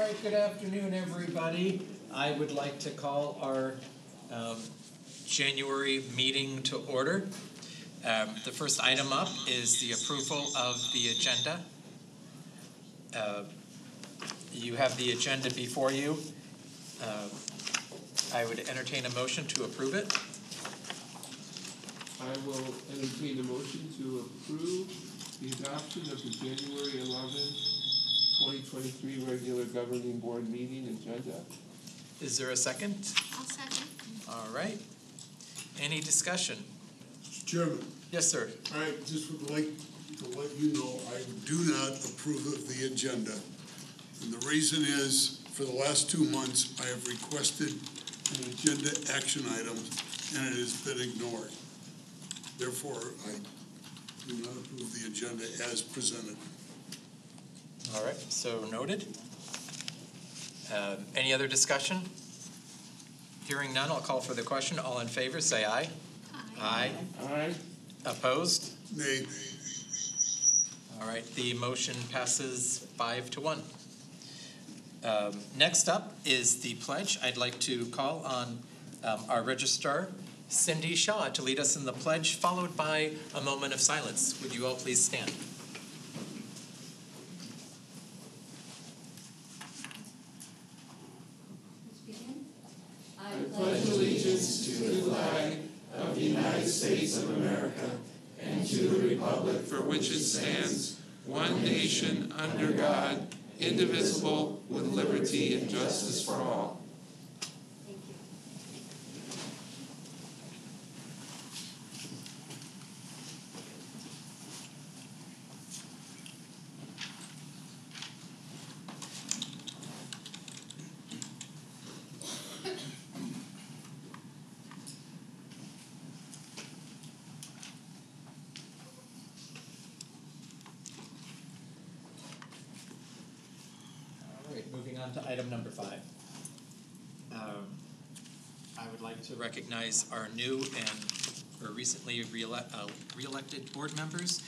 right, good afternoon, everybody. I would like to call our January meeting to order. The first item up is the approval of the agenda. You have the agenda before you. I would entertain a motion to approve it. I will entertain a motion to approve the adoption of the January 11th, 2023 regular governing board meeting agenda. Is there a second? I'll second. All right. Any discussion? Chairman. Yes, sir. I just would like to let you know I do not approve of the agenda. And the reason is, for the last 2 months, I have requested an agenda action item, and it has been ignored. Therefore, I do not approve the agenda as presented. All right, so noted. Any other discussion? Hearing none, I'll call for the question. All in favor, say aye. Aye. Aye. Aye. Opposed? Nay. All right, the motion passes 5-1. Next up is the pledge. I'd like to call on our registrar, Cindy Shaw, to lead us in the pledge, followed by a moment of silence. Would you all please stand? I pledge allegiance to the flag of the United States of America and to the republic for which it stands, one nation under God, indivisible, with liberty and justice for all. Thank you. All right, moving on to item number 5. I would like to recognize our new or recently re-elected board members.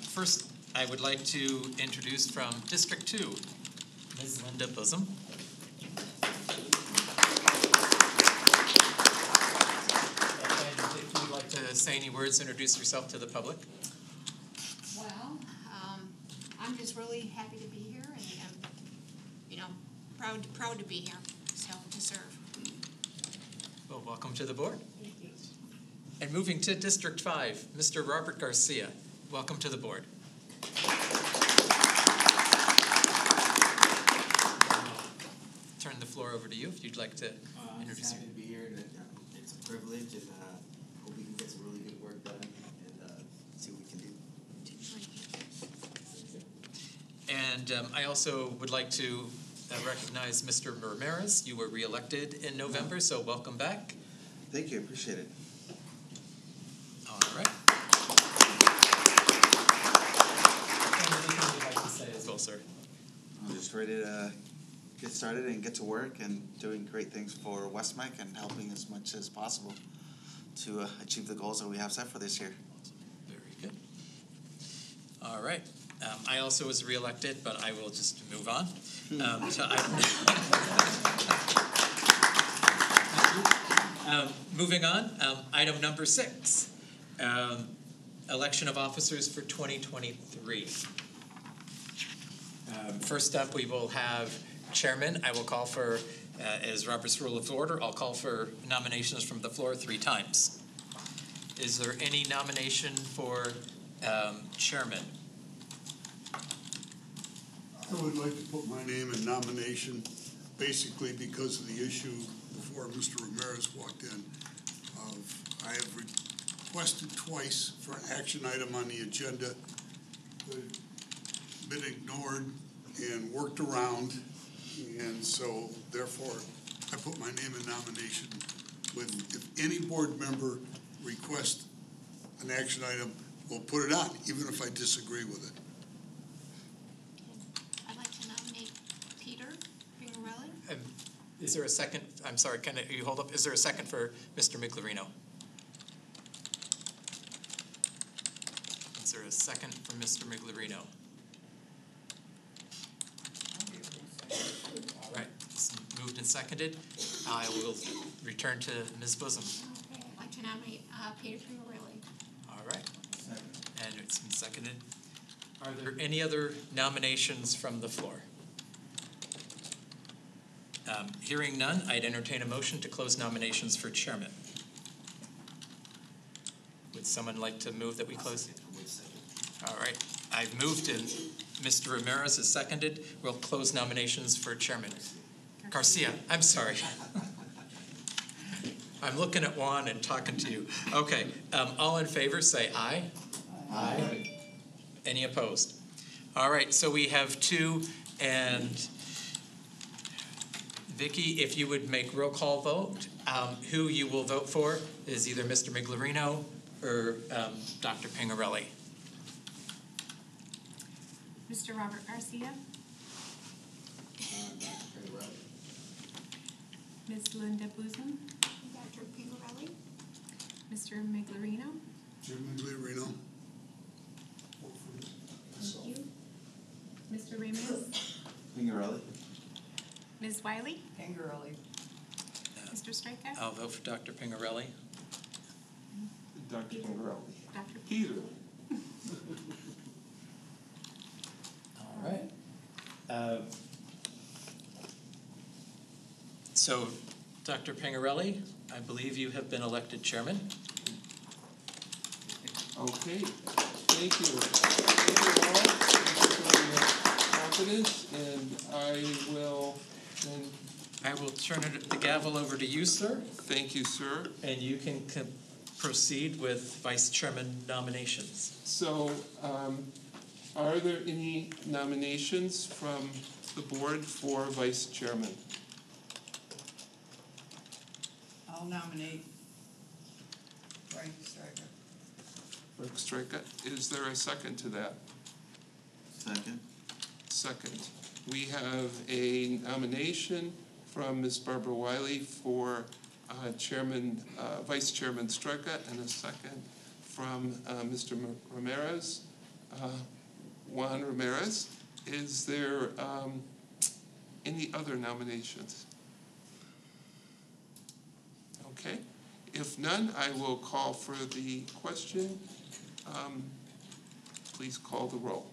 First, I would like to introduce from District 2, Ms. Linda Bosom. And if you'd like to say any words, introduce yourself to the public. Well, I'm just really happy to be here and, proud to be here, so to serve. Well, welcome to the board. Thank you. And moving to District 5, Mr. Robert Garcia. Welcome to the board. Turn the floor over to you if you'd like to introduce Happy to be here. It's a privilege, and hope we can get some really good work done and see what we can do. And I also would like to recognize Mr. Ramirez. You were re-elected in November, so welcome back. Thank you, appreciate it. All right. And anything you'd like to say as well, sir? I'm just ready to get started and get to work and doing great things for West-MEC and helping as much as possible to achieve the goals that we have set for this year. Very good. All right. I also was re-elected, but I will just move on to item. Moving on, item number 6, election of officers for 2023. First up, we will have chairman. I will call for, as Robert's Rule of Order, I'll call for nominations from the floor 3 times. Is there any nomination for chairman? I would like to put my name in nomination, basically because of the issue before Mr. Ramirez walked in. I have requested twice for an action item on the agenda, but been ignored and worked around, and so therefore I put my name in nomination. If any board member requests an action item, we'll put it on, even if I disagree with it. I'd like to nominate Peter Fingarelli. Is there a second? I'm sorry, can you hold up? Is there a second for Mr. Miglerino? Is there a second for Mr. Miglerino? and seconded. I will return to Ms. Bosom. Okay, I'd like to nominate Peter Pingarelli. All right. And it's been seconded. Are there any other nominations from the floor? Hearing none, I'd entertain a motion to close nominations for chairman. Would someone like to move that we close? All right, I've moved and Mr. Ramirez has seconded. We'll close nominations for chairman. Garcia, I'm sorry. I'm looking at Juan and talking to you. Okay, all in favor say aye. Aye. Any opposed? All right, so we have two, and Vicky, if you would make roll call vote, who you will vote for is either Mr. Miglerino or Dr. Pingarelli. Mr. Robert Garcia. Ms. Linda Bosom. Dr. Pingarelli. Mr. Miglerino. Jim Miglerino. Thank you. Mr. Ramirez. Pingarelli. Ms. Wiley. Pingarelli. Mr. Strika. I'll vote for Dr. Pingarelli. Dr. Pingarelli. Dr. Peter. All right. So, Dr. Pingarelli, I believe you have been elected chairman. Okay, thank you. Thank you all. Thank you for your confidence, and I will then, I will turn the gavel over to you, sir, thank you, sir. and you can proceed with vice chairman nominations. So, are there any nominations from the board for vice chairman? I'll nominate Frank Stryker. Frank Strika, is there a second to that? Second. Second. We have a nomination from Ms. Barbara Wiley for Chairman, Vice Chairman Strika, and a second from Mr. Ramirez, Juan Ramirez. Is there any other nominations? Okay. If none, I will call for the question. Please call the roll.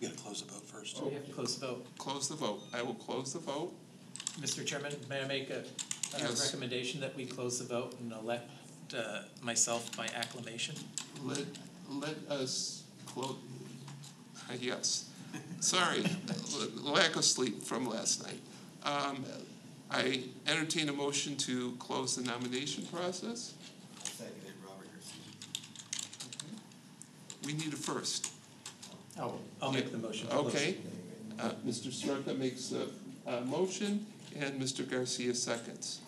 You gotta close the vote first. We have to close the vote. Close the vote. I will close the vote. Mr. Chairman, may I make a Yes. recommendation that we close the vote and elect myself by acclamation? Let us close, yes, sorry, lack of sleep from last night. I entertain a motion to close the nomination process. Seconded, Robert Garcia. We need a first. Oh, I'll make the motion. to close. Okay, Mr. Straka makes a motion, and Mr. Garcia seconds.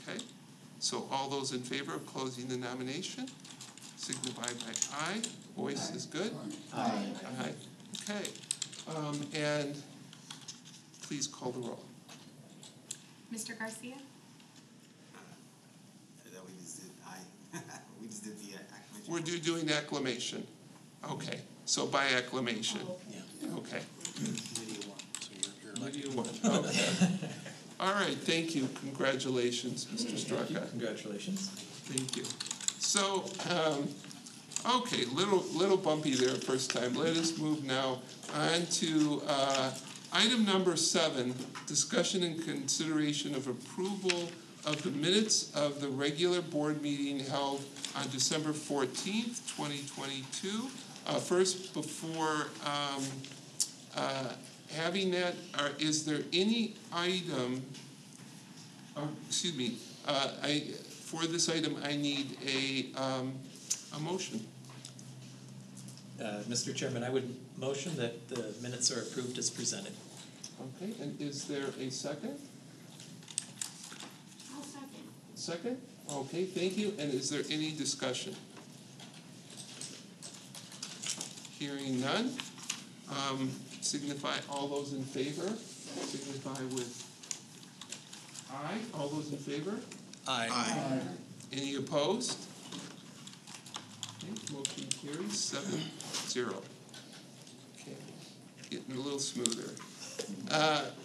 Okay, so all those in favor of closing the nomination, signify by aye. Voice is good? Aye. Aye, okay. And please call the roll. Mr. Garcia. That we just did, we just did the acclamation. We're doing acclamation. Okay, so by acclamation. Yeah. Okay. Committee of one, so you're What do elected. you want? Okay. All right, thank you. Congratulations, Mr. Straka. Congratulations. Thank you. So, okay, little bumpy there first time. Let us move now on to item number 7, discussion and consideration of approval of the minutes of the regular board meeting held on December 14th, 2022. First, before having that, is there any item, excuse me, for this item, I need a motion. Mr. Chairman, I would motion that the minutes are approved as presented. Okay, and is there a second? I'll second. Second? Okay, thank you. And is there any discussion? Hearing none, signify all those in favor. Signify with aye. All those in favor? Aye. Any opposed? Okay, motion carries 7-0. Okay, getting a little smoother.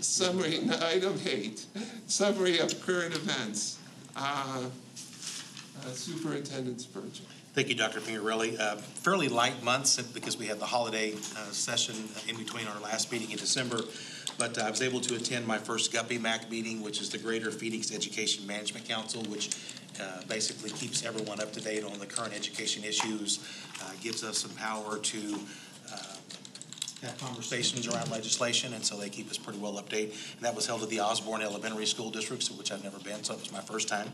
Summary, item 8, summary of current events. Superintendent Spurgeon. Thank you, Dr. Pingarelli. Fairly light months because we had the holiday session in between our last meeting in December, but I was able to attend my first West-MEC meeting, which is the Greater Phoenix Education Management Council, which basically keeps everyone up to date on the current education issues, gives us some power to have conversations around legislation, and so they keep us pretty well updated. And that was held at the Osborne Elementary School District, which I've never been, so it was my first time.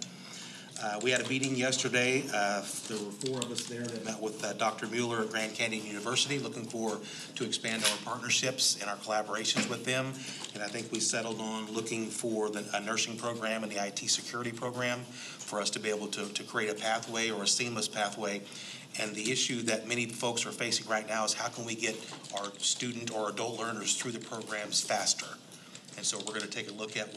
We had a meeting yesterday. There were 4 of us there that met with Dr. Mueller at Grand Canyon University, looking to expand our partnerships and our collaborations with them. And I think we settled on looking for a nursing program and the IT security program for us to be able to create a pathway or a seamless pathway. And the issue that many folks are facing right now is how can we get our student or adult learners through the programs faster? And so we're going to take a look at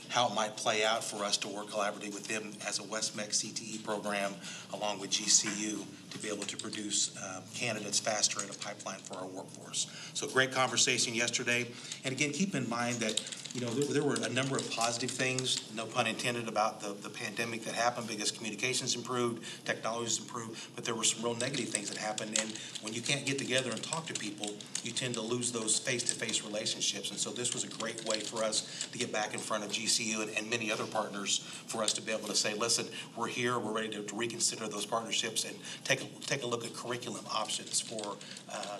how it might play out for us to work collaboratively with them as a West-MEC CTE program along with GCU to be able to produce candidates faster in a pipeline for our workforce. So great conversation yesterday. And again, keep in mind that there were a number of positive things, no pun intended, about the pandemic that happened because communications improved, technologies improved, but there were some real negative things that happened. And when you can't get together and talk to people, you tend to lose those face-to-face relationships. And so this was a great way for us to get back in front of GCU and many other partners for us to be able to say, listen, we're here, we're ready to reconsider those partnerships and take a look at curriculum options for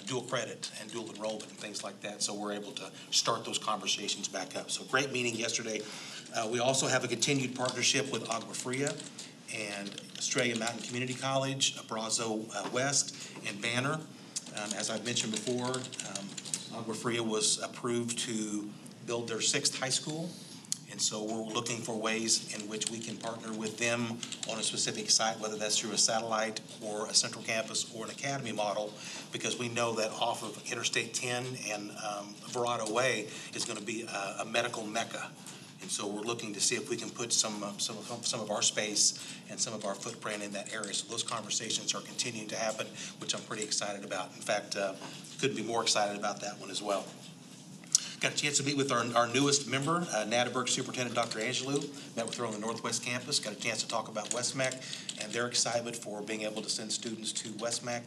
dual credit and dual enrollment and things like that. So we're able to start those conversations back up. So great meeting yesterday. We also have a continued partnership with Agua Fria and Australia Mountain Community College, Abrazo West, and Banner. As I've mentioned before, Agua Fria was approved to build their 6th high school. And so we're looking for ways in which we can partner with them on a specific site, whether that's through a satellite or a central campus or an academy model, because we know that off of Interstate 10 and Verado Way is going to be a medical mecca. And so we're looking to see if we can put some of our space and some of our footprint in that area. So those conversations are continuing to happen, which I'm pretty excited about. In fact, couldn't be more excited about that one as well. Got a chance to meet with our newest member, Natterburg Superintendent Dr. Angelou. Met with her on the Northwest campus. Got a chance to talk about West-MEC and their excitement for being able to send students to West-MEC,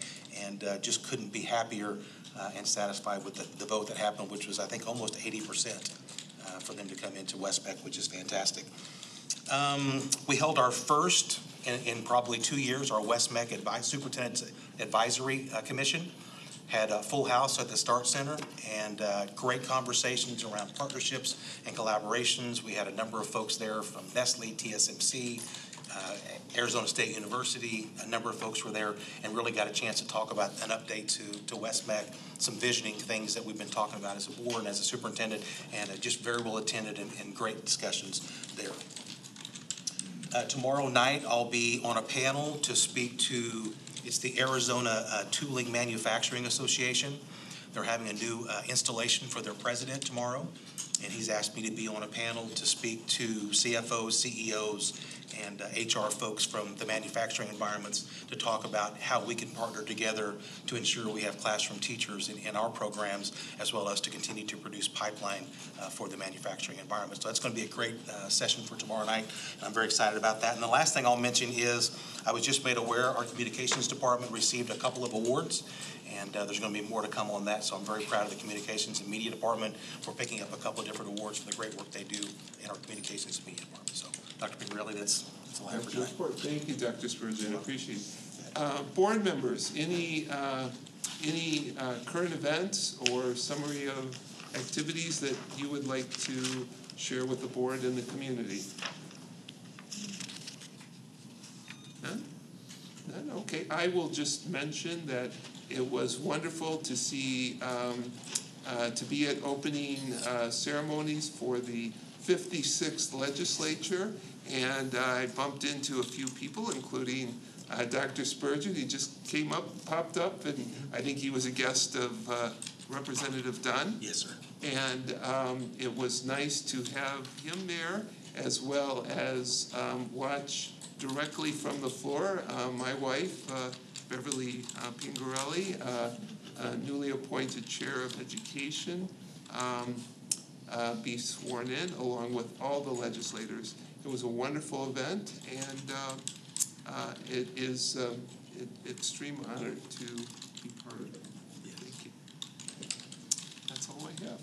and just couldn't be happier and satisfied with the vote that happened, which was, I think, almost 80% for them to come into West-MEC, which is fantastic. We held our first in probably 2 years, our West-MEC Superintendent Advisory Commission. Had a full house at the Start Center and great conversations around partnerships and collaborations. We had a number of folks there from Nestle, TSMC, Arizona State University. A number of folks were there and really got a chance to talk about an update to West-MEC, some visioning things that we've been talking about as a board and as a superintendent, and just very well attended and great discussions there. Tomorrow night, I'll be on a panel to speak to it's the Arizona Tooling Manufacturing Association. They're having a new installation for their president tomorrow, and he's asked me to be on a panel to speak to CFOs, CEOs, and HR folks from the manufacturing environments to talk about how we can partner together to ensure we have classroom teachers in our programs, as well as to continue to produce pipeline for the manufacturing environment. So that's going to be a great session for tomorrow night, and I'm very excited about that. And the last thing I'll mention is I was just made aware our communications department received a couple of awards, and there's going to be more to come on that. So I'm very proud of the communications and media department for picking up a couple of different awards for the great work they do in our communications and media department. So Dr. Pingarelli, that's all I have for tonight. Thank you, Dr. Spurgeon. I appreciate it. Board members, any current events or summary of activities that you would like to share with the board and the community? None? None? Okay. I will just mention that it was wonderful to see, to be at opening ceremonies for the 56th legislature, and I bumped into a few people, including Dr. Spurgeon. He just popped up, and I think he was a guest of Representative Dunn. Yes, sir. And it was nice to have him there, as well as watch directly from the floor my wife, Beverly Pingarelli, newly appointed chair of education, be sworn in along with all the legislators. It was a wonderful event, and it is an extreme honor to be part of it. Thank you. That's all I have.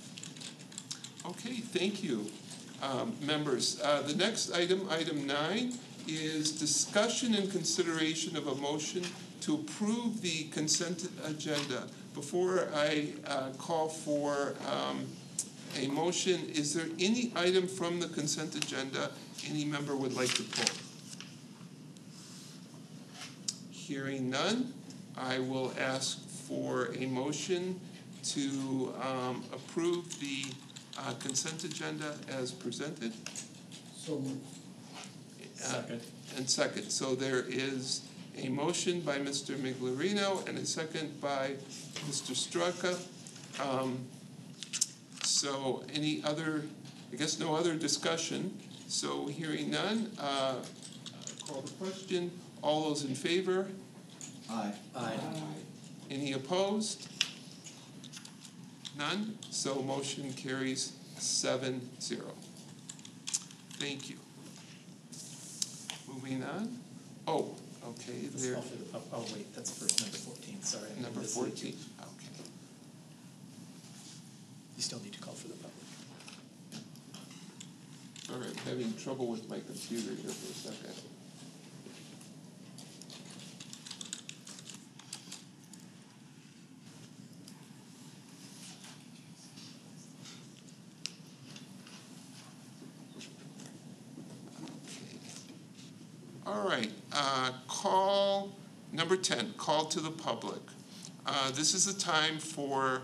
Okay, thank you, members. The next item, item 9, is discussion and consideration of a motion to approve the consent agenda. Before I call for a motion, is there any item from the consent agenda any member would like to pull? Hearing none, I will ask for a motion to approve the consent agenda as presented. So moved. Second. And second. So there is a motion by Mr. Miglerino and a second by Mr. Straka. So any other, I guess no other discussion. So hearing none, call the question. All those in favor? Aye. Aye. Any opposed? None? So motion carries 7-0. Thank you. Moving on. Oh, okay, Let's there, call for the oh, wait, that's first number 14, sorry. number This is- 14, okay. You still need to call for the public. All right, I'm having trouble with my computer here for a second. All right, call number 10, call to the public. This is the time for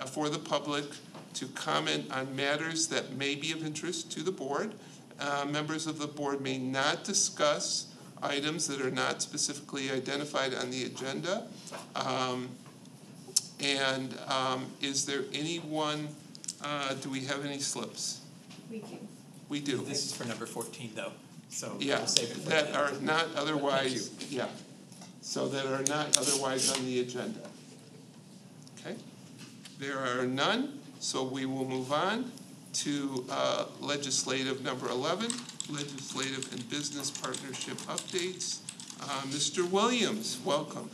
for the public to comment on matters that may be of interest to the board. Members of the board may not discuss items that are not specifically identified on the agenda. Is there anyone, do we have any slips? We do. We do. This is for number 14, though, so Yeah, we'll save it for that then. are not otherwise, yeah, so that are not otherwise on the agenda. Okay, there are none, so we will move on to legislative number 11, legislative and business partnership updates. Mr. Williams, welcome.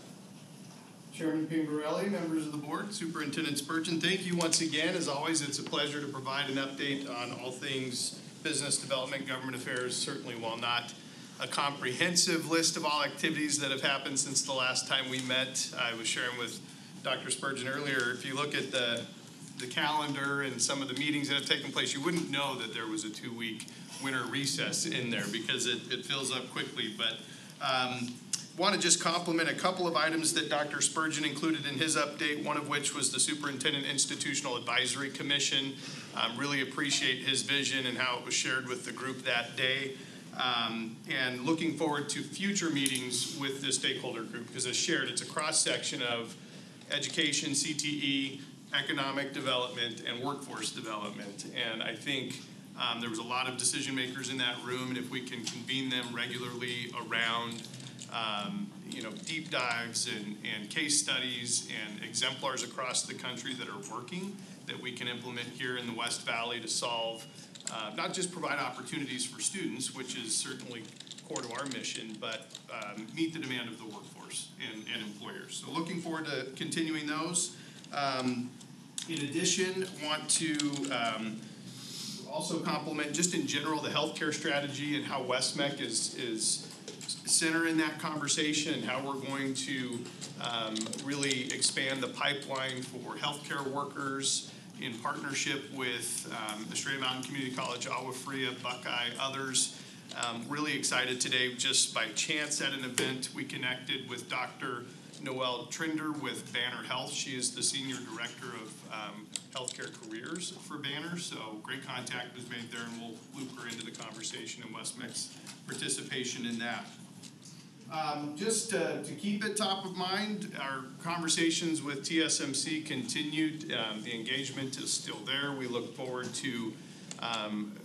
Chairman Pingarelli, members of the board, Superintendent Spurgeon, thank you once again. As always, it's a pleasure to provide an update on all things business development, government affairs, certainly while not a comprehensive list of all activities that have happened since the last time we met. I was sharing with Dr. Spurgeon earlier, if you look at the calendar and some of the meetings that have taken place, you wouldn't know that there was a 2-week winter recess in there because it fills up quickly. But want to just compliment a couple of items that Dr. Spurgeon included in his update, one of which was the Superintendent Institutional Advisory Commission. Really appreciate his vision and how it was shared with the group that day. And looking forward to future meetings with the stakeholder group, because as shared, it's a cross-section of education, CTE, economic development, and workforce development. And I think there was a lot of decision makers in that room, and if we can convene them regularly around deep dives and case studies and exemplars across the country that are working, that we can implement here in the West Valley to solve, not just provide opportunities for students, which is certainly core to our mission, but meet the demand of the workforce and employers. So looking forward to continuing those. In addition, want to also compliment just in general the healthcare strategy and how West-MEC is center in that conversation, and how we're going to really expand the pipeline for healthcare workers in partnership with Estrella Mountain Community College, Agua Fria, Buckeye, others. Really excited today, just by chance at an event, we connected with Dr. Noelle Trinder with Banner Health. She is the Senior Director of Healthcare Careers for Banner, so great contact was made there, and we'll loop her into the conversation and West-MEC's participation in that. Just to keep it top of mind, our conversations with TSMC continued. The engagement is still there. We look forward to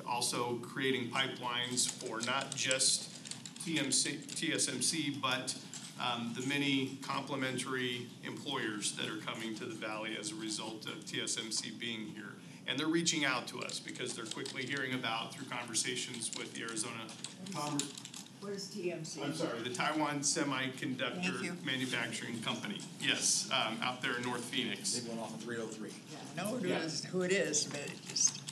also creating pipelines for not just TSMC, but the many complementary employers that are coming to the Valley as a result of TSMC being here. And they're reaching out to us because they're quickly hearing about, through conversations with the Arizona Commerce. What is TMC? I'm sorry, the Taiwan Thank you. Semiconductor Manufacturing Company. Yes, out there in North Phoenix. Big one off of 303. I know who it is, but it just,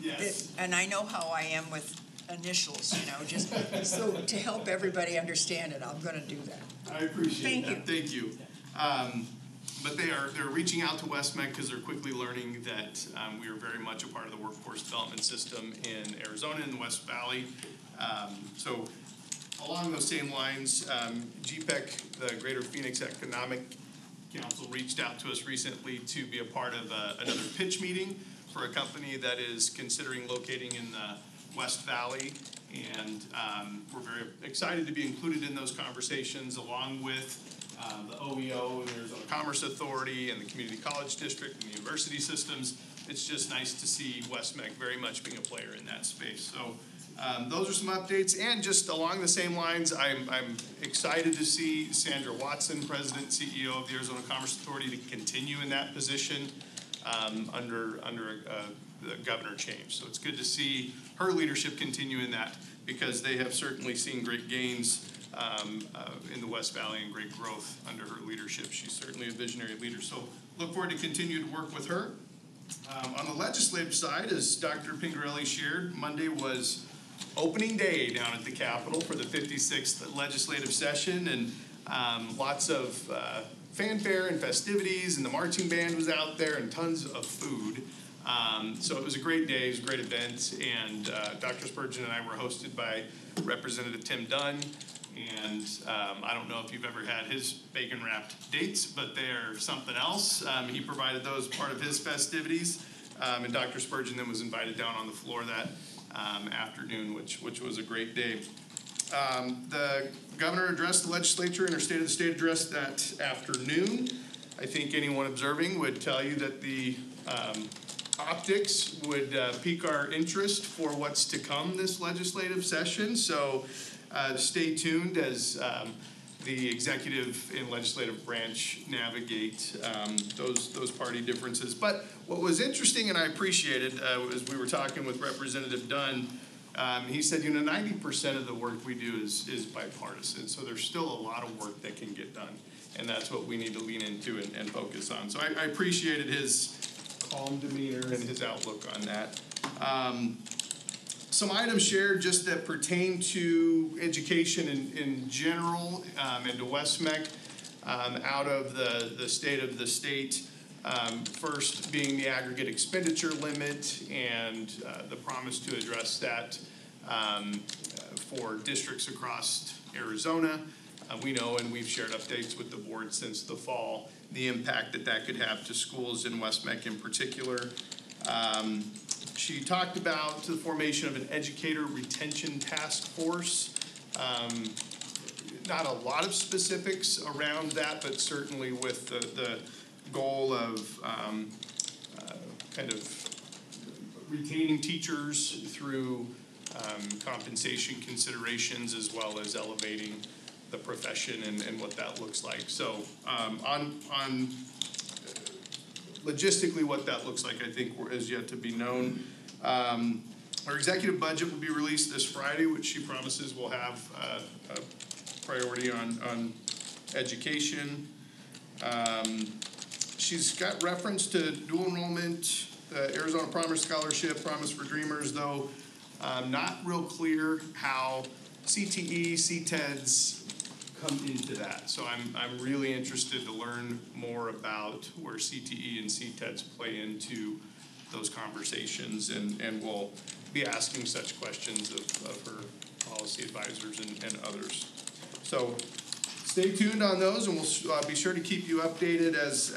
Yes. and I know how I am with initials, just so to help everybody understand it, I'm gonna do that. I appreciate that. Thank you. Thank you. But they're reaching out to West-MEC because they're quickly learning that we are very much a part of the workforce development system in Arizona and the West Valley. So along those same lines, GPEC, the Greater Phoenix Economic Council, reached out to us recently to be a part of another pitch meeting for a company that is considering locating in the West Valley. And we're very excited to be included in those conversations along with the OEO and the Arizona Commerce Authority and the Community College District and the university systems. It's just nice to see West-MEC very much being a player in that space. So those are some updates. And just along the same lines, I'm excited to see Sandra Watson, President and CEO of the Arizona Commerce Authority, to continue in that position under the governor change. So it's good to see her leadership continue in that, because they have certainly seen great gains in the West Valley and great growth under her leadership. She's certainly a visionary leader. So look forward to continue to work with her. On the legislative side, as Dr. Pingarelli shared, Monday was opening day down at the Capitol for the 56th legislative session, and lots of fanfare and festivities, and the marching band was out there, and tons of food. So it was a great day, it was a great event, and Dr. Spurgeon and I were hosted by Representative Tim Dunn, and I don't know if you've ever had his bacon-wrapped dates, but they're something else. He provided those part of his festivities, and Dr. Spurgeon then was invited down on the floor that afternoon, which was a great day. The governor addressed the legislature in her State of the State address that afternoon. I think anyone observing would tell you that the optics would pique our interest for what's to come this legislative session. So stay tuned as the executive and legislative branch navigate those party differences. But what was interesting, and I appreciated, as we were talking with Representative Dunn, he said, 90% of the work we do is bipartisan. So there's still a lot of work that can get done. And that's what we need to lean into and focus on. So I appreciated his calm demeanor and his outlook on that. Some items shared just that pertain to education in general and to West-MEC out of the state of the state. First being the aggregate expenditure limit and the promise to address that for districts across Arizona. We know, and we've shared updates with the board since the fall, the impact that could have to schools in West-MEC in particular. She talked about the formation of an educator retention task force. Not a lot of specifics around that, but certainly with the goal of kind of retaining teachers through compensation considerations, as well as elevating the profession and what that looks like. So on logistically what that looks like, I think is yet to be known. Our executive budget will be released this Friday, which she promises will have a priority on education. She's got reference to dual enrollment, Arizona Promise Scholarship, Promise for Dreamers, though not real clear how CTE, CTEDs come into that. So I'm really interested to learn more about where CTE and CTEDs play into those conversations, and we'll be asking such questions of her policy advisors and others. So stay tuned on those, and we'll be sure to keep you updated as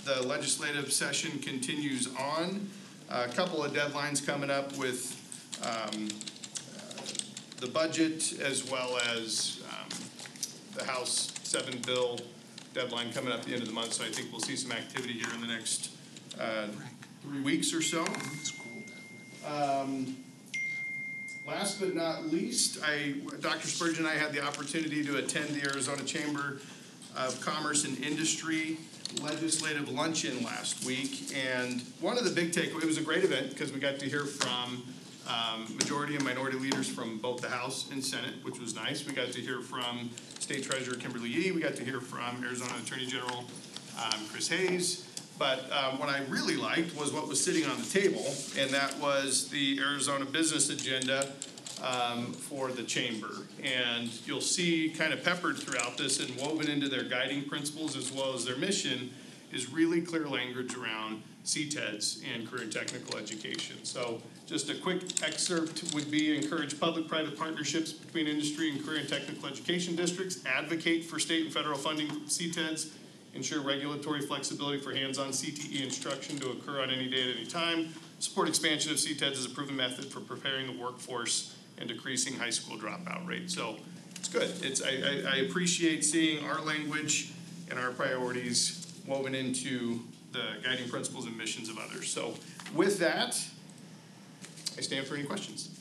the legislative session continues on. A couple of deadlines coming up with the budget, as well as the House 7 bill deadline coming up at the end of the month. So I think we'll see some activity here in the next 3 weeks or so. Last but not least, Dr. Spurgeon and I had the opportunity to attend the Arizona Chamber of Commerce and Industry legislative luncheon last week, and one of the big takeaways, it was a great event because we got to hear from majority and minority leaders from both the House and Senate, which was nice. We got to hear from State Treasurer Kimberly Yee. We got to hear from Arizona Attorney General Chris Hayes. But what I really liked was what was sitting on the table, and that was the Arizona business agenda for the chamber. And you'll see kind of peppered throughout this and woven into their guiding principles as well as their mission is really clear language around CTEDs and career and technical education. So just a quick excerpt would be encourage public-private partnerships between industry and career and technical education districts, advocate for state and federal funding for CTEDs, ensure regulatory flexibility for hands-on CTE instruction to occur on any day at any time, support expansion of CTEDs as a proven method for preparing the workforce and decreasing high school dropout rate. So it's good. I appreciate seeing our language and our priorities woven into the guiding principles and missions of others. So with that, I stand for any questions.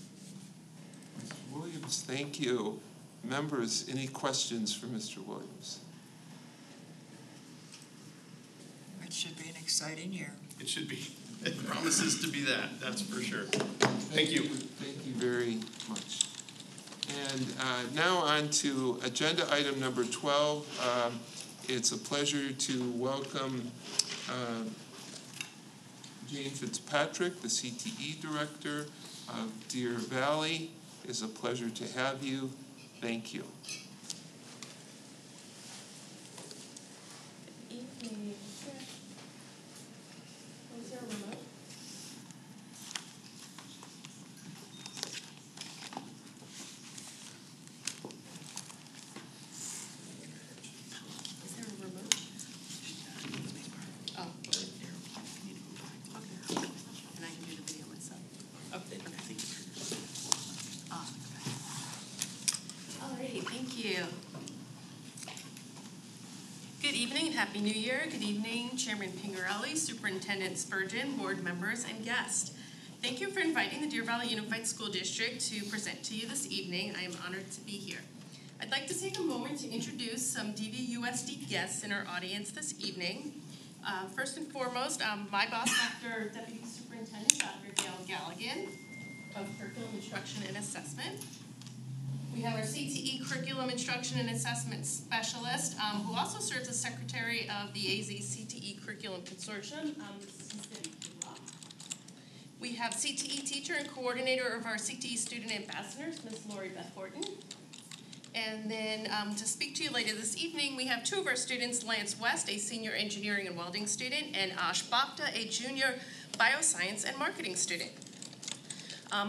Mr. Williams, thank you. Members, any questions for Mr. Williams? It should be an exciting year. It should be. It promises to be that, that's for sure. Thank you. Thank you very much. And now on to agenda item number 12. It's a pleasure to welcome Jane Fitzpatrick, the CTE Director of Deer Valley. It's a pleasure to have you. Thank you. Happy New Year. Good evening, Chairman Pingarelli, Superintendent Spurgeon, board members, and guests. Thank you for inviting the Deer Valley Unified School District to present to you this evening. I am honored to be here. I'd like to take a moment to introduce some DVUSD guests in our audience this evening. First and foremost, my boss, Deputy Superintendent Dr. Gail Galligan of Curriculum Instruction and Assessment. We have our CTE Curriculum Instruction and Assessment Specialist, who also serves as Secretary of the AZ CTE Curriculum Consortium. We have CTE Teacher and Coordinator of our CTE Student Ambassadors, Ms. Lori Beth Horton. And then to speak to you later this evening, we have two of our students, Lance West, a Senior Engineering and Welding student, and Ash Bhakta, a Junior Bioscience and Marketing student.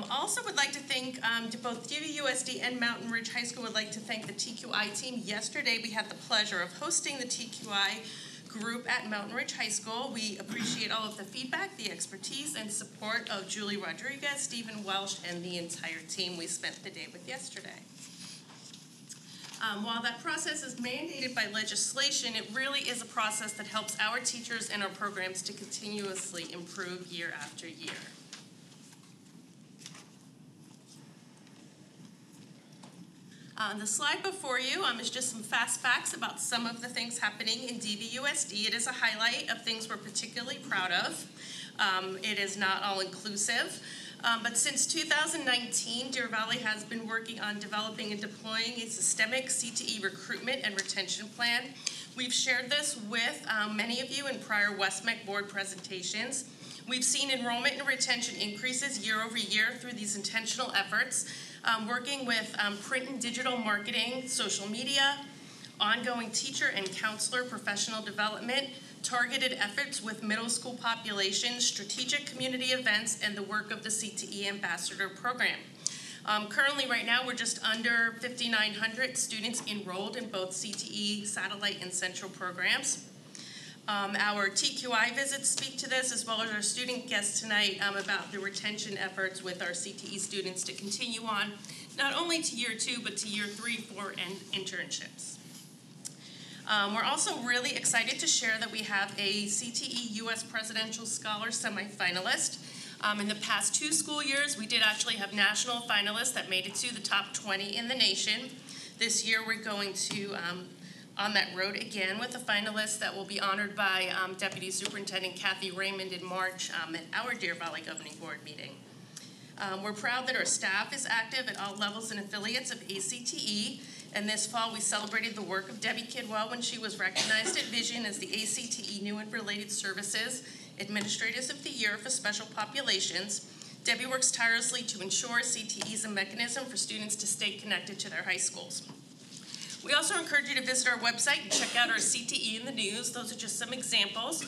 Also would like to thank both DVUSD and Mountain Ridge High School would like to thank the TQI team. Yesterday we had the pleasure of hosting the TQI group at Mountain Ridge High School. We appreciate all of the feedback, the expertise, and support of Julie Rodriguez, Stephen Welsh, and the entire team we spent the day with yesterday. While that process is mandated by legislation, it really is a process that helps our teachers and our programs to continuously improve year after year. The slide before you is just some fast facts about some of the things happening in DVUSD. It is a highlight of things we're particularly proud of. It is not all-inclusive, but since 2019, Deer Valley has been working on developing and deploying a systemic CTE recruitment and retention plan. We've shared this with many of you in prior West-MEC board presentations. We've seen enrollment and retention increases year over year through these intentional efforts, working with print and digital marketing, social media, ongoing teacher and counselor professional development, targeted efforts with middle school populations, strategic community events, and the work of the CTE Ambassador Program. Currently, right now, we're just under 5,900 students enrolled in both CTE satellite and central programs. Our TQI visits speak to this, as well as our student guests tonight about the retention efforts with our CTE students to continue on, not only to year 2, but to year 3, 4, and internships. We're also really excited to share that we have a CTE U.S. Presidential Scholar semifinalist. In the past 2 school years, we did actually have national finalists that made it to the top 20 in the nation. This year, we're going to on that road again with a finalist that will be honored by Deputy Superintendent Kathy Raymond in March at our Deer Valley Governing Board meeting. We're proud that our staff is active at all levels and affiliates of ACTE, and this fall we celebrated the work of Debbie Kidwell when she was recognized at Vision as the ACTE New and Related Services Administrators of the Year for Special Populations. Debbie works tirelessly to ensure CTE is a mechanism for students to stay connected to their high schools. We also encourage you to visit our website and check out our CTE in the news. Those are just some examples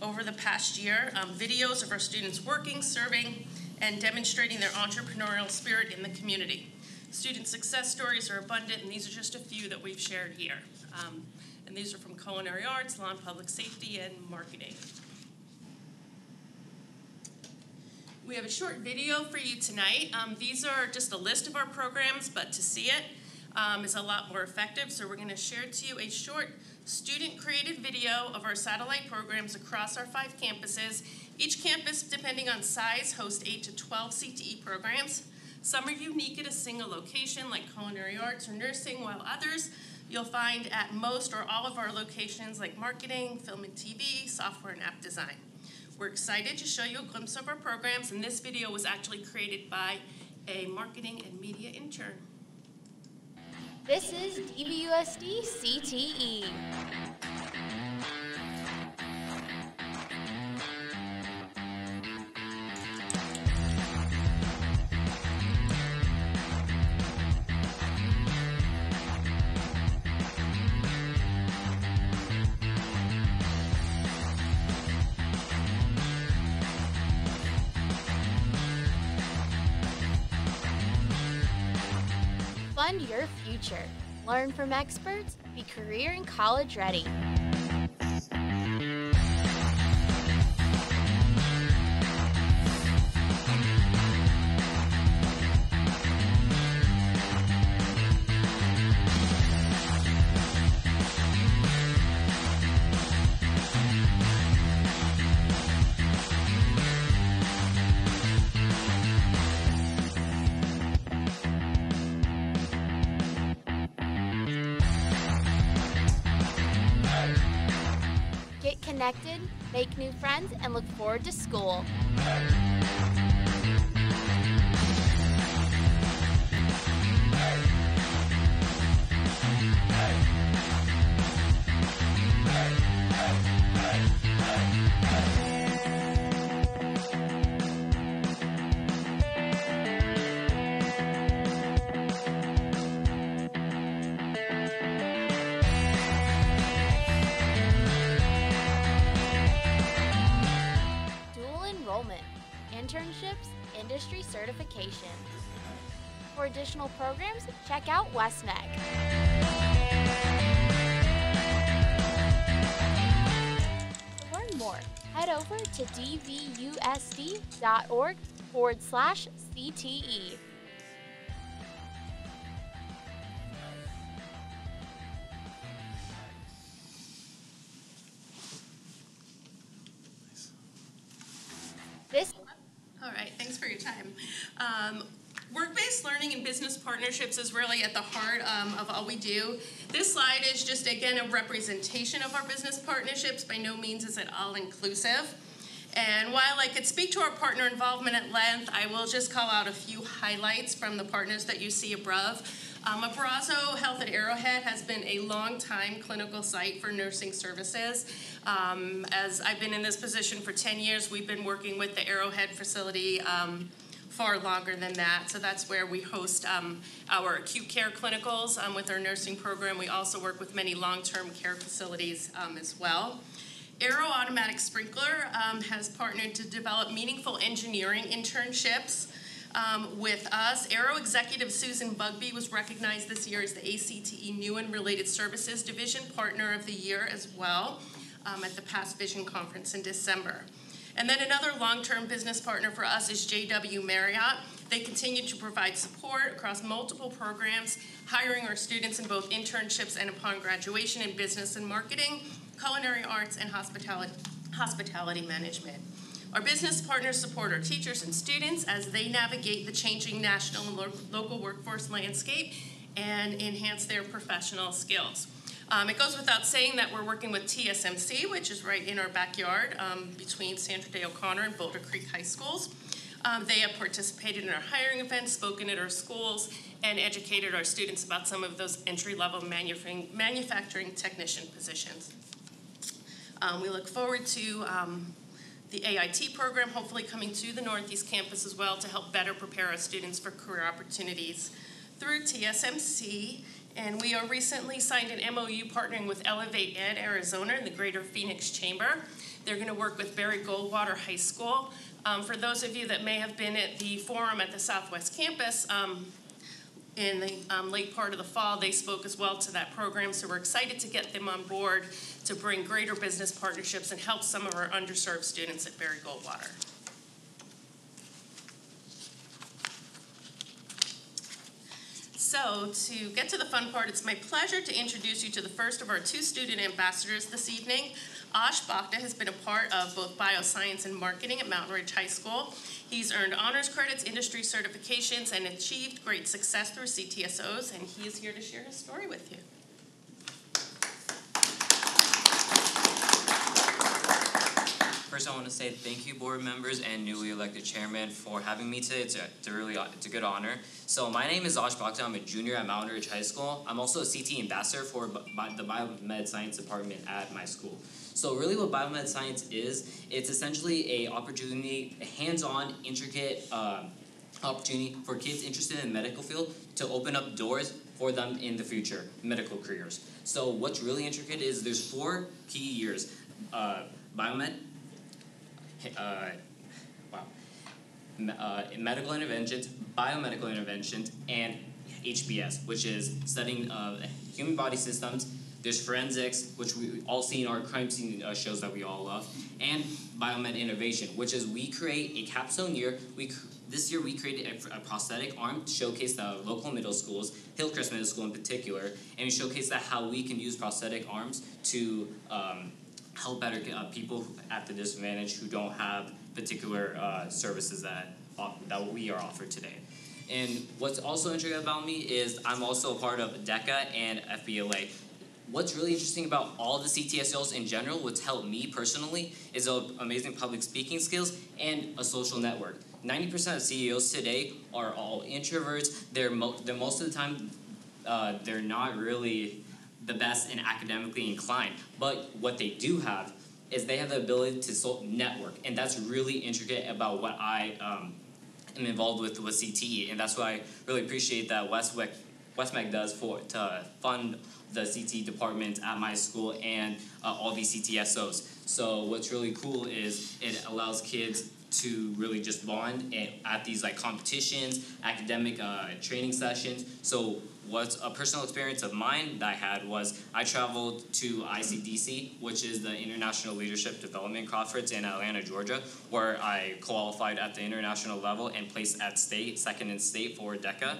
over the past year, videos of our students working, serving, and demonstrating their entrepreneurial spirit in the community. Student success stories are abundant, and these are just a few that we've shared here. And these are from culinary arts, law and public safety, and marketing. We have a short video for you tonight. These are just a list of our programs, but to see it is a lot more effective. So we're going to share to you a short student-created video of our satellite programs across our 5 campuses. Each campus, depending on size, hosts 8 to 12 CTE programs. Some are unique at a single location, like culinary arts or nursing, while others you'll find at most or all of our locations, like marketing, film and TV, software, and app design. We're excited to show you a glimpse of our programs, and this video was actually created by a marketing and media intern. This is DVUSD CTE. Fund your future. Learn from experts. Be career and college ready. Get connected, make new friends, and look forward to school. Internships, industry certification. For additional programs, check out West-MEC. To learn more, head over to dvusd.org/CTE. All right, thanks for your time. Work-based learning and business partnerships is really at the heart of all we do. This slide is just, again, a representation of our business partnerships. By no means is it all-inclusive. And while I could speak to our partner involvement at length, I will just call out a few highlights from the partners that you see above. Abrazo Health at Arrowhead has been a long-time clinical site for nursing services. As I've been in this position for 10 years, we've been working with the Arrowhead facility far longer than that. So that's where we host our acute care clinicals with our nursing program. We also work with many long-term care facilities as well. Aero Automatic Sprinkler has partnered to develop meaningful engineering internships with us. Aero executive Susan Bugby was recognized this year as the ACTE New and Related Services Division Partner of the Year as well at the past Vision Conference in December. And then another long-term business partner for us is JW Marriott. They continue to provide support across multiple programs, hiring our students in both internships and upon graduation in business and marketing, culinary arts, and hospitality management. Our business partners support our teachers and students as they navigate the changing national and local workforce landscape and enhance their professional skills. It goes without saying that we're working with TSMC, which is right in our backyard between Sandra Day O'Connor and Boulder Creek High Schools. They have participated in our hiring events, spoken at our schools, and educated our students about some of those entry-level manufacturing technician positions. We look forward to the AIT program hopefully coming to the Northeast campus as well to help better prepare our students for career opportunities through TSMC. And we recently signed an MOU partnering with Elevate Ed Arizona and the Greater Phoenix Chamber. They're going to work with Barry Goldwater High School. For those of you that may have been at the forum at the Southwest campus, in the late part of the fall, they spoke as well to that program, so we're excited to get them on board to bring greater business partnerships and help some of our underserved students at Barry Goldwater. So to get to the fun part, it's my pleasure to introduce you to the first of our 2 student ambassadors this evening. Ash Bhakta has been a part of both bioscience and marketing at Mountain Ridge High School. He's earned honors credits, industry certifications, and achieved great success through CTSOs, and he is here to share his story with you. First, I want to say thank you, board members and newly elected chairman, for having me today. It's a good honor. So my name is Ash Bhakta. I'm a junior at Mountain Ridge High School. I'm also a CT ambassador for the Biomed Science department at my school. So really what Biomed Science is, it's essentially a opportunity, a hands-on, intricate opportunity for kids interested in the medical field to open up doors for them in the future, medical careers. So what's really intricate is there's 4 key years, biomed, medical interventions, biomedical interventions, and HBS, which is studying human body systems. There's forensics, which we all see in our crime scene shows that we all love, and biomed innovation, which is we create a capstone year. This year we created a prosthetic arm to showcase the local middle schools, Hillcrest Middle School in particular, and we showcase that how we can use prosthetic arms to help better people at the disadvantage who don't have particular services that we are offered today. And what's also interesting about me is I'm also a part of DECA and FBLA. What's really interesting about all the CTSOs in general, what's helped me personally, is amazing public speaking skills and a social network. 90% of CEOs today are all introverts. They're most of the time, they're not really the best and academically inclined. But what they do have is they have the ability to network, and that's really intricate about what I am involved with CTE, and that's why I really appreciate that West-MEC does to fund the CTE department at my school and all these CTSOs. So what's really cool is it allows kids to really just bond at these competitions, academic training sessions. So what's a personal experience of mine that I had was I traveled to ICDC, which is the International Leadership Development Conference in Atlanta, Georgia, where I qualified at the international level and placed at state, second in state for DECA.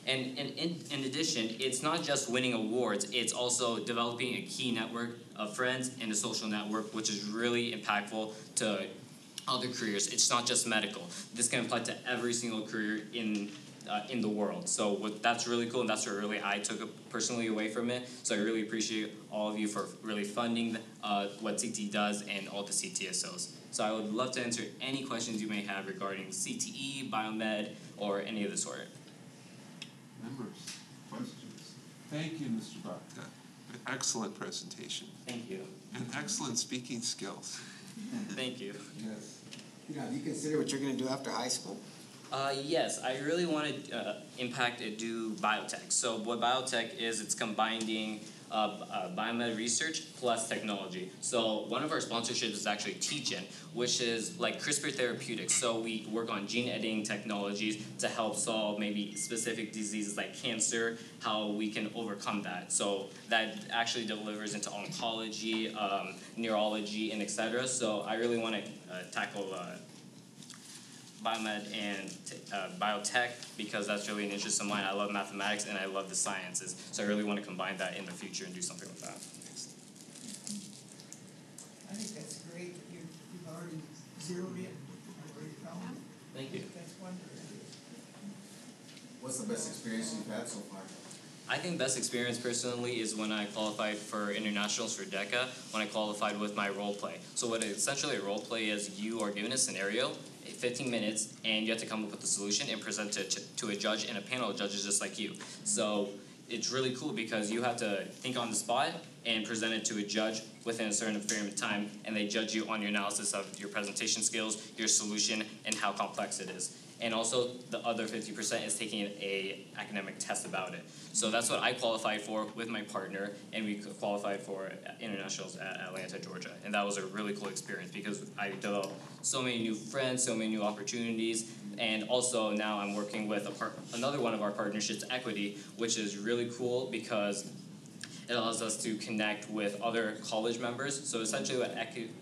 And in addition, it's not just winning awards, it's also developing a key network of friends and a social network, which is really impactful to other careers. It's not just medical. This can apply to every single career in the world. So that's really cool, and that's what really I took personally away from it. So I really appreciate all of you for really funding what CTE does and all the CTSOs. So I would love to answer any questions you may have regarding CTE, biomed, or any of the sort. Members, questions? Thank you, Mr. Bhakta. An excellent presentation. Thank you. And excellent speaking skills. Thank you. Yes. Have you considered what you're going to do after high school? Yes, I really want to impact and do biotech. So what biotech is, it's combining biomed research plus technology. So one of our sponsorships is actually TGen, which is like CRISPR therapeutics. So we work on gene editing technologies to help solve maybe specific diseases like cancer, how we can overcome that. So that actually delivers into oncology, neurology, and etc. So I really want to tackle biomed and biotech because that's really an interest of mine. I love mathematics and I love the sciences, so I really want to combine that in the future and do something with that. I think that's great that you've already Thank you. What's the best experience you've had so far? I think best experience personally is when I qualified for internationals for DECA, when I qualified with my role play. So what essentially a role play is, you are given a scenario, 15 minutes, and you have to come up with a solution and present it to a judge and a panel of judges just like you. So it's really cool because you have to think on the spot and present it to a judge within a certain frame of time, and they judge you on your analysis of your presentation skills, your solution, and how complex it is. And also, the other 50% is taking a academic test about it. So that's what I qualified for with my partner, and we qualified for internationals at Atlanta, Georgia. And that was a really cool experience because I developed so many new friends, so many new opportunities, and also now I'm working with another one of our partnerships, Equity, which is really cool because it allows us to connect with other college members. So essentially what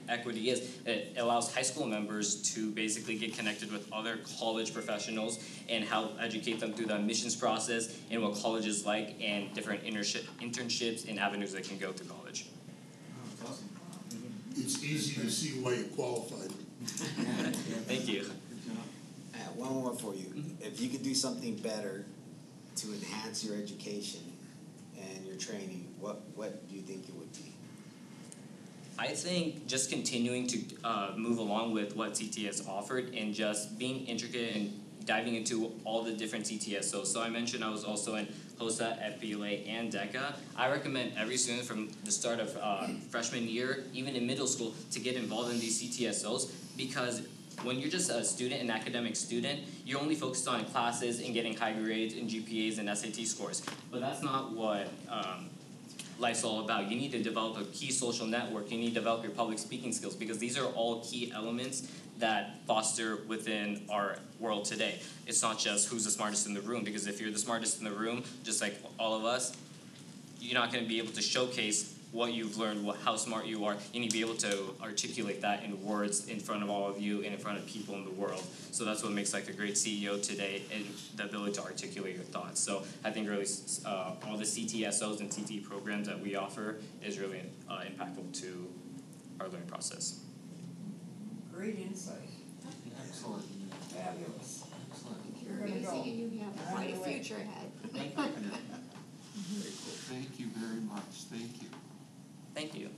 Equity is, it allows high school members to basically get connected with other college professionals and help educate them through the admissions process and what college is like and different internships and avenues they can go through college. Oh, that's awesome. It's easy to see why you qualified. Thank you. One more for you. If you could do something better to enhance your education and your training, what do you think it would be? I think just continuing to move along with what CTS offered and just being intricate and diving into all the different CTSOs. So I mentioned I was also in HOSA, FBLA, and DECA. I recommend every student from the start of freshman year, even in middle school, to get involved in these CTSOs because when you're just a student, an academic student, you're only focused on classes and getting high grades and GPAs and SAT scores. But that's not what life's all about. You need to develop a key social network. You need to develop your public speaking skills because these are all key elements that foster within our world today. It's not just who's the smartest in the room, because if you're the smartest in the room, just like all of us, you're not going to be able to showcase what you've learned, how smart you are. You need to be able to articulate that in words in front of all of you and in front of people in the world. So that's what makes like a great CEO today, and the ability to articulate your thoughts. So I think really all the CTSOs and CTE programs that we offer is really impactful to our learning process. Great insight. Excellent. Fabulous. Excellent. You're gonna go. You have a bright future ahead. Very cool. Thank you very much. Thank you. Thank you.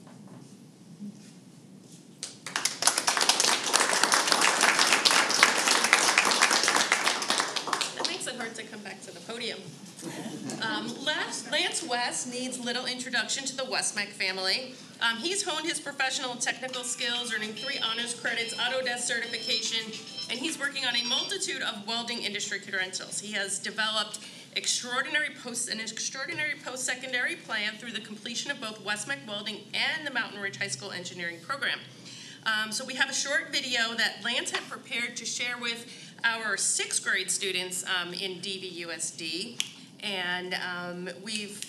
That makes it hard to come back to the podium. Lance West needs little introduction to the West-MEC family. He's honed his professional and technical skills, earning 3 honors credits, Autodesk certification, and he's working on a multitude of welding industry credentials. He has developed an extraordinary post-secondary plan through the completion of both West-MEC Welding and the Mountain Ridge High School Engineering program. So we have a short video that Lance had prepared to share with our 6th grade students in DVUSD. And we've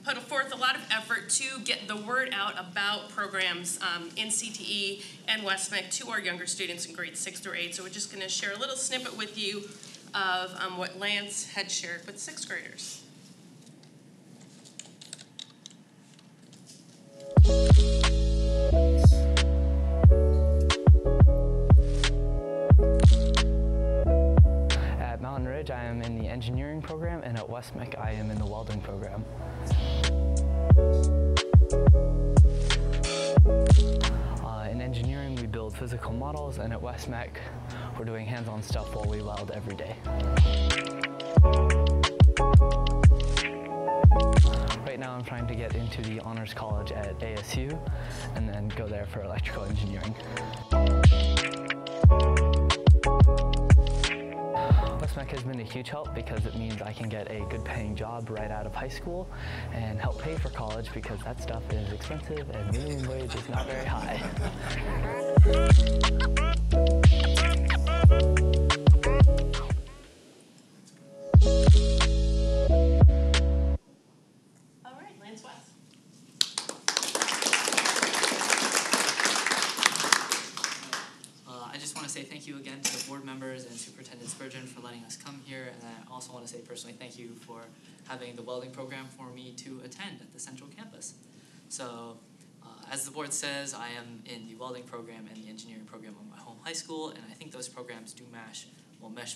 put forth a lot of effort to get the word out about programs in CTE and West-MEC to our younger students in grades 6 through 8. So we're just going to share a little snippet with you of what Lance had shared with 6th graders. At Mountain Ridge, I am in the engineering program, and at West-MEC, I am in the welding program. In engineering, we build physical models, and at West-MEC, we're doing hands-on stuff while we weld every day. Right now, I'm trying to get into the honors college at ASU, and then go there for electrical engineering. West-MEC has been a huge help because it means I can get a good paying job right out of high school and help pay for college because that stuff is expensive and minimum wage is not very high. All right, Lance West. I just want to say thank you again to the board members and Superintendent Spurgeon for letting us come here, and I also want to say personally thank you for having the welding program for me to attend at the Central Campus. So As the board says, I am in the welding program and the engineering program of my home high school, and I think those programs do mesh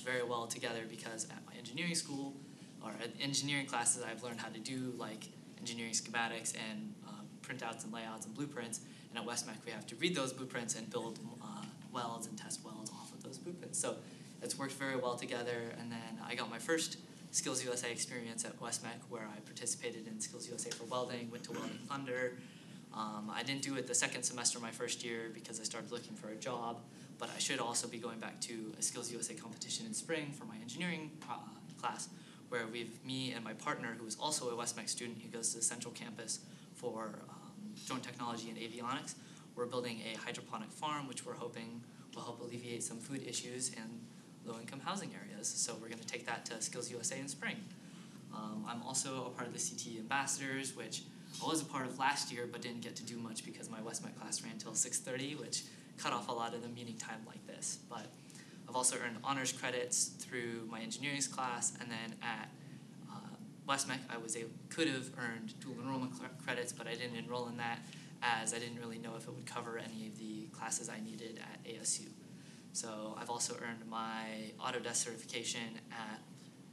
very well together because at my engineering school, or at engineering classes, I've learned how to do like engineering schematics and printouts and layouts and blueprints, and at West-MEC we have to read those blueprints and build welds and test welds off of those blueprints. So it's worked very well together, and then I got my first Skills USA experience at West-MEC where I participated in Skills USA for welding, went to Welding Thunder. I didn't do it the second semester my first year because I started looking for a job, but I should also be going back to a Skills USA competition in spring for my engineering class, where me and my partner, who is also a West-MEC student, who goes to the Central Campus for drone technology and avionics, we're building a hydroponic farm, which we're hoping will help alleviate some food issues in low-income housing areas. So we're going to take that to Skills USA in spring. I'm also a part of the CTE Ambassadors, which I was a part of last year, but didn't get to do much because my West-MEC class ran until 6:30, which cut off a lot of the meeting time like this. But I've also earned honors credits through my engineering class, and then at West-MEC I could have earned dual enrollment credits, but I didn't enroll in that as I didn't really know if it would cover any of the classes I needed at ASU. So I've also earned my Autodesk certification at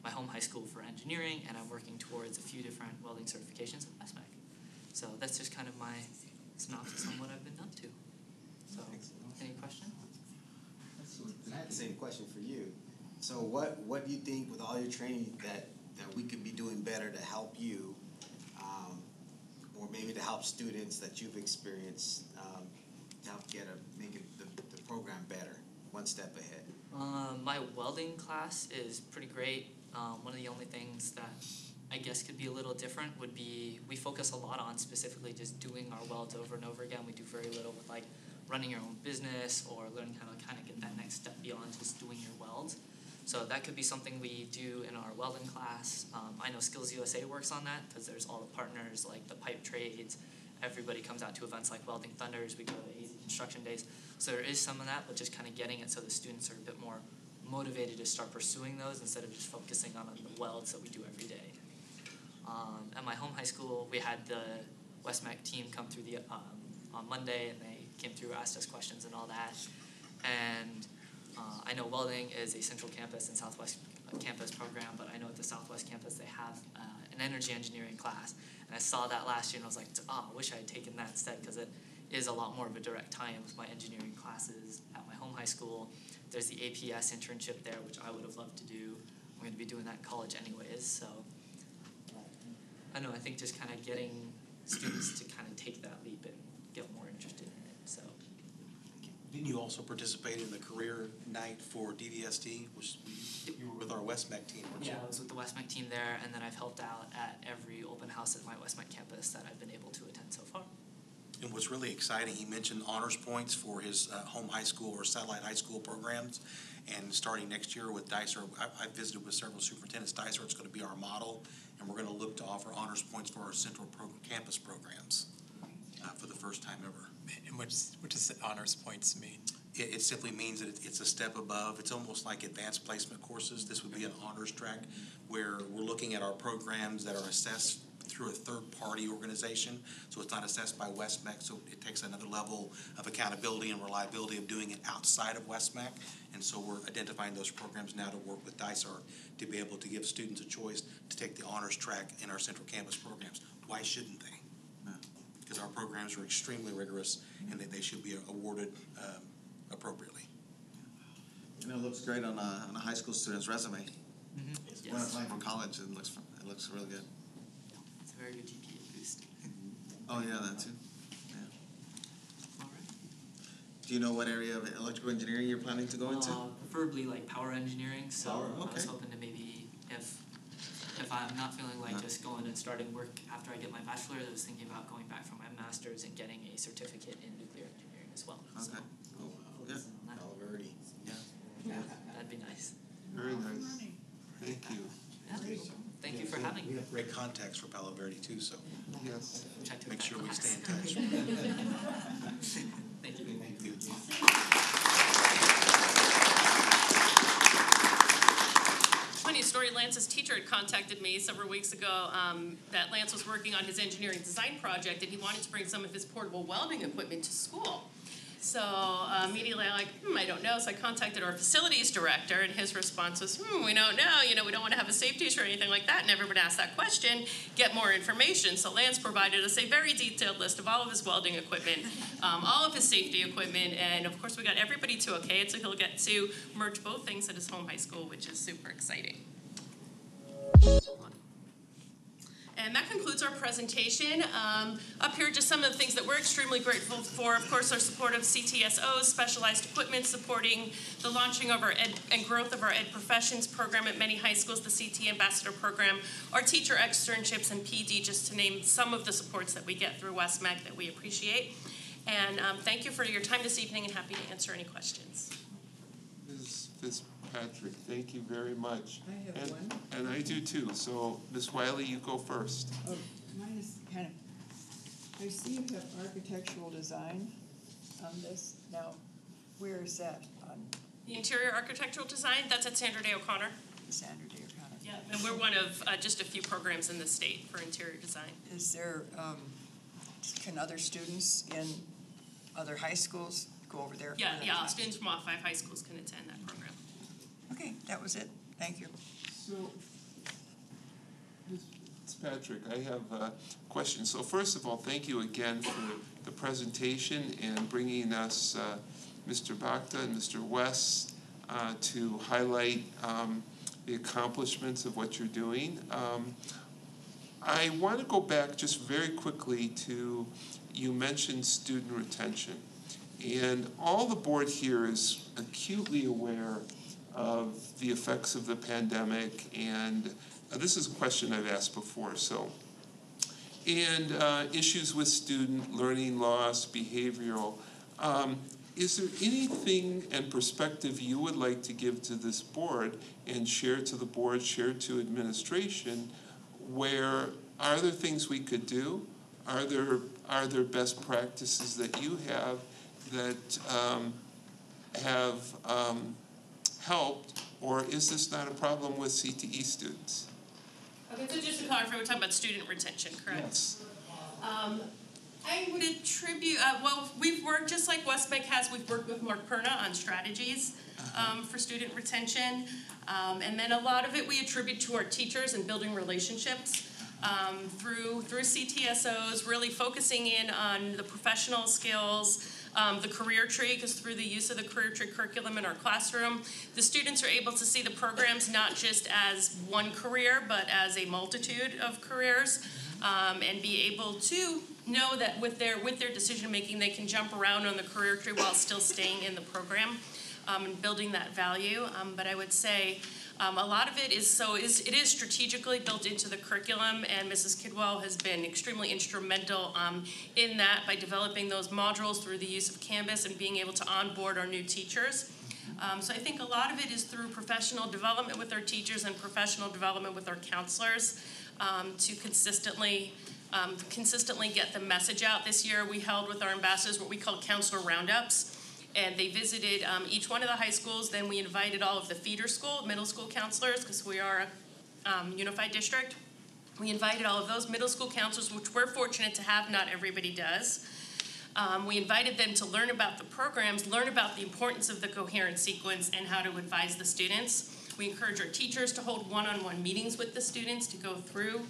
my home high school for engineering, and I'm working towards a few different welding certifications at West-MEC. So that's just kind of my synopsis on what I've been up to. So, any questions? I had the same question for you. So what do you think with all your training that we could be doing better to help you, or maybe to help students that you've experienced, to help make the program better, one step ahead? My welding class is pretty great. One of the only things that I guess could be a little different would be we focus a lot on specifically just doing our welds over and over again. We do very little with like running your own business or learning how to kind of get that next step beyond just doing your welds. So that could be something we do in our welding class. I know Skills USA works on that because there's all the partners like the pipe trades. Everybody comes out to events like Welding Thunders. We go to AZ Construction Days. So there is some of that, but just kind of getting it so the students are a bit more motivated to start pursuing those instead of just focusing on the welds that we do every day. At my home high school, we had the West-MEC team come through on Monday, and they came through, asked us questions and all that. And I know welding is a Central Campus and Southwest Campus program, but I know at the Southwest Campus they have an energy engineering class. And I saw that last year, and I was like, I wish I had taken that instead, because it is a lot more of a direct tie-in with my engineering classes at my home high school. There's the APS internship there, which I would have loved to do. I'm going to be doing that in college anyways, so I don't know, I think just kind of getting students to kind of take that leap and get more interested in it, so. Didn't you also participate in the career night for DVSD, which you were with our West-MEC team, weren't you? Yeah, I was with the West-MEC team there, and then I've helped out at every open house at my West-MEC campus that I've been able to attend so far. And what's really exciting, he mentioned honors points for his home high school or satellite high school programs. And starting next year with Dicer, I visited with several superintendents. Dicer, it's going to be our model, and we're going to look to offer honors points for our central campus programs for the first time ever. And what does honors points mean? It simply means that it's a step above. It's almost like advanced placement courses. This would be an honors track where we're looking at our programs that are assessed through a third-party organization, so it's not assessed by West-MEC, so it takes another level of accountability and reliability of doing it outside of West-MEC, and so we're identifying those programs now to work with DICER to be able to give students a choice to take the honors track in our central campus programs. Why shouldn't they? Because our programs are extremely rigorous, and that they should be awarded appropriately. And it looks great on a high school student's resume. Mm-hmm. When applying for college, it looks really good. It's a very good GPA boost. Oh yeah, that too. Yeah. All right. Do you know what area of electrical engineering you're planning to go into? Preferably like power engineering. So okay. I was hoping to maybe if I'm not feeling like just going and starting work after I get my bachelor's, I was thinking about going back for my master's and getting a certificate in nuclear engineering as well. Okay. So, Cool. Good. Palo Verde. yeah, that'd be nice. Very nice. Thank you. Yeah. Thank you for having We me. have great contacts for Palo Verde too, so Yes. Check to make sure we class. stay in touch. Thank you. Thank you. Funny story, Lance's teacher had contacted me several weeks ago that Lance was working on his engineering design project and he wanted to bring some of his portable welding equipment to school. So immediately I'm like, I don't know. So I contacted our facilities director and his response was, we don't know. We don't want to have a safety issue or anything like that. Never would ask that question. Get more information. So Lance provided us a very detailed list of all of his welding equipment, all of his safety equipment, and of course we got everybody to okay it, so he'll get to merge both things at his home high school, which is super exciting. And that concludes our presentation. Up here, just some of the things that we're extremely grateful for. Of course, our support of CTSOs, specialized equipment, supporting the launching of our ed and growth of our Ed Professions program at many high schools, the CT Ambassador program, our teacher externships and PD, just to name some of the supports that we get through West-MEC that we appreciate. And thank you for your time this evening, and happy to answer any questions. Ms. Patrick, thank you very much. I have one. And I do too. So, Ms. Wiley, you go first. Oh, mine is kind of, I see you have architectural design on this. Now, where is that on The interior architectural design, that's at Sandra Day O'Connor. Sandra Day O'Connor? Yeah, and we're one of just a few programs in the state for interior design. Is there, can other students in other high schools go over there? Yeah, yeah, students from all 5 high schools can attend that program. Okay, that was it. Thank you. So, Ms. Patrick, I have a question. So first of all, thank you again for the presentation and bringing us Mr. Bhakta and Mr. West to highlight the accomplishments of what you're doing. I want to go back just very quickly to, you mentioned student retention. And all the board here is acutely aware of the effects of the pandemic, and this is a question I've asked before, and issues with student learning loss, behavioral. Is there anything and perspective you would like to give to this board and share to the board, share to administration, where are there things we could do? Are there best practices that you have that have helped, or is this not a problem with CTE students? Okay, so just to clarify, we're talking about student retention, correct? Yes. I would attribute, well, we've worked, just like West-MEC has, we've worked with Mark Perna on strategies for student retention. And then a lot of it we attribute to our teachers and building relationships through CTSOs, really focusing in on the professional skills, the career tree, because through the use of the career tree curriculum in our classroom, the students are able to see the programs not just as one career, but as a multitude of careers, and be able to know that with their decision making, they can jump around on the career tree while still staying in the program and building that value. But I would say a lot of it is strategically built into the curriculum, and Mrs. Kidwell has been extremely instrumental in that by developing those modules through the use of Canvas and being able to onboard our new teachers. So I think a lot of it is through professional development with our teachers and professional development with our counselors to consistently get the message out. This year we held with our ambassadors what we call counselor roundups. And they visited each one of the high schools. Then we invited all of the feeder school, middle school counselors, because we are a unified district. We invited all of those middle school counselors, which we're fortunate to have, not everybody does. We invited them to learn about the programs, learn about the importance of the coherent sequence and how to advise the students. We encourage our teachers to hold one-on-one meetings with the students to go through,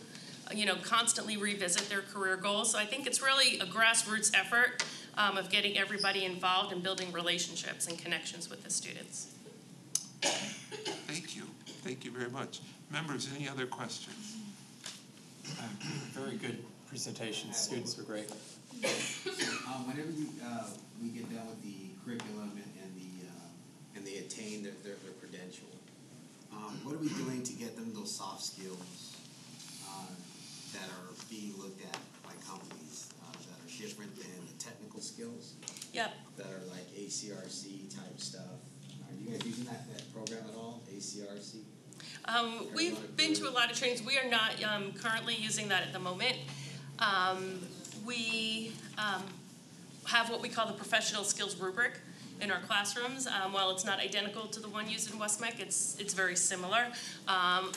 constantly revisit their career goals. So I think it's really a grassroots effort of getting everybody involved and building relationships and connections with the students. Thank you. Thank you very much. Members, any other questions? Very good presentation. Students were great. Whenever we get done with the curriculum and they attain their credential, what are we doing to get them those soft skills that are being looked at by companies that are different than the technical skills? Yep. That are like ACRC type stuff. Are you guys using that program at all, ACRC? We've been to a lot of trainings. We are not currently using that at the moment. We have what we call the professional skills rubric, in our classrooms. While it's not identical to the one used in West-MEC, it's very similar.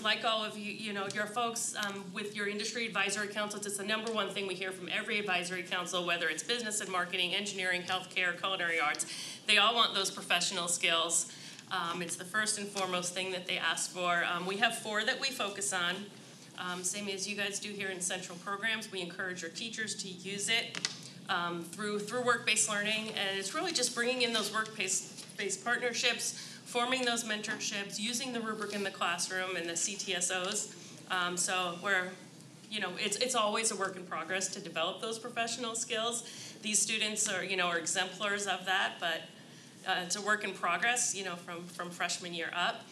Like all of you, your folks with your industry advisory councils, it's the number one thing we hear from every advisory council, whether it's business and marketing, engineering, healthcare, culinary arts. They all want those professional skills. It's the first and foremost thing that they ask for. We have 4 that we focus on. Same as you guys do here in central programs. We encourage our teachers to use it through work-based learning, and it's really just bringing in those work-based partnerships, forming those mentorships, using the rubric in the classroom and the CTSOs. So we're, it's always a work in progress to develop those professional skills. These students are, are exemplars of that, but it's a work in progress, from freshman year up.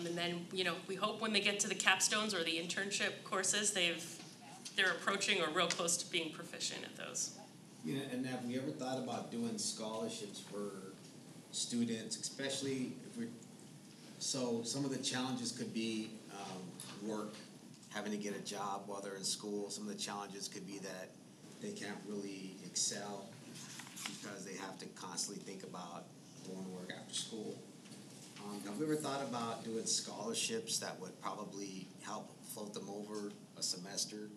And then, we hope when they get to the capstones or the internship courses, they're approaching or real close to being proficient at those. And have we ever thought about doing scholarships for students, especially so some of the challenges could be work, having to get a job while they're in school. Some of the challenges could be that they can't really excel because they have to constantly think about going to work after school. Have we ever thought about doing scholarships that would probably help float them over a semester?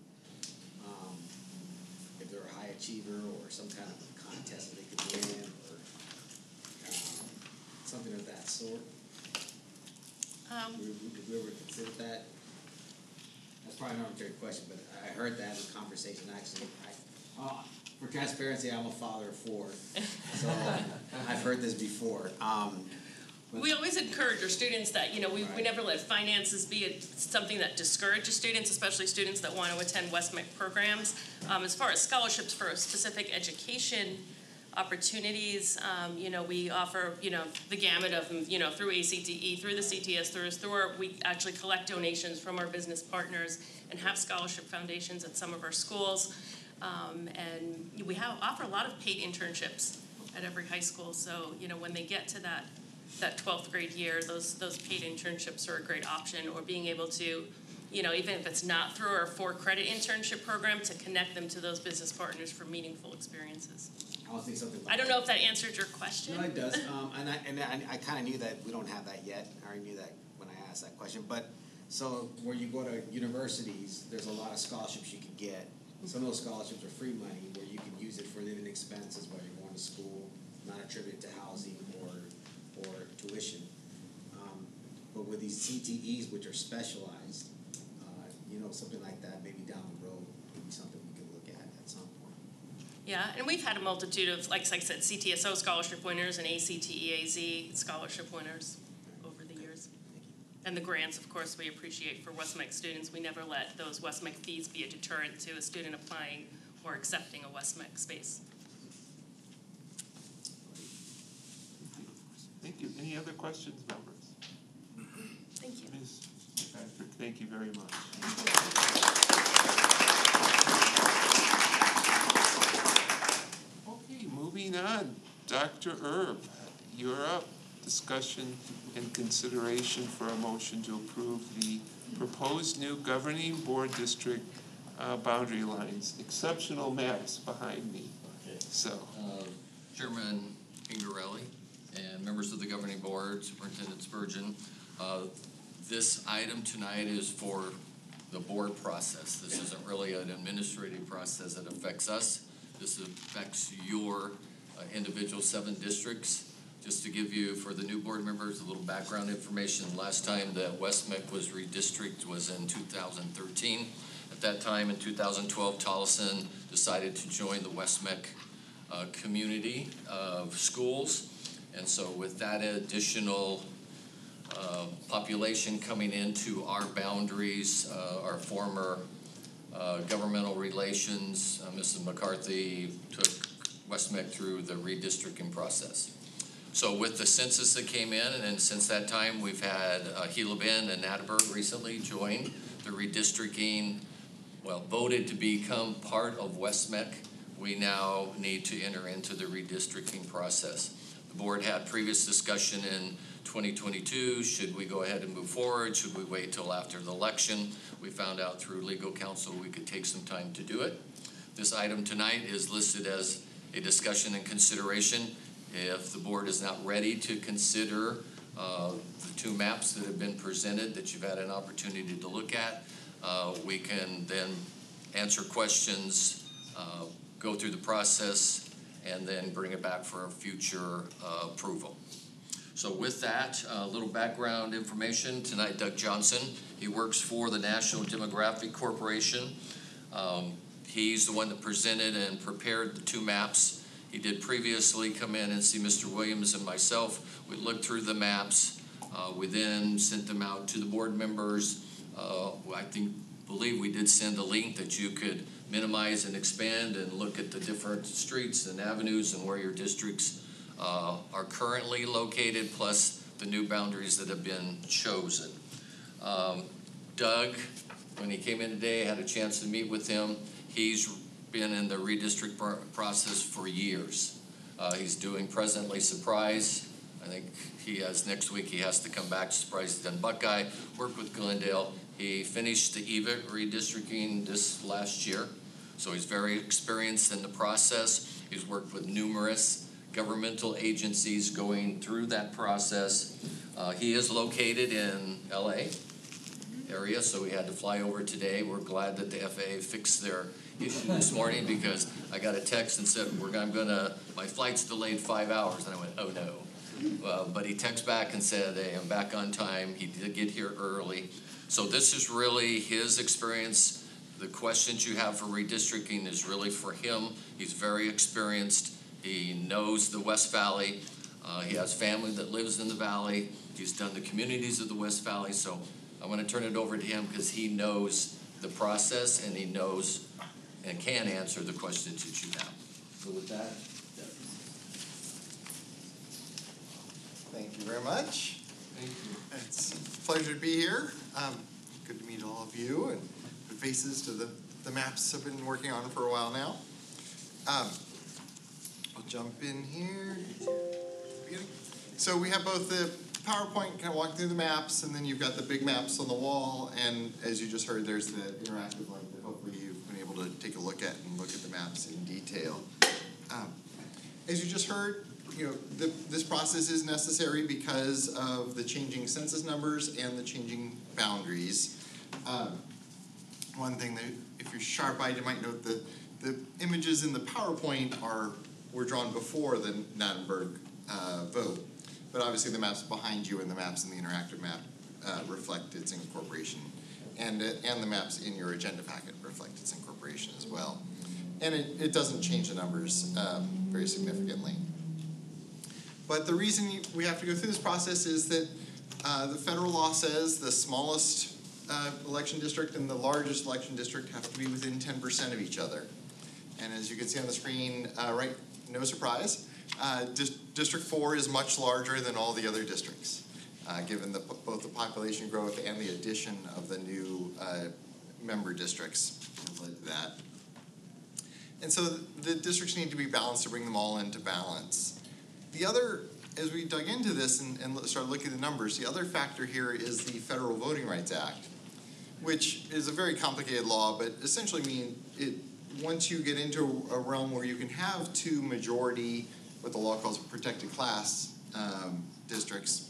If they're a high achiever or some kind of contest that they could win or something of that sort? Did we ever consider that? That's probably an arbitrary question, but I heard that in conversation actually. For transparency, I'm a father of 4, so I've heard this before. We always encourage our students that, we never let finances be something that discourages students, especially students that want to attend West-MEC programs. As far as scholarships for specific education opportunities, we offer, the gamut of them, through ACTE, through the CTS, we actually collect donations from our business partners and have scholarship foundations at some of our schools. And we offer a lot of paid internships at every high school. So, when they get to that 12th grade year, those paid internships are a great option, or being able to, even if it's not through our 4-credit internship program, to connect them to those business partners for meaningful experiences. I was thinking something like I don't know if that answered your question. No, it does. And I kind of knew that we don't have that yet. I already knew that when I asked that question. But so where you go to universities, there's a lot of scholarships you can get. Some of those scholarships are free money where you can use it for living expenses while you're going to school, not attributed to housing or tuition. But with these CTEs, which are specialized, something like that, maybe down the road, would be something we could look at some point. Yeah, and we've had a multitude of, like I said, CTSO scholarship winners and ACTEAZ scholarship winners over the years. And the grants, of course, we appreciate for West-MEC students. We never let those West-MEC fees be a deterrent to a student applying or accepting a West-MEC space. Thank you. Any other questions, members? Thank you. Ms. Patrick, thank you very much. Okay, moving on. Dr. Erb, you're up. Discussion and consideration for a motion to approve the proposed new governing board district boundary lines. Exceptional maps behind me. Okay. So, Chairman Pingarelli and members of the governing board, Superintendent Spurgeon, this item tonight is for the board process. This isn't really an administrative process that affects us. This affects your individual 7 districts. Just to give you, for the new board members, a little background information. Last time that West-MEC was redistricted was in 2013. At that time, in 2012, Tolleson decided to join the West-MEC community of schools. And so with that additional population coming into our boundaries, our former governmental relations, Mrs. McCarthy took West-MEC through the redistricting process. So with the census that came in, and then since that time, we've had Gila Bend and Attleboro recently joined the redistricting, voted to become part of West-MEC. We now need to enter into the redistricting process. The board had previous discussion in 2022. Should we go ahead and move forward? Should we wait till after the election? We found out through legal counsel we could take some time to do it. This item tonight is listed as a discussion and consideration. If the board is not ready to consider the two maps that have been presented that you've had an opportunity to look at, we can then answer questions, go through the process, and then bring it back for a future approval. So with that, a little background information. Tonight, Doug Johnson, he works for the National Demographic Corporation. He's the one that presented and prepared the two maps. He did previously come in and see Mr. Williams and myself. We looked through the maps. We then sent them out to the board members. Believe we did send a link that you could minimize and expand and look at the different streets and avenues and where your districts are currently located, plus the new boundaries that have been chosen. Doug, when he came in today, I had a chance to meet with him. He's been in the redistrict process for years. He's doing presently Surprise. I think he has, next week he has to come back to Surprise. He's done Buckeye, worked with Glendale. He finished the EVIT redistricting this last year. So he's very experienced in the process. He's worked with numerous governmental agencies going through that process. He is located in LA area, so we had to fly over today. We're glad that the FAA fixed their issue this morning, because I got a text and said, my flight's delayed 5 hours. And I went, oh no. But he texted back and said, hey, I'm back on time. He did get here early. So this is really his experience. The questions you have for redistricting is really for him. He's very experienced. He knows the West Valley. He has family that lives in the Valley. He's done the communities of the West Valley. So I want to turn it over to him, because he knows the process and he knows and can answer the questions that you have. So with that, thank you very much. Thank you. It's a pleasure to be here. Good to meet all of you and put faces to the maps I've been working on for a while now. I'll jump in here. So we have both the PowerPoint kind of walking through the maps, and then you've got the big maps on the wall, and as you just heard, there's the interactive link that hopefully you've been able to take a look at and look at the maps in detail. As you just heard, this process is necessary because of the changing census numbers and the changing boundaries. One thing that, if you're sharp-eyed, you might note that the images in the PowerPoint were drawn before the Nattenberg vote, but obviously the maps behind you and the maps in the interactive map reflect its incorporation, and the maps in your agenda packet reflect its incorporation as well. And it doesn't change the numbers very significantly. But the reason we have to go through this process is that the federal law says the smallest election district and the largest election district have to be within 10% of each other. And as you can see on the screen, right, no surprise, District 4 is much larger than all the other districts, given both the population growth and the addition of the new member districts has led to that. And so the districts need to be balanced to bring them all into balance. The other, as we dug into this and started looking at the numbers, the other factor here is the Federal Voting Rights Act, which is a very complicated law, but essentially once you get into a realm where you can have two majority, what the law calls protected class districts,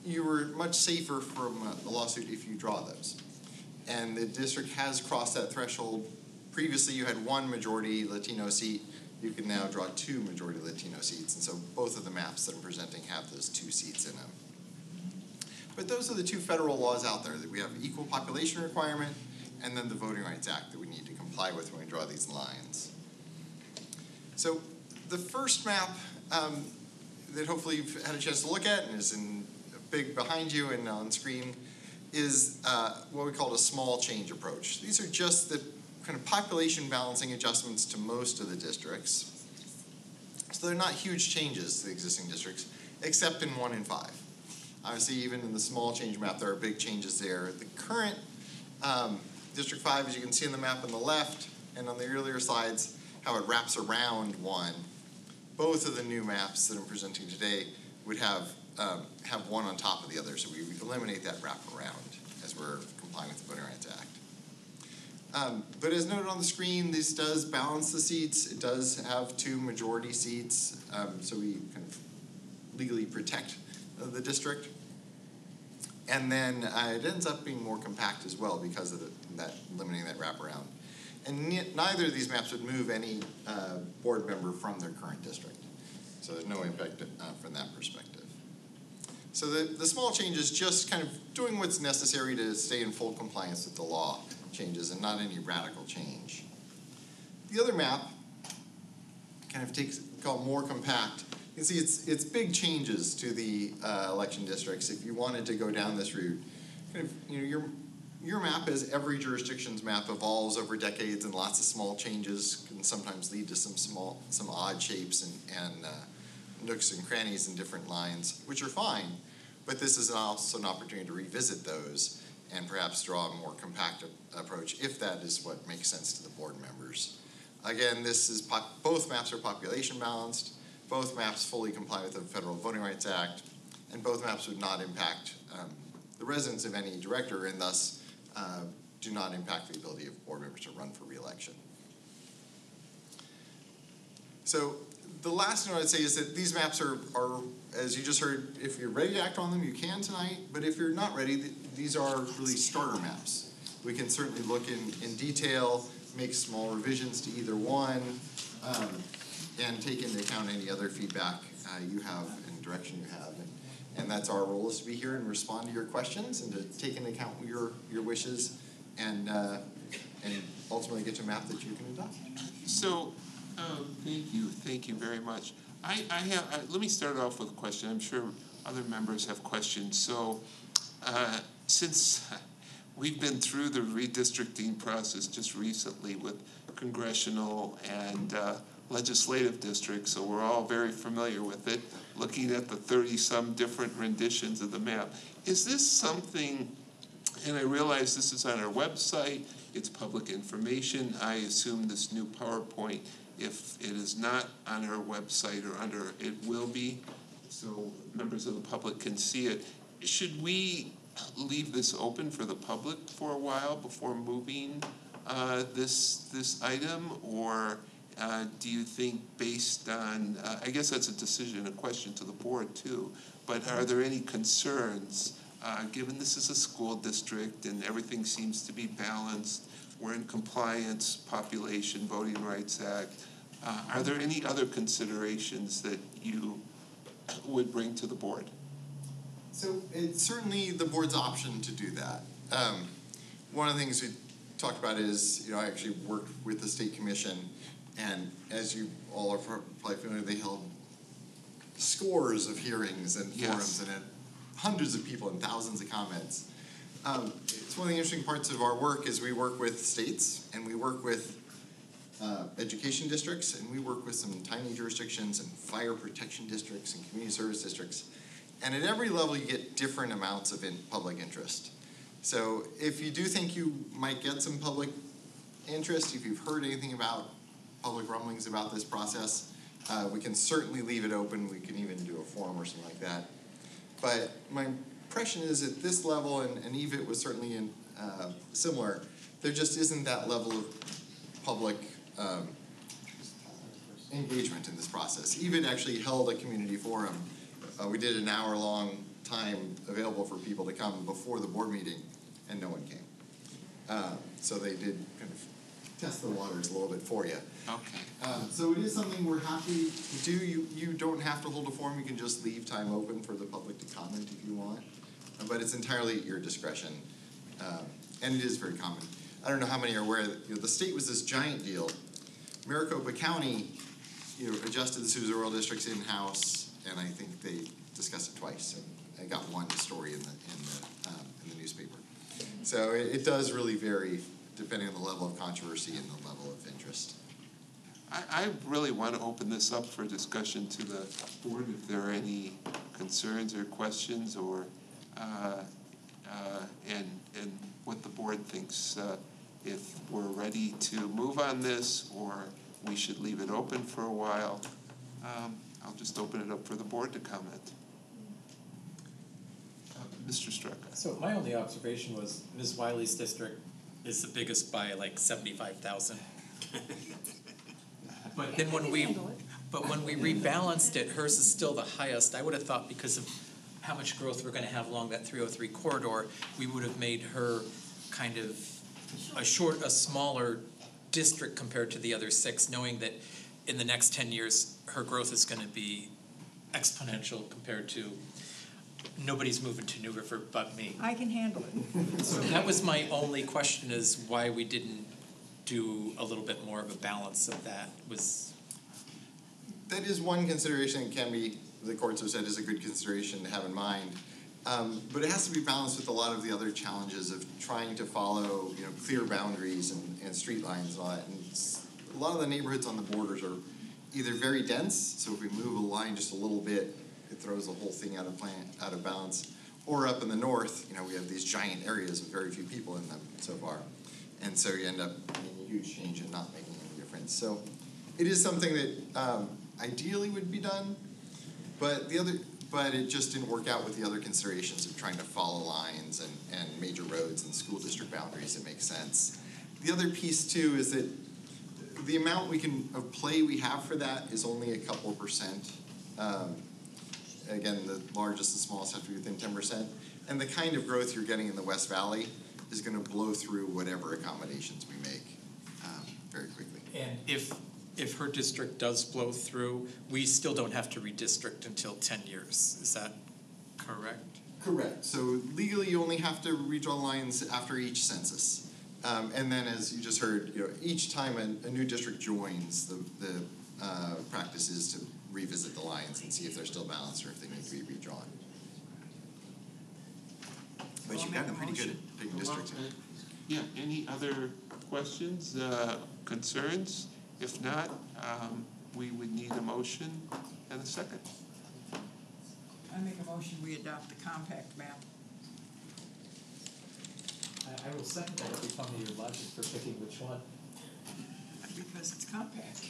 you were much safer from a lawsuit if you draw those. And the district has crossed that threshold. Previously, you had one majority Latino seat. You can now draw two majority Latino seats. And so both of the maps that I'm presenting have those two seats in them. But those are the two federal laws out there, that we have equal population requirement and then the Voting Rights Act that we need to comply with when we draw these lines. So the first map that hopefully you've had a chance to look at and is in big behind you and on screen is what we call a small change approach. These are just the kind of population balancing adjustments to most of the districts. So they're not huge changes to the existing districts, except in 1 in 5. Obviously, even in the small change map, there are big changes there. The current District 5, as you can see on the map on the left, and on the earlier slides, how it wraps around 1. Both of the new maps that I'm presenting today would have one on top of the other, so we eliminate that wraparound as we're complying with the Voting Rights Act. But as noted on the screen, this does balance the seats. It does have 2 majority seats, so we kind of legally protect the district. And then it ends up being more compact as well because of that limiting that wraparound. And neither of these maps would move any board member from their current district. So there's no impact from that perspective. So the small change is just kind of doing what's necessary to stay in full compliance with the law changes and not any radical change. The other map kind of called more compact. You can see it's big changes to the election districts. If you wanted to go down this route, kind of, your map, as every jurisdiction's map, evolves over decades, and lots of small changes can sometimes lead to some odd shapes and nooks and crannies in different lines, which are fine. But this is also an opportunity to revisit those and perhaps draw a more compact approach if that is what makes sense to the board members. Again, this is both maps are population balanced, both maps fully comply with the Federal Voting Rights Act, and both maps would not impact the residence of any director and thus do not impact the ability of board members to run for re-election. So the last note I'd say is that these maps are, as you just heard, if you're ready to act on them, you can tonight, but if you're not ready, these are really starter maps. We can certainly look in detail, make small revisions to either one, and take into account any other feedback you have and direction you have. And that's our role, is to be here and respond to your questions and to take into account your wishes and ultimately get to a map that you can adopt. So, thank you very much. Let me start off with a question. I'm sure other members have questions. So, since we've been through the redistricting process just recently with congressional and legislative districts, so we're all very familiar with it, looking at the 30-some different renditions of the map. Is this something, and I realize this is on our website, it's public information, I assume this new PowerPoint, if it is not on our website or under, it will be, so members of the public can see it. Should we leave this open for the public for a while before moving this item, or do you think based on, I guess that's a decision, a question to the board too, but are there any concerns, given this is a school district and everything seems to be balanced, we're in compliance, population, Voting Rights Act, are there any other considerations that you would bring to the board? So it's certainly the board's option to do that. One of the things we talked about is, I actually worked with the state commission, and as you all are probably familiar, they held scores of hearings and forums and had hundreds of people and thousands of comments. It's one of the interesting parts of our work is we work with states and we work with education districts, and we work with some tiny jurisdictions and fire protection districts and community service districts. And at every level you get different amounts of public interest. So if you do think you might get some public interest, if you've heard anything about public rumblings about this process, we can certainly leave it open. We can even do a forum or something like that. But my impression is at this level, and EVIT was certainly similar, there just isn't that level of public engagement in this process. EVIT actually held a community forum. We did an hour-long time available for people to come before the board meeting, and no one came. So they did kind of test the waters a little bit for you. Okay. So it is something we're happy to do. You don't have to hold a forum. You can just leave time open for the public to comment if you want. But it's entirely at your discretion. And it is very common. I don't know how many are aware that the state was this giant deal. Maricopa County adjusted the Sousa Rural Districts in-house, and I think they discussed it twice. And I got one story in the newspaper. So it does really vary depending on the level of controversy and the level of interest. I really want to open this up for discussion to the board if there are any concerns or questions, or and what the board thinks, if we're ready to move on this or we should leave it open for a while. I'll just open it up for the board to comment. Mr. Straka. So my only observation was Ms. Wiley's district is the biggest by like 75,000. But then when we rebalanced it, hers is still the highest. I would have thought because of how much growth we're gonna have along that 303 corridor, we would have made her kind of a smaller district compared to the other 6, knowing that in the next 10 years, her growth is gonna be exponential compared to nobody's moving to New River but me. I can handle it. So that was my only question, is why we didn't do a little bit more of a balance of that. That is one consideration that can be, the courts have said, is a good consideration to have in mind. But it has to be balanced with a lot of the other challenges of trying to follow, clear boundaries and street lines and all that. And a lot of the neighborhoods on the borders are either very dense, so if we move a line just a little bit, it throws the whole thing out of balance. Or up in the north, we have these giant areas with very few people in them so far. And so you end up making a huge change and not making any difference. So it is something that ideally would be done, but it just didn't work out with the other considerations of trying to follow lines and major roads and school district boundaries. It makes sense. The other piece too is that the amount of play we have for that is only a couple of percent. Again, the largest and smallest have to be within 10%. And the kind of growth you're getting in the West Valley is going to blow through whatever accommodations we make very quickly. And if her district does blow through, we still don't have to redistrict until 10 years. Is that correct? Correct. So legally, you only have to redraw lines after each census. And then, as you just heard, each time a new district joins, the practice is to revisit the lines and see if they're still balanced or if they need to be redrawn. But you've got a pretty good big district. Yeah, any other questions, concerns? If not, we would need a motion and a second. I make a motion, we adopt the compact map. I will second that if you tell me your logic for picking which one. Because it's compact.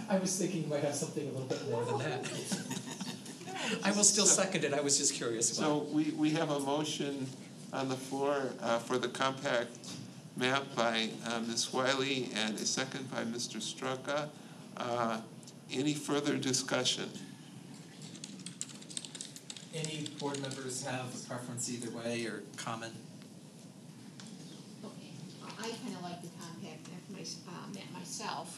I was thinking you might have something a little bit more than that. I will still second it, I was just curious about it. So we have a motion on the floor for the compact map by Ms. Wiley and a second by Mr. Straka. Any further discussion? Any board members have a preference either way or comment? Okay, I kind of like the compact map myself,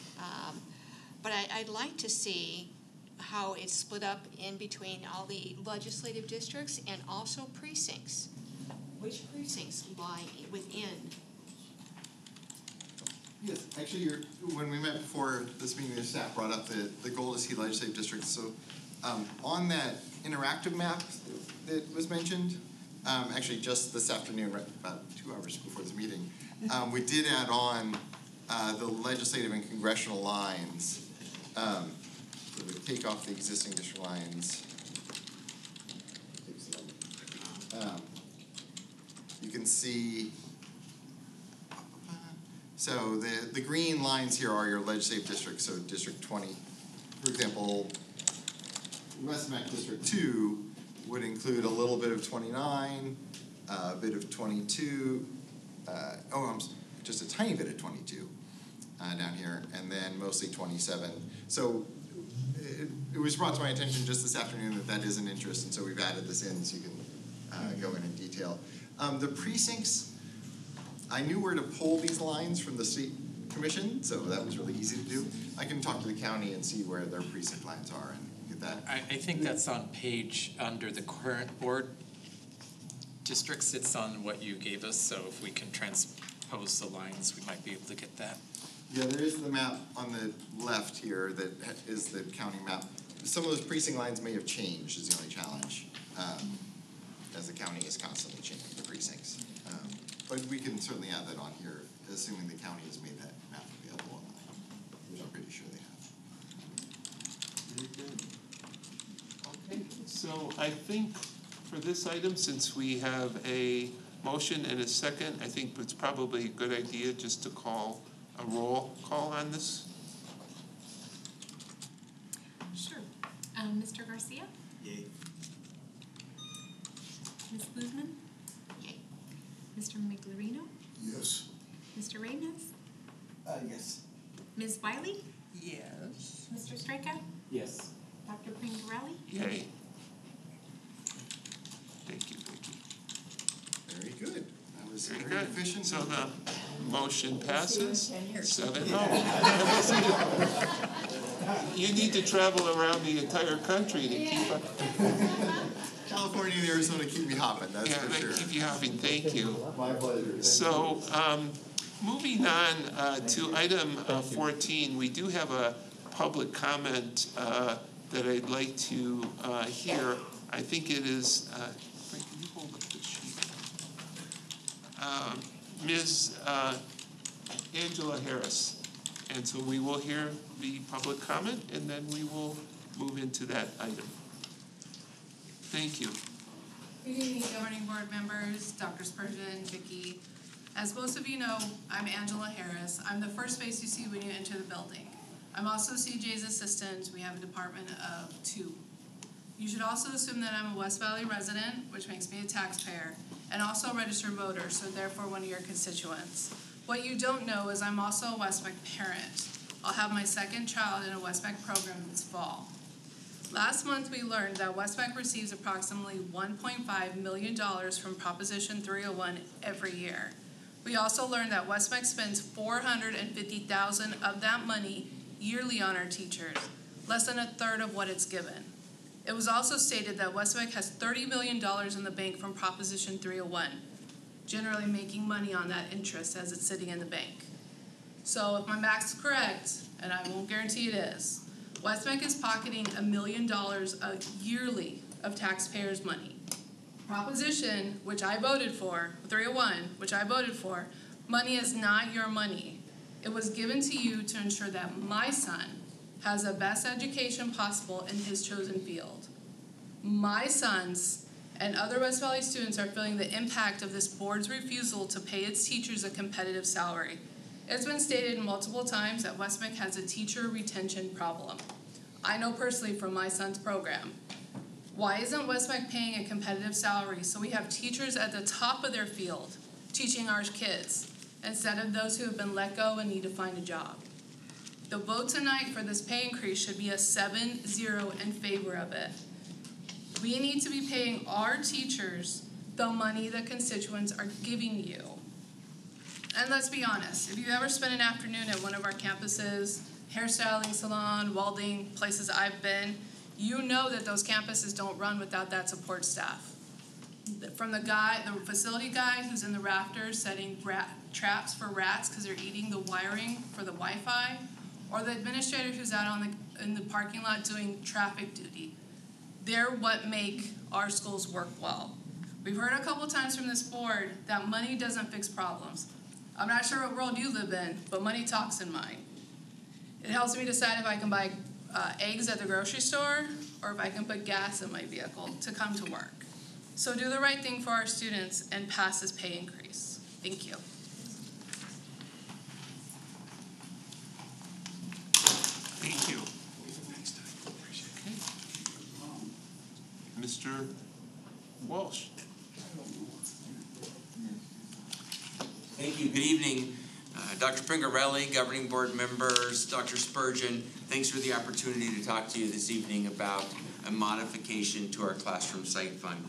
but I'd like to see how it's split up in between all the legislative districts and also precincts. Which precincts lie within? Yes, actually, when we met before this meeting, the staff brought up the goal to see legislative districts. So on that interactive map that was mentioned, actually just this afternoon, right about 2 hours before this meeting, we did add on the legislative and congressional lines. So we take off the existing district lines. You can see, so the green lines here are your legislative districts. So District 20, for example, West-MEC District 2 would include a little bit of 29, a bit of 22, just a tiny bit of 22 down here, and then mostly 27. So it was brought to my attention just this afternoon that is an interest, and so we've added this in so you can go in detail. The precincts, I knew where to pull these lines from the state commission, so that was really easy to do. I can talk to the county and see where their precinct lines are and get that. I think that's on page under the current board districts. It's on what you gave us, so if we can transpose the lines, we might be able to get that. Yeah, there is the map on the left here that is the county map. Some of those precinct lines may have changed is the only challenge, as the county is constantly changing the precincts. But we can certainly add that on here, assuming the county has made that map available online, which I'm pretty sure they have. Very good. Okay, so I think for this item, since we have a motion and a second, I think it's probably a good idea just to call a roll call on this. Sure. Mr. Garcia? Yay. Ms. Boozman? Mr. Miglerino, Yes. Mr. Ramos, Yes. Ms. Wiley, Yes. Mr. Streka, Yes. Dr. Pingarelli. Yay. Thank you, Vicki. Very good. That was Very very good. efficient. So the motion passes 7-0. You need to travel around the entire country to keep up. California and Arizona keep me hopping, that's Yeah, for they sure. keep you hopping, thank you. My pleasure. So, moving on to item 14, we do have a public comment that I'd like to hear. I think it is, Frank, can you hold up the sheet? Ms. Angela Harris. And so we will hear the public comment, and then we will move into that item. Thank you. Good evening, governing board members, Dr. Spurgeon, Vicki. As most of you know, I'm Angela Harris. I'm the first face you see when you enter the building. I'm also CJ's assistant. We have a department of 2. You should also assume that I'm a West Valley resident, which makes me a taxpayer, and also a registered voter, so therefore one of your constituents. What you don't know is I'm also a West-MEC parent. I'll have my second child in a West-MEC program this fall. Last month, we learned that West-MEC receives approximately $1.5 million from Proposition 301 every year. We also learned that West-MEC spends $450,000 of that money yearly on our teachers, less than a third of what it's given. It was also stated that West-MEC has $30 million in the bank from Proposition 301, generally making money on that interest as it's sitting in the bank. So if my math's correct, and I won't guarantee it is, West-MEC is pocketing $1 million yearly of taxpayers' money. Proposition, which I voted for, 301, which I voted for, money is not your money. It was given to you to ensure that my son has the best education possible in his chosen field. My sons and other West Valley students are feeling the impact of this board's refusal to pay its teachers a competitive salary. It's been stated multiple times that West-MEC has a teacher retention problem. I know personally from my son's program. Why isn't West-MEC paying a competitive salary so we have teachers at the top of their field teaching our kids instead of those who have been let go and need to find a job? The vote tonight for this pay increase should be a 7-0 in favor of it. We need to be paying our teachers the money the constituents are giving you. And let's be honest, if you've ever spent an afternoon at one of our campuses, hairstyling salon, welding, places I've been, you know that those campuses don't run without that support staff. From the facility guy who's in the rafters setting traps for rats because they're eating the wiring for the Wi-Fi, or the administrator who's out in the parking lot doing traffic duty. They're what make our schools work well. We've heard a couple times from this board that money doesn't fix problems. I'm not sure what world you live in, but money talks in mine. It helps me decide if I can buy eggs at the grocery store or if I can put gas in my vehicle to come to work. So do the right thing for our students and pass this pay increase. Thank you. Thank you. Mr. Walsh. Thank you. Good evening, Dr. Pingarelli, governing board members, Dr. Spurgeon. Thanks for the opportunity to talk to you this evening about a modification to our classroom site fund.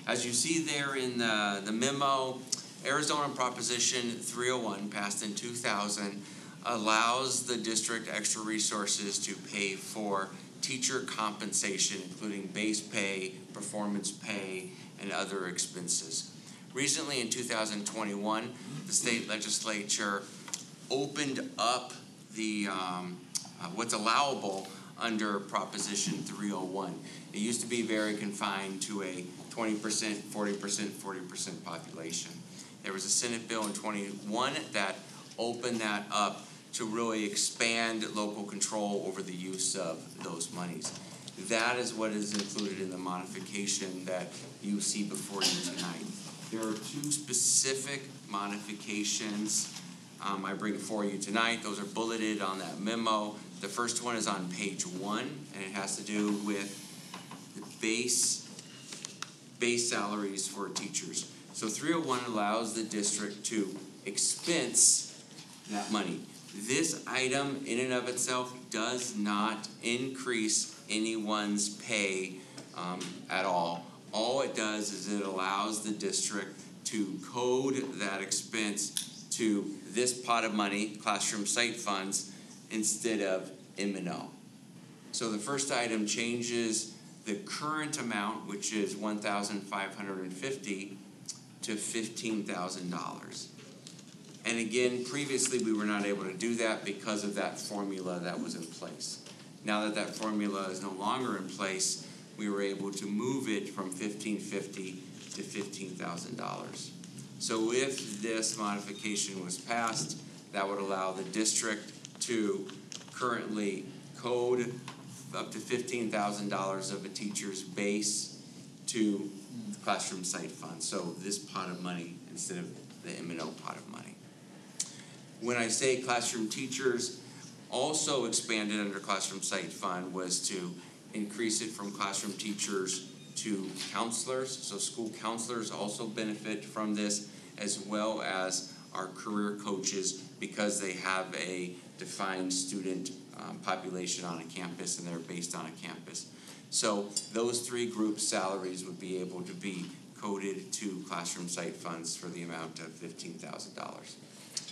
As you see there in the memo, Arizona Proposition 301, passed in 2000, allows the district extra resources to pay for teacher compensation, including base pay, performance pay, and other expenses. Recently, in 2021, the state legislature opened up the what's allowable under Proposition 301. It used to be very confined to a 20%, 40%, 40% population. There was a Senate bill in 21 that opened that up to really expand local control over the use of those monies. That is what is included in the modification that you see before you tonight. There are 2 specific modifications I bring before you tonight. Those are bulleted on that memo. The first one is on page 1, and it has to do with the base salaries for teachers. So 301 allows the district to expense that money. This item in and of itself does not increase anyone's pay at all. All it does is it allows the district to code that expense to this pot of money, classroom site funds, instead of M&O. So the first item changes the current amount, which is $1,550, to $15,000. And again, previously we were not able to do that because of that formula that was in place. Now that that formula is no longer in place, we were able to move it from $1,550 to $15,000. So if this modification was passed, that would allow the district to currently code up to $15,000 of a teacher's base to classroom site fund. So this pot of money instead of the M&O pot of money. When I say classroom teachers, also expanded under classroom site fund was to increase it from classroom teachers to counselors. So school counselors also benefit from this, as well as our career coaches, because they have a defined student population on a campus and they're based on a campus. So those three groups' salaries would be able to be coded to classroom site funds for the amount of $15,000.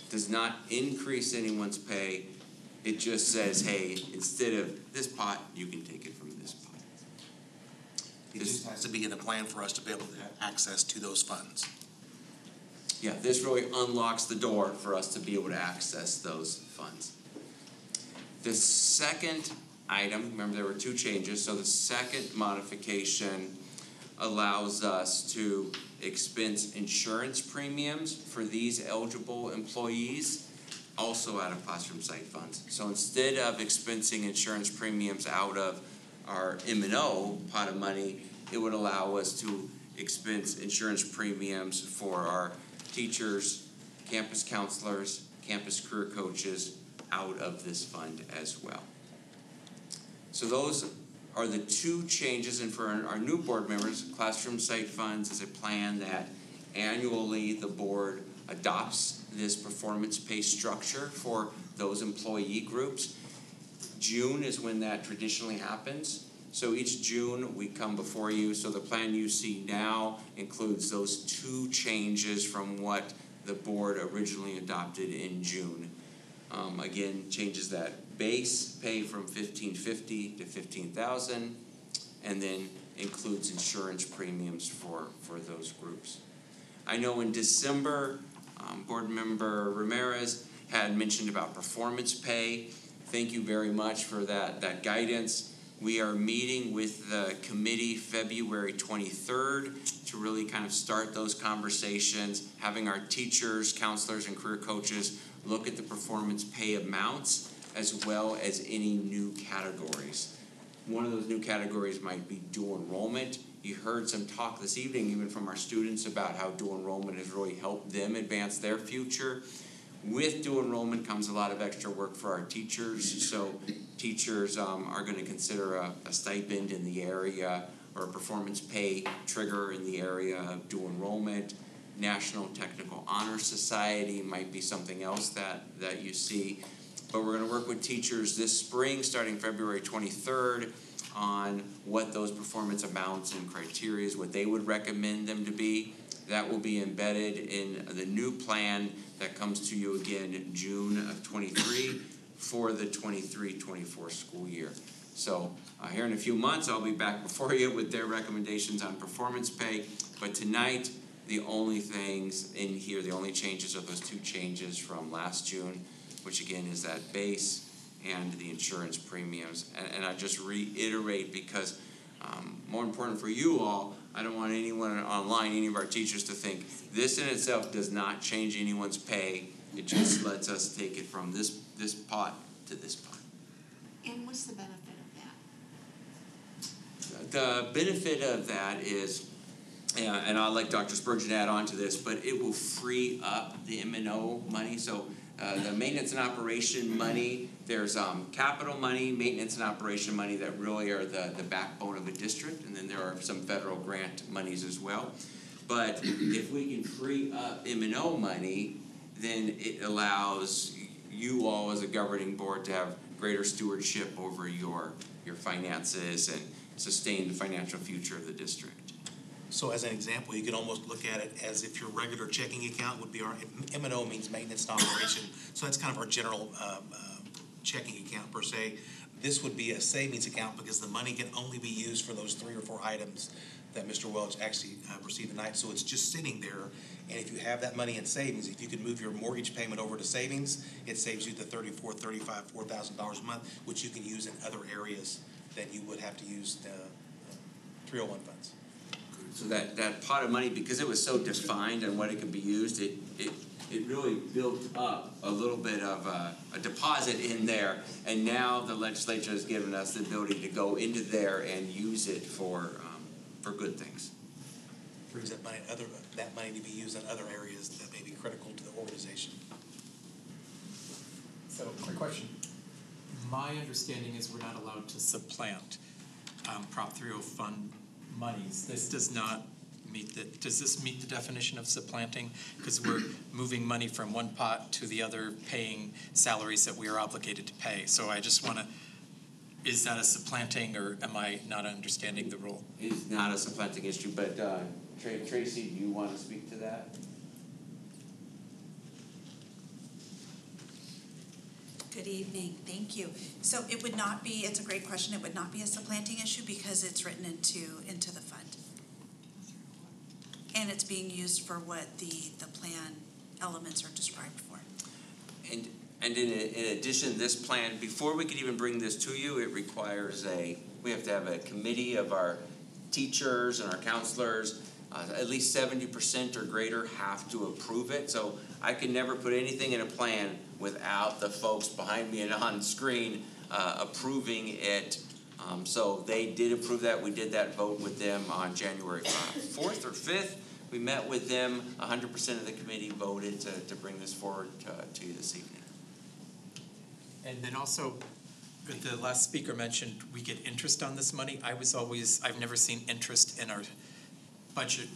Does not increase anyone's pay. It just says, hey, instead of this pot, you can take it from this pot. It just has to be in the plan for us to be able to have access to those funds. Yeah, this really unlocks the door for us to be able to access those funds. The second item, remember there were two changes, so the second modification allows us to expense insurance premiums for these eligible employees, also out of classroom site funds. So instead of expensing insurance premiums out of our M&O pot of money, it would allow us to expense insurance premiums for our teachers, campus counselors, campus career coaches out of this fund as well. So those are the two changes, and for our new board members, classroom site funds is a plan that annually the board adopts this performance pay structure for those employee groups. June is when that traditionally happens. So each June we come before you. So the plan you see now includes those two changes from what the board originally adopted in June. Again, changes that base pay from $1,550 to $15,000, and then includes insurance premiums for those groups. I know in December, Board Member Ramirez had mentioned about performance pay. Thank you very much for that guidance. We are meeting with the committee February 23rd to really kind of start those conversations, having our teachers, counselors, and career coaches look at the performance pay amounts as well as any new categories. One of those new categories might be dual enrollment. You heard some talk this evening even from our students about how dual enrollment has really helped them advance their future. With dual enrollment comes a lot of extra work for our teachers, so teachers are going to consider a stipend in the area or a performance pay trigger in the area of dual enrollment. National Technical Honor Society might be something else that you see. But we're going to work with teachers this spring, starting February 23rd, on what those performance amounts and criteria, what they would recommend them to be. That will be embedded in the new plan that comes to you again in June of 23 for the 23-24 school year. So here in a few months, I'll be back before you with their recommendations on performance pay. But tonight, the only things in here, the only changes are those two changes from last June, which again is that base and the insurance premiums. And I just reiterate, because more important for you all, I don't want anyone online, any of our teachers, to think this in itself does not change anyone's pay. It just lets us take it from this pot to this pot. And what's the benefit of that? The benefit of that is, and I'll let Dr. Spurgeon add on to this, but it will free up the M&O money. So the maintenance and operation money, there's capital money, maintenance and operation money that really are the backbone of a district, and then there are some federal grant monies as well. But if we can free up M&O money, then it allows you all as a governing board to have greater stewardship over your finances and sustain the financial future of the district. So as an example, you could almost look at it as if your regular checking account would be our, M&O means maintenance and operation, so that's kind of our general checking account per se. This would be a savings account because the money can only be used for those 3 or 4 items that Mr. Welch actually received tonight. So it's just sitting there, and if you have that money in savings, if you could move your mortgage payment over to savings, it saves you the $34,000, $35,000, $4,000 a month, which you can use in other areas that you would have to use the 301 funds. So that pot of money, because it was so defined on what it could be used, it really built up a little bit of a deposit in there, and now the legislature has given us the ability to go into there and use it for good things. Brings that money to be used in other areas that may be critical to the organization. So, quick question. My understanding is we're not allowed to supplant Prop 30 fund monies. This does not meet the, does this meet the definition of supplanting? Because we're moving money from one pot to the other, paying salaries that we are obligated to pay. So I just want to, is that a supplanting, or am I not understanding the rule? It's not a supplanting issue, but Tracy, do you want to speak to that? Good evening, thank you. So it would not be, it's a great question, it would not be a supplanting issue because it's written into the fund. And it's being used for what the plan elements are described for. And in addition, this plan, before we could even bring this to you, it requires we have to have a committee of our teachers and our counselors, at least 70% or greater have to approve it. So I can never put anything in a plan without the folks behind me and on screen approving it. So they did approve that. We did that vote with them on January 4th or 5th. We met with them. 100% of the committee voted to bring this forward to you this evening. And then also, the last speaker mentioned we get interest on this money. I've never seen interest in our budget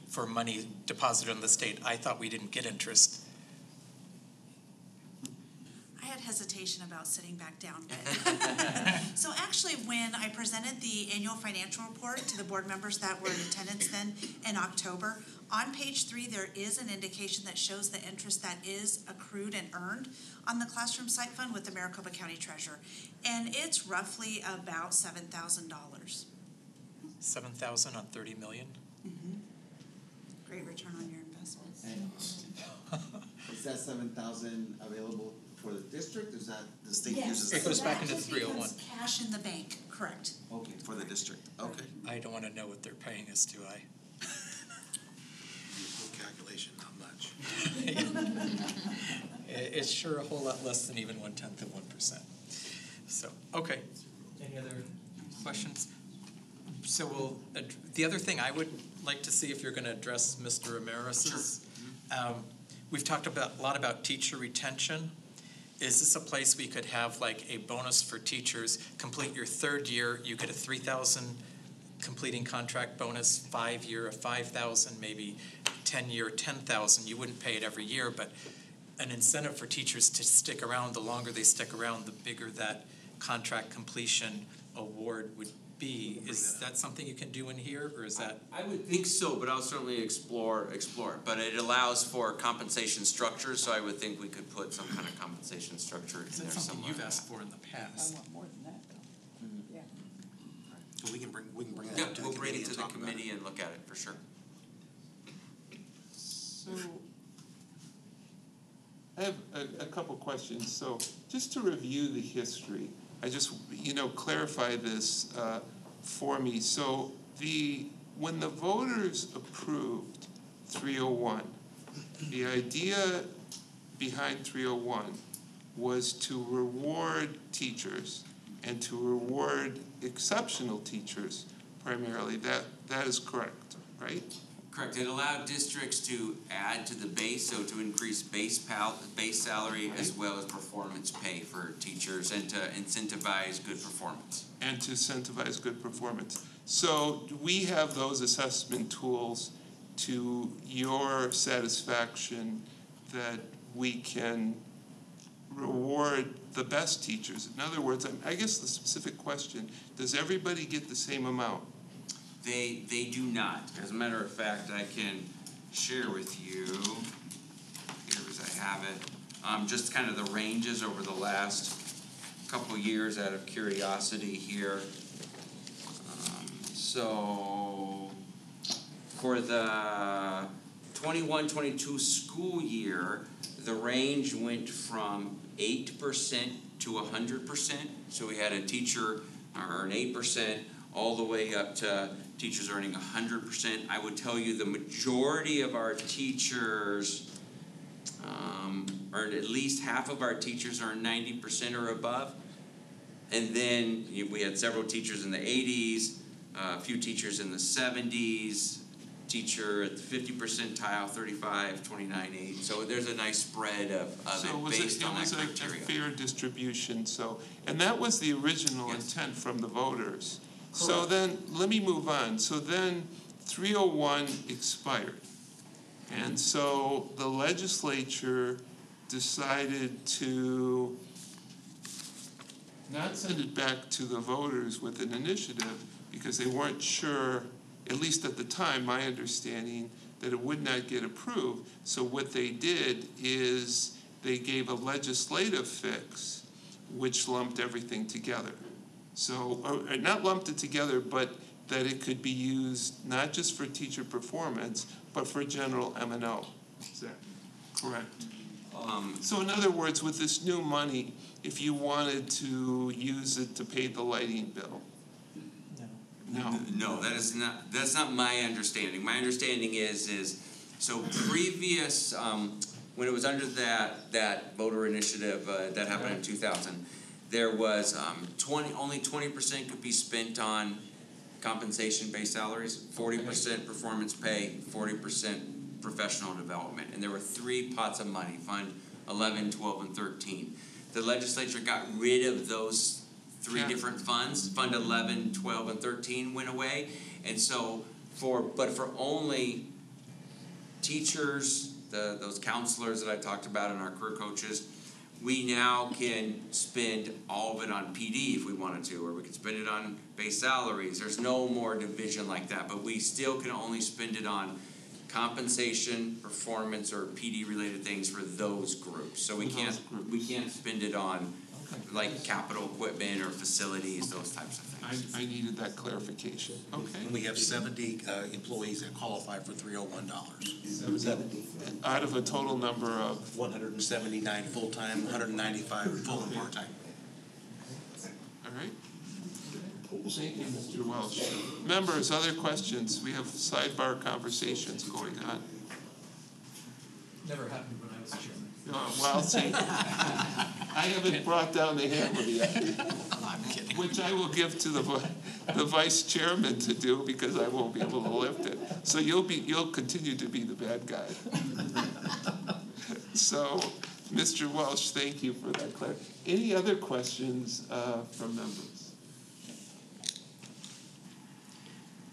for money deposited in the state. I thought we didn't get interest. I had hesitation about sitting back down, but so actually when I presented the annual financial report to the board members that were in attendance then in October, on page 3 there is an indication that shows the interest that is accrued and earned on the classroom site fund with the Maricopa County Treasurer, and it's roughly about $7,000. 7,000 on 30 million? Mm-hmm. Great return on your investment. Is that 7,000 available for the district? Is that the state Yes, uses? It goes back into the just 301. becomes cash in the bank, correct. Okay, for the district. Okay. I don't want to know what they're paying us, do I? Calculation, not much. It's sure a whole lot less than even 1/10 of 1%. So, okay. Any other questions? So the other thing I would like to see if you're going to address Mr. Ramirez's. Sure. We've talked a lot about teacher retention. Is this a place we could have like a bonus for teachers? Complete your 3rd year, you get a 3,000 completing contract bonus, 5-year, a 5,000, maybe 10-year, 10,000. You wouldn't pay it every year, but an incentive for teachers to stick around. The longer they stick around, the bigger that contract completion award would be. Is that something you can do in here, or is that? I would think so, but I'll certainly explore it. But it allows for compensation structures, so I would think we could put some kind of compensation structure in there somewhere. That's something you've asked for in the past. I want more than that, though. Mm-hmm. Yeah. So we can bring that Yeah, up to the we'll bring committee it to and the talk about it. committee and look at it for sure. So, I have a couple questions. So, just to review the history, I just, clarify this for me. So, when the voters approved 301, the idea behind 301 was to reward teachers and to reward exceptional teachers primarily. That is correct, right? Correct. It allowed districts to add to the base, so to increase base salary as well as performance pay for teachers and to incentivize good performance. And to incentivize good performance. So do we have those assessment tools to your satisfaction that we can reward the best teachers? In other words, I guess the specific question, does everybody get the same amount? They do not. As a matter of fact, I can share with you, here as I have it, just kind of the ranges over the last couple years out of curiosity here. So for the 21-22 school year, the range went from 8% to 100%. So we had a teacher earn 8%, all the way up to teachers earning 100%. I would tell you the majority of our teachers earned, at least half of our teachers earned 90% or above. And then we had several teachers in the 80s, a few teachers in the 70s, teacher at the 50 percentile, 35, 29, 8. So there's a nice spread of it based on that criteria. So it was a fair distribution, so, and that was the original intent from the voters. Correct. So then, let me move on. So then 301 expired. And so the legislature decided to not send it back to the voters with an initiative because they weren't sure, at least at the time, my understanding, that it would not get approved. So what they did is they gave a legislative fix which lumped everything together. So, or not lumped it together, but that it could be used not just for teacher performance, but for general M&O. Is that correct? So in other words, with this new money, if you wanted to use it to pay the lighting bill, No, that's not my understanding. My understanding is so previous, when it was under that voter initiative that happened in 2000, there was only 20% could be spent on compensation-based salaries, 40% performance pay, 40% professional development. And there were 3 pots of money, Fund 11, 12, and 13. The legislature got rid of those 3 different funds. Fund 11, 12, and 13 went away. And so for only teachers, those counselors that I talked about and our career coaches, we now can spend all of it on PD if we wanted to, or we can spend it on base salaries. There's no more division like that, but we still can only spend it on compensation, performance, or PD-related things for those groups. So we can't spend it on like capital equipment or facilities, those types of things. I needed that clarification. Okay. And we have 70 employees that qualify for $301. 70. Out of a total number of? 179 full-time, 195 full and part-time. All right. Thank you, Mr. Welsh. Members, other questions? We have sidebar conversations going on. Never happened when I was chairman. Well, see, I haven't brought down the hammer yet. I'm kidding. Which I will give to the vice chairman to do because I won't be able to lift it. So you'll continue to be the bad guy. So, Mr. Welsh, thank you for that clarity. Any other questions from members?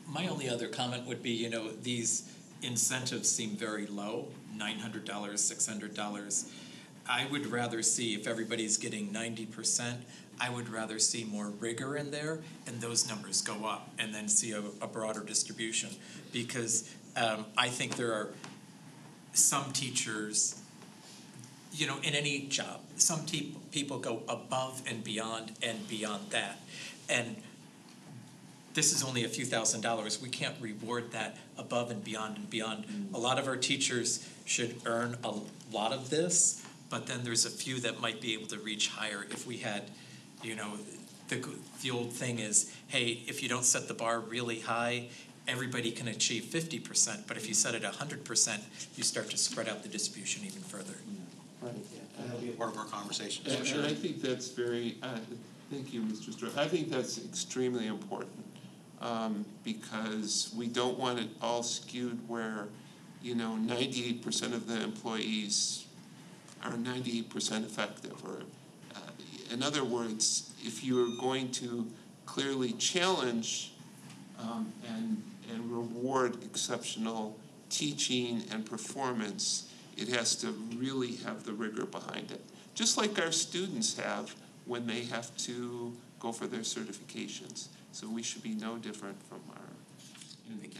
My only other comment would be, these incentives seem very low, $900, $600. I would rather see, if everybody's getting 90%, I would rather see more rigor in there and those numbers go up and then see a broader distribution. Because I think there are some teachers, in any job, some people go above and beyond that. And this is only a few $1,000s. We can't reward that above and beyond and beyond. A lot of our teachers should earn a lot of this, but then there's a few that might be able to reach higher if we had, the old thing is, hey, if you don't set the bar really high, everybody can achieve 50%, but if you set it 100%, you start to spread out the distribution even further. Right. That'll be a part of our conversation, And, for sure. and I think that's very, thank you, Mr. Stroh. I think that's extremely important. because we don't want it all skewed where, 98% of the employees are 98% effective, or in other words, if you're going to clearly challenge and reward exceptional teaching and performance, it has to really have the rigor behind it. Just like our students have when they have to go for their certifications. So we should be no different from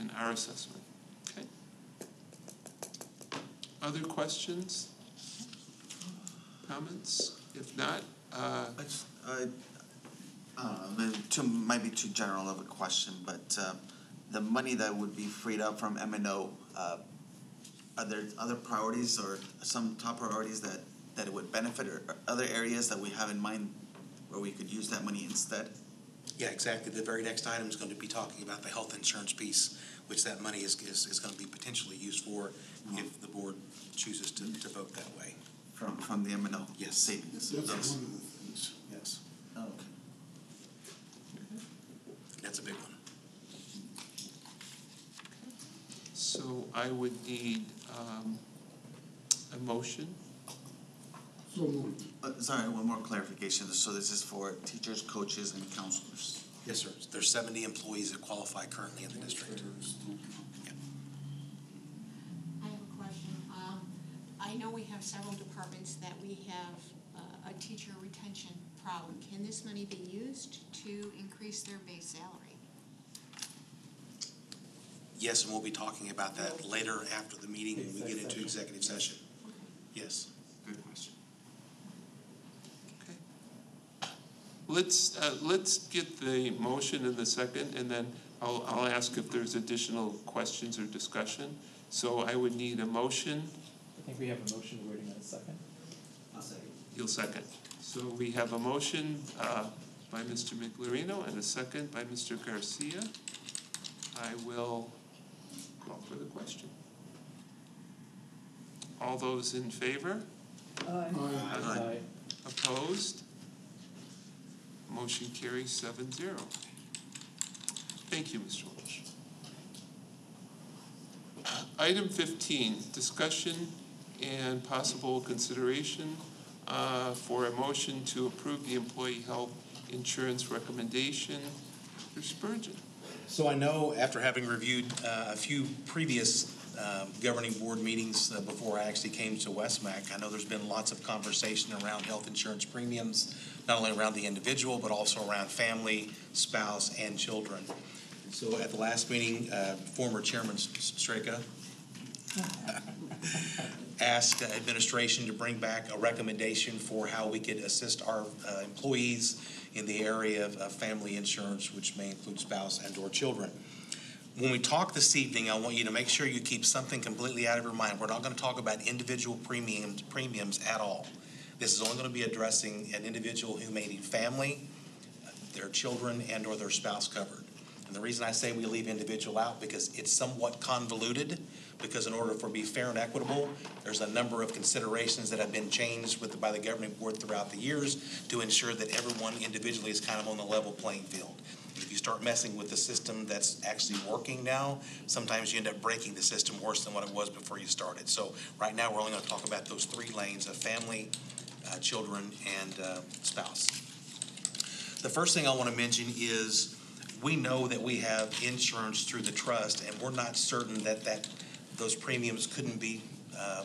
in our assessment. Okay. Other questions? Comments? If not, might be too general of a question, but the money that would be freed up from M&O, are there other priorities or some top priorities that it would benefit, or other areas that we have in mind where we could use that money instead? Yeah, exactly. The very next item is going to be talking about the health insurance piece, which that money is going to be potentially used for if the board chooses to vote that way. From the M&O? Yes. Savings? That's Yes. one of the things. Yes. Oh, okay. That's a big one. so I would need a motion. So moved. Sorry, one more clarification. So this is for teachers, coaches, and counselors? Yes, sir. There's 70 employees that qualify currently in the district. I have a question. I know we have several departments that we have a teacher retention problem. Can this money be used to increase their base salary? Yes, and we'll be talking about that later after the meeting when we get into executive session. Yes. Good question. Let's get the motion in the second, and then I'll ask if there's additional questions or discussion. So I would need a motion. I think we have a motion waiting on a second. I'll second. You'll second. So we have a motion by Mr. Miglerino and a second by Mr. Garcia. I will call for the question. All those in favor? Aye. Aye. Opposed? Motion carries 7-0. Thank you, Mr. Walsh. Item 15, discussion and possible consideration for a motion to approve the employee health insurance recommendation. Mr. Spurgeon. So I know after having reviewed a few previous governing board meetings before I actually came to West-MEC, I know there's been lots of conversation around health insurance premiums, not only around the individual, but also around family, spouse, and children. So at the last meeting, former Chairman Straka asked administration to bring back a recommendation for how we could assist our employees in the area of family insurance, which may include spouse and or children. When we talk this evening, I want you to make sure you keep something completely out of your mind. We're not going to talk about individual premiums at all. This is only going to be addressing an individual who may need family, their children, and or their spouse covered. And the reason I say we leave individual out, because it's somewhat convoluted, because in order for it to be fair and equitable, there's a number of considerations that have been changed by the governing board throughout the years to ensure that everyone individually is kind of on the level playing field. If you start messing with the system that's actually working now, sometimes you end up breaking the system worse than what it was before you started. So right now, we're only going to talk about those three lanes of family, children, and spouse. The first thing I want to mention is we know that we have insurance through the trust, and we're not certain that those premiums couldn't be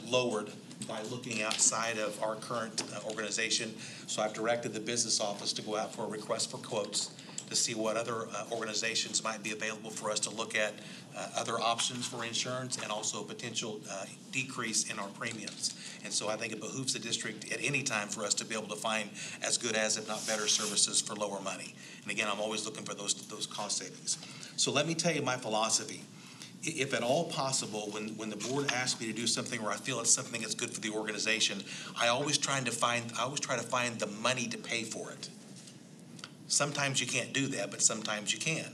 lowered by looking outside of our current organization. So I've directed the business office to go out for a request for quotes to see what other organizations might be available for us to look at other options for insurance and also a potential decrease in our premiums. And so I think it behooves the district at any time for us to be able to find as good as, if not better, services for lower money. And again, I'm always looking for those cost savings. So let me tell you my philosophy. If at all possible, when the board asks me to do something where I feel it's something that's good for the organization, I always try to find the money to pay for it. Sometimes you can't do that, but sometimes you can.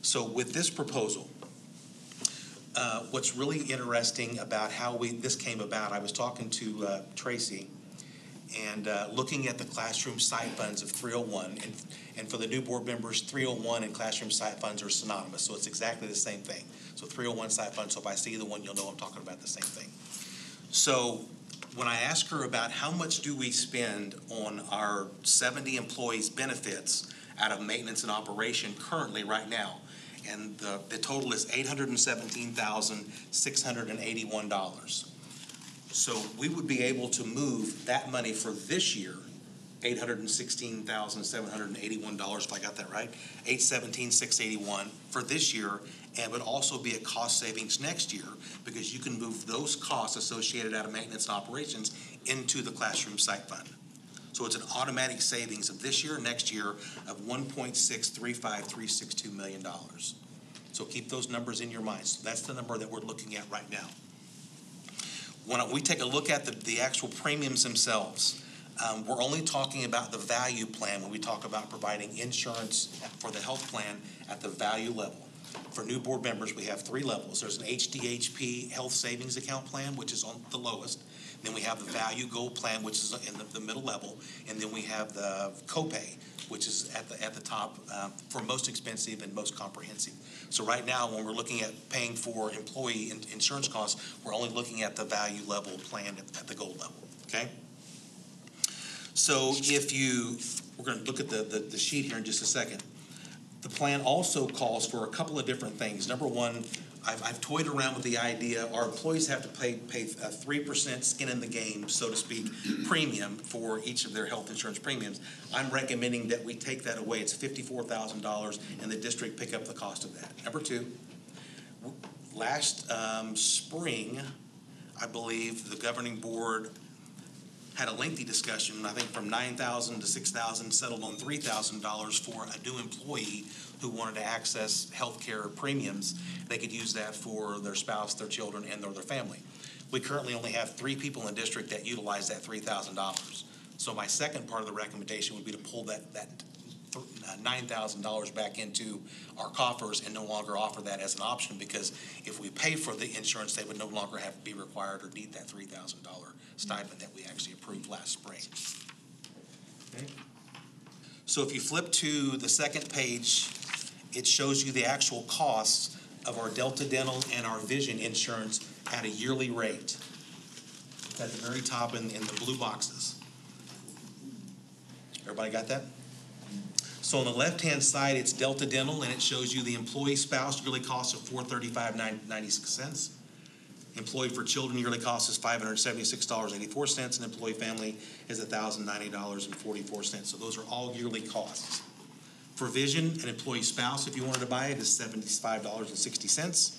So with this proposal, what's really interesting about how this came about, I was talking to Tracy, And looking at the classroom site funds of 301, and for the new board members, 301 and classroom site funds are synonymous, so it's exactly the same thing. So 301 site funds, so if I see the one, you'll know I'm talking about the same thing. So when I ask her about how much do we spend on our 70 employees' benefits out of maintenance and operation currently right now, and the total is $817,681. So we would be able to move that money for this year, $816,781, if I got that right, $817,681 for this year, and would also be a cost savings next year because you can move those costs associated out of maintenance and operations into the classroom site fund. So it's an automatic savings of this year, next year of $1.635362 million. So keep those numbers in your mind. So that's the number that we're looking at right now. When we take a look at the actual premiums themselves, we're only talking about the value plan when we talk about providing insurance for the health plan at the value level. For new board members, we have 3 levels. There's an HDHP health savings account plan, which is on the lowest. Then we have the value gold plan, which is in the middle level. And then we have the copay, which is at the top for most expensive and most comprehensive. So right now, when we're looking at paying for employee insurance costs, we're only looking at the value level plan at the gold level, okay? So we're going to look at the sheet here in just a second. The plan also calls for a couple of different things. Number one, I've toyed around with the idea our employees have to pay a 3% skin in the game, so to speak, premium for each of their health insurance premiums. I'm recommending that we take that away. It's $54,000 and the district pick up the cost of that. Number two, last spring, I believe the governing board had a lengthy discussion, I think from $9,000 to $6,000, settled on $3,000 for a new employee who wanted to access healthcare premiums. They could use that for their spouse, their children, and their family. We currently only have 3 people in the district that utilize that $3,000. So my second part of the recommendation would be to pull that $9,000 back into our coffers and no longer offer that as an option, because if we pay for the insurance, they would no longer have to be required or need that $3,000 stipend that we actually approved last spring. Okay. So if you flip to the second page, it shows you the actual costs of our Delta Dental and our vision insurance at a yearly rate. It's at the very top in the blue boxes. Everybody got that? So on the left-hand side, it's Delta Dental, and it shows you the employee spouse yearly cost of $435.96. Employee for children yearly cost is $576.84, and employee family is $1,090.44. So those are all yearly costs. For vision, an employee spouse, if you wanted to buy it, is $75.60.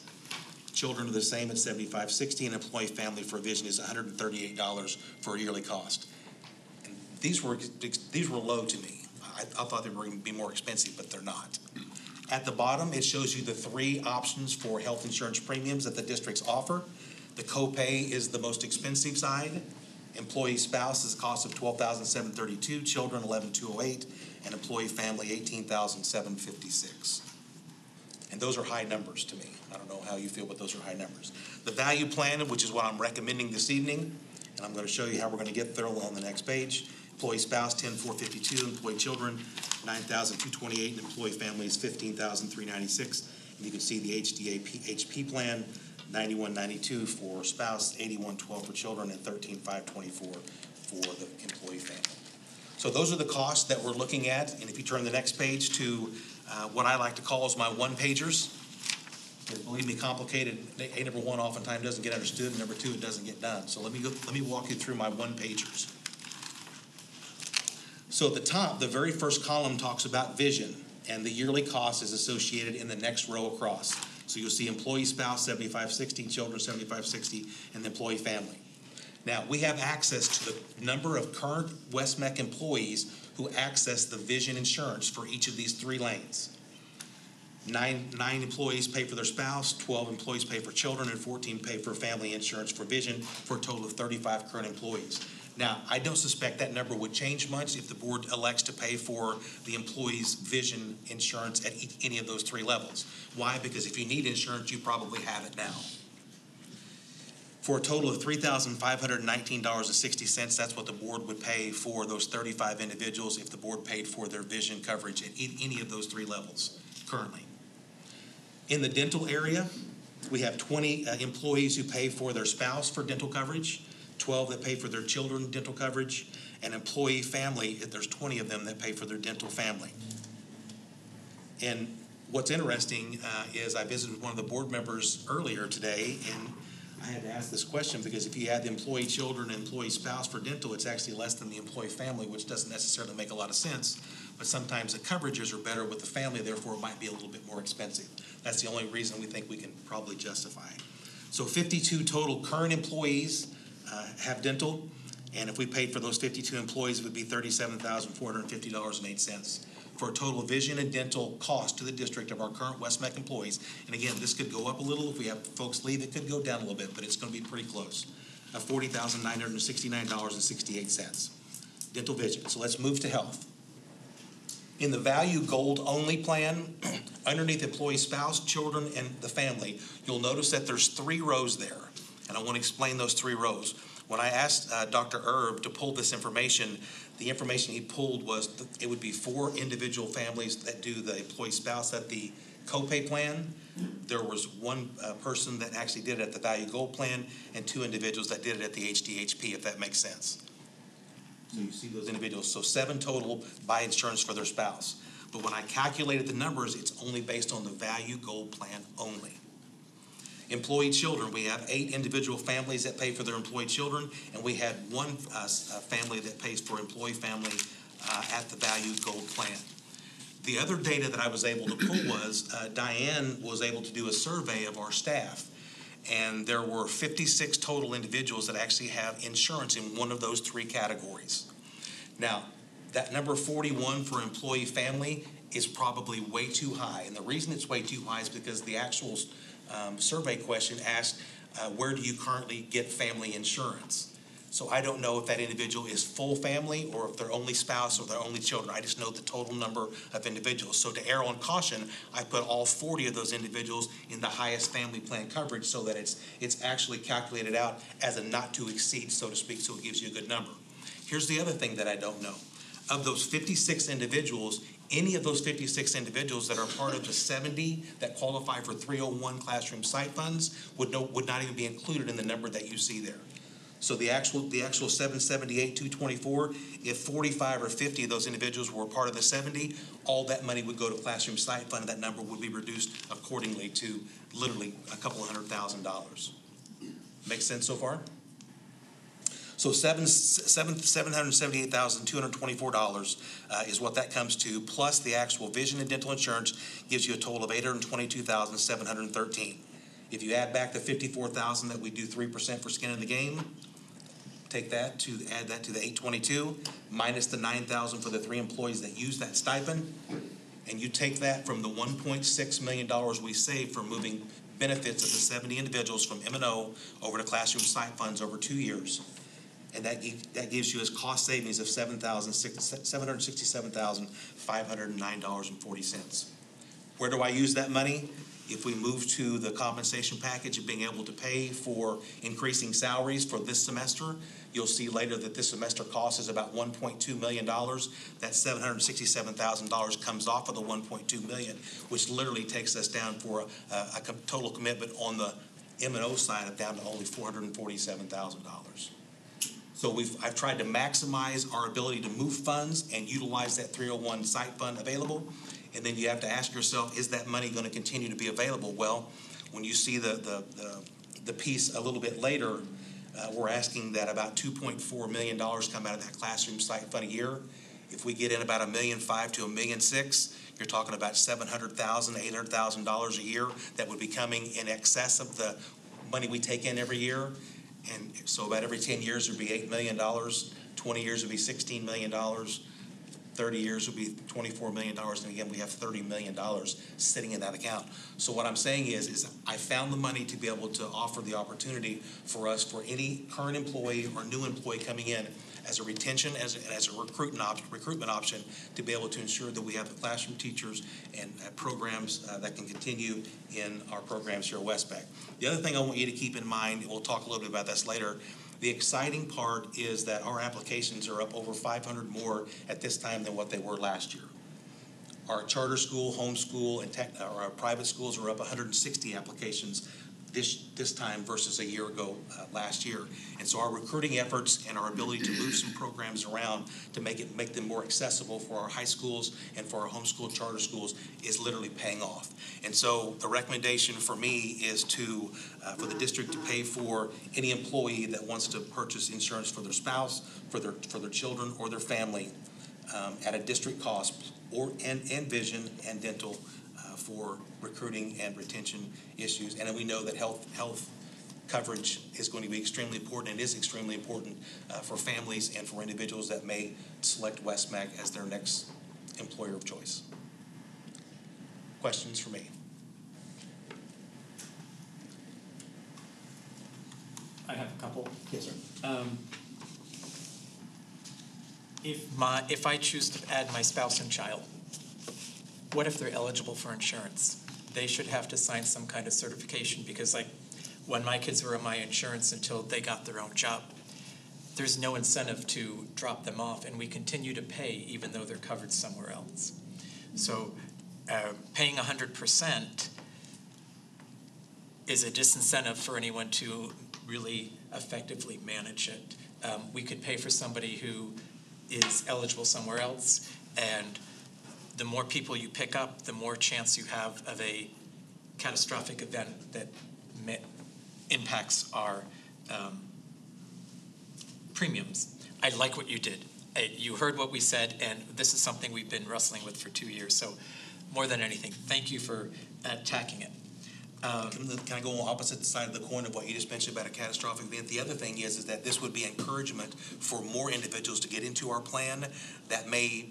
Children are the same at $75.60, and employee family for vision is $138 for a yearly cost. And these were low to me. I thought they were going to be more expensive, but they're not. At the bottom, it shows you the 3 options for health insurance premiums that the districts offer. The copay is the most expensive side. Employee spouse is a cost of $12,732, children $11,208, and employee family $18,756. And those are high numbers to me. I don't know how you feel, but those are high numbers. The value plan, which is what I'm recommending this evening, and I'm going to show you how we're going to get there on the next page. Employee spouse $10,452, employee children $9,228, and employee family is $15,396. And you can see the HP plan $91.92 for spouse, $81.12 for children, and $13,524 for the employee family. So those are the costs that we're looking at. And if you turn the next page to what I like to call is my one-pagers. Believe me, complicated. Number one, oftentimes doesn't get understood. And number 2, it doesn't get done. So let me walk you through my one-pagers. So at the top, the very first column talks about vision, and the yearly cost is associated in the next row across. So you'll see employee spouse $75.60, children $75.60, and the employee family. Now, we have access to the number of current West-MEC employees who access the vision insurance for each of these 3 lanes. 9 employees pay for their spouse, 12 employees pay for children, and 14 pay for family insurance for vision, for a total of 35 current employees. Now, I don't suspect that number would change much if the board elects to pay for the employee's vision insurance at any of those 3 levels. Why? Because if you need insurance, you probably have it now. for a total of $3,519.60. That's what the board would pay for those 35 individuals if the board paid for their vision coverage at any of those three levels currently. In the dental area, we have 20 employees who pay for their spouse for dental coverage, 12 that pay for their children dental coverage, and employee family, there's 20 of them that pay for their dental family. And what's interesting is I visited with one of the board members earlier today, and I had to ask this question because if you add the employee children and employee spouse for dental, it's actually less than the employee family, which doesn't necessarily make a lot of sense. But sometimes the coverages are better with the family, therefore it might be a little bit more expensive. That's the only reason we think we can probably justify it. So 52 total current employees have dental, and if we paid for those 52 employees, it would be $37,450.08 for a total vision and dental cost to the district of our current West-MEC employees. And again, this could go up a little. If we have folks leave, it could go down a little bit, but it's going to be pretty close. $40,969.68. Dental vision. So let's move to health. In the value gold only plan, underneath employee spouse, children, and the family, you'll notice that there's 3 rows there. And I want to explain those 3 rows. When I asked Dr. Erb to pull this information, the information he pulled was it would be 4 individual families that do the employee spouse at the copay plan. There was 1 person that actually did it at the value gold plan and 2 individuals that did it at the HDHP, if that makes sense. So you see those individuals. So 7 total buy insurance for their spouse. But when I calculated the numbers, it's only based on the value gold plan only. Employee children, we have 8 individual families that pay for their employee children, and we had 1 family that pays for employee family at the value gold plan. The other data that I was able to pull was Diane was able to do a survey of our staff, and there were 56 total individuals that actually have insurance in one of those 3 categories. Now, that number 41 for employee family is probably way too high, and the reason it's way too high is because the actual survey question asked, where do you currently get family insurance? So I don't know if that individual is full family or if they're only spouse or they're only children. I just know the total number of individuals. So to err on caution, I put all 40 of those individuals in the highest family plan coverage so that it's actually calculated out as a not to exceed, so to speak, so it gives you a good number. Here's the other thing that I don't know. Of those 56 individuals, any of those 56 individuals that are part of the 70 that qualify for 301 classroom site funds would not even be included in the number that you see there. So the actual 778, 224, if 45 or 50 of those individuals were part of the 70, all that money would go to classroom site fund, and that number would be reduced accordingly to literally a couple of $100,000. Make sense so far? So $778,224 is what that comes to, plus the actual vision and dental insurance gives you a total of $822,713. If you add back the $54,000 that we do 3% for skin in the game, add that to the 822 minus the 9,000 for the 3 employees that use that stipend, and you take that from the $1.6 million we saved from moving benefits of the 70 individuals from M&O over to classroom site funds over 2 years. And that gives you as cost savings of $767,509.40. Where do I use that money? If we move to the compensation package of being able to pay for increasing salaries for this semester, you'll see later that this semester cost is about $1.2 million. That $767,000 comes off of the $1.2 million, which literally takes us down for a total commitment on the M&O side of down to only $447,000. So I've tried to maximize our ability to move funds and utilize that 301 site fund available. And then you have to ask yourself, is that money going to continue to be available? Well, when you see the piece a little bit later, we're asking that about $2.4 million come out of that classroom site fund a year. If we get in about $1.5 million to $1.6 million, you're talking about $700,000, $800,000 a year that would be coming in excess of the money we take in every year. And so about every 10 years would be $8 million, 20 years would be $16 million, 30 years would be $24 million, and again, we have $30 million sitting in that account. So what I'm saying is I found the money to be able to offer the opportunity for us, for any current employee or new employee coming in, as a retention, as a recruitment option to be able to ensure that we have the classroom teachers and programs that can continue in our programs here at West-MEC. The other thing I want you to keep in mind, and we'll talk a little bit about this later, the exciting part is that our applications are up over 500 more at this time than what they were last year. Our charter school, homeschool, and our private schools are up 160 applications this time versus a year ago last year. And so our recruiting efforts and our ability to move some programs around to make them more accessible for our high schools and for our homeschool charter schools is literally paying off. And so the recommendation for me is for the district to pay for any employee that wants to purchase insurance for their spouse, for their children, or their family at a district cost, and vision and dental for recruiting and retention issues. And then we know that health coverage is going to be extremely important, and is extremely important for families and for individuals that may select West-MEC as their next employer of choice. Questions for me? I have a couple. Yes, sir. If I choose to add my spouse and child, what if they're eligible for insurance? They should have to sign some kind of certification, because like when my kids were on my insurance until they got their own job, there's no incentive to drop them off, and we continue to pay even though they're covered somewhere else. So paying 100% is a disincentive for anyone to really effectively manage it. We could pay for somebody who is eligible somewhere else, and the more people you pick up, the more chance you have of a catastrophic event that impacts our premiums. I like what you did. You heard what we said, and this is something we've been wrestling with for 2 years. So more than anything, thank you for attacking it. Can I go on opposite side of the coin of what you just mentioned about a catastrophic event? The other thing is that this would be encouragement for more individuals to get into our plan that may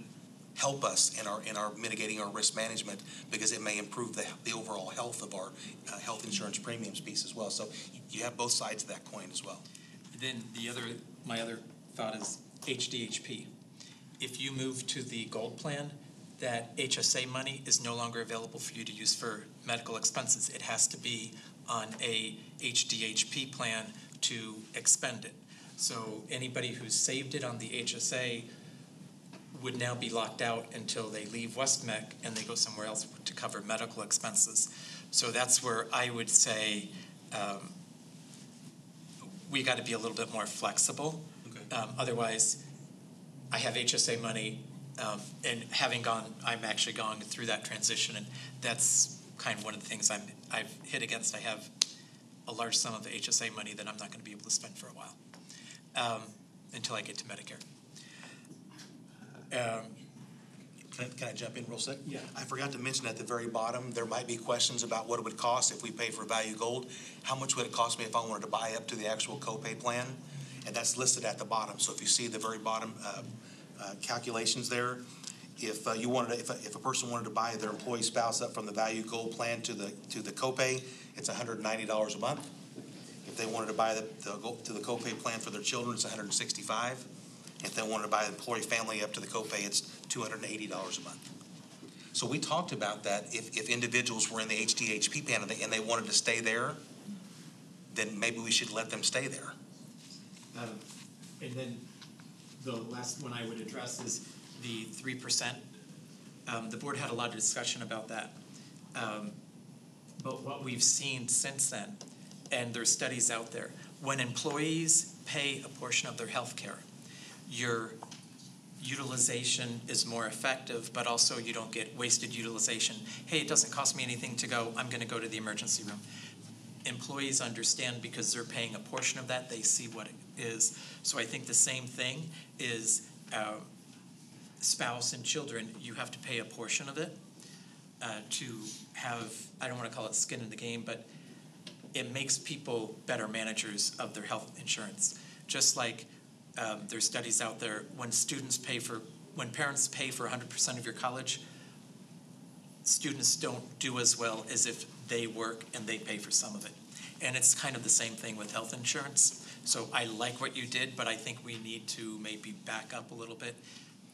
help us in our mitigating our risk management, because it may improve the overall health of our health insurance premiums piece as well. So you have both sides of that coin as well. Then my other thought is HDHP. If you move to the gold plan, that HSA money is no longer available for you to use for medical expenses. It has to be on a HDHP plan to expend it. So anybody who's saved it on the HSA would now be locked out until they leave West-MEC and they go somewhere else to cover medical expenses. So that's where I would say we got to be a little bit more flexible. Okay. Otherwise, I have HSA money, and I'm actually gone through that transition, and that's kind of one of the things I've hit against. I have a large sum of HSA money that I'm not going to be able to spend for a while until I get to Medicare. Can I jump in real quick? Yeah. I forgot to mention at the very bottom, there might be questions about what it would cost if we pay for Value Gold. How much would it cost me if I wanted to buy up to the actual copay plan? And that's listed at the bottom. So if you see the very bottom calculations there, if a person wanted to buy their employee spouse up from the Value Gold plan to the copay, it's $190 a month. If they wanted to buy to the copay plan for their children, it's $165. If they wanted to buy the employee family up to the copay, it's $280 a month. So we talked about that. If individuals were in the HDHP plan and they wanted to stay there, then maybe we should let them stay there. And then the last one I would address is the 3%. The board had a lot of discussion about that. But what we've seen since then, and there's studies out there, when employees pay a portion of their health care, your utilization is more effective, but also you don't get wasted utilization. Hey, it doesn't cost me anything to go. I'm going to go to the emergency room. Employees understand because they're paying a portion of that. They see what it is. So I think the same thing is spouse and children. You have to pay a portion of it to have, I don't want to call it skin in the game, but it makes people better managers of their health insurance. Just like there's studies out there, when parents pay for 100% of your college, students don't do as well as if they work and they pay for some of it. And it's kind of the same thing with health insurance. So I like what you did, but I think we need to maybe back up a little bit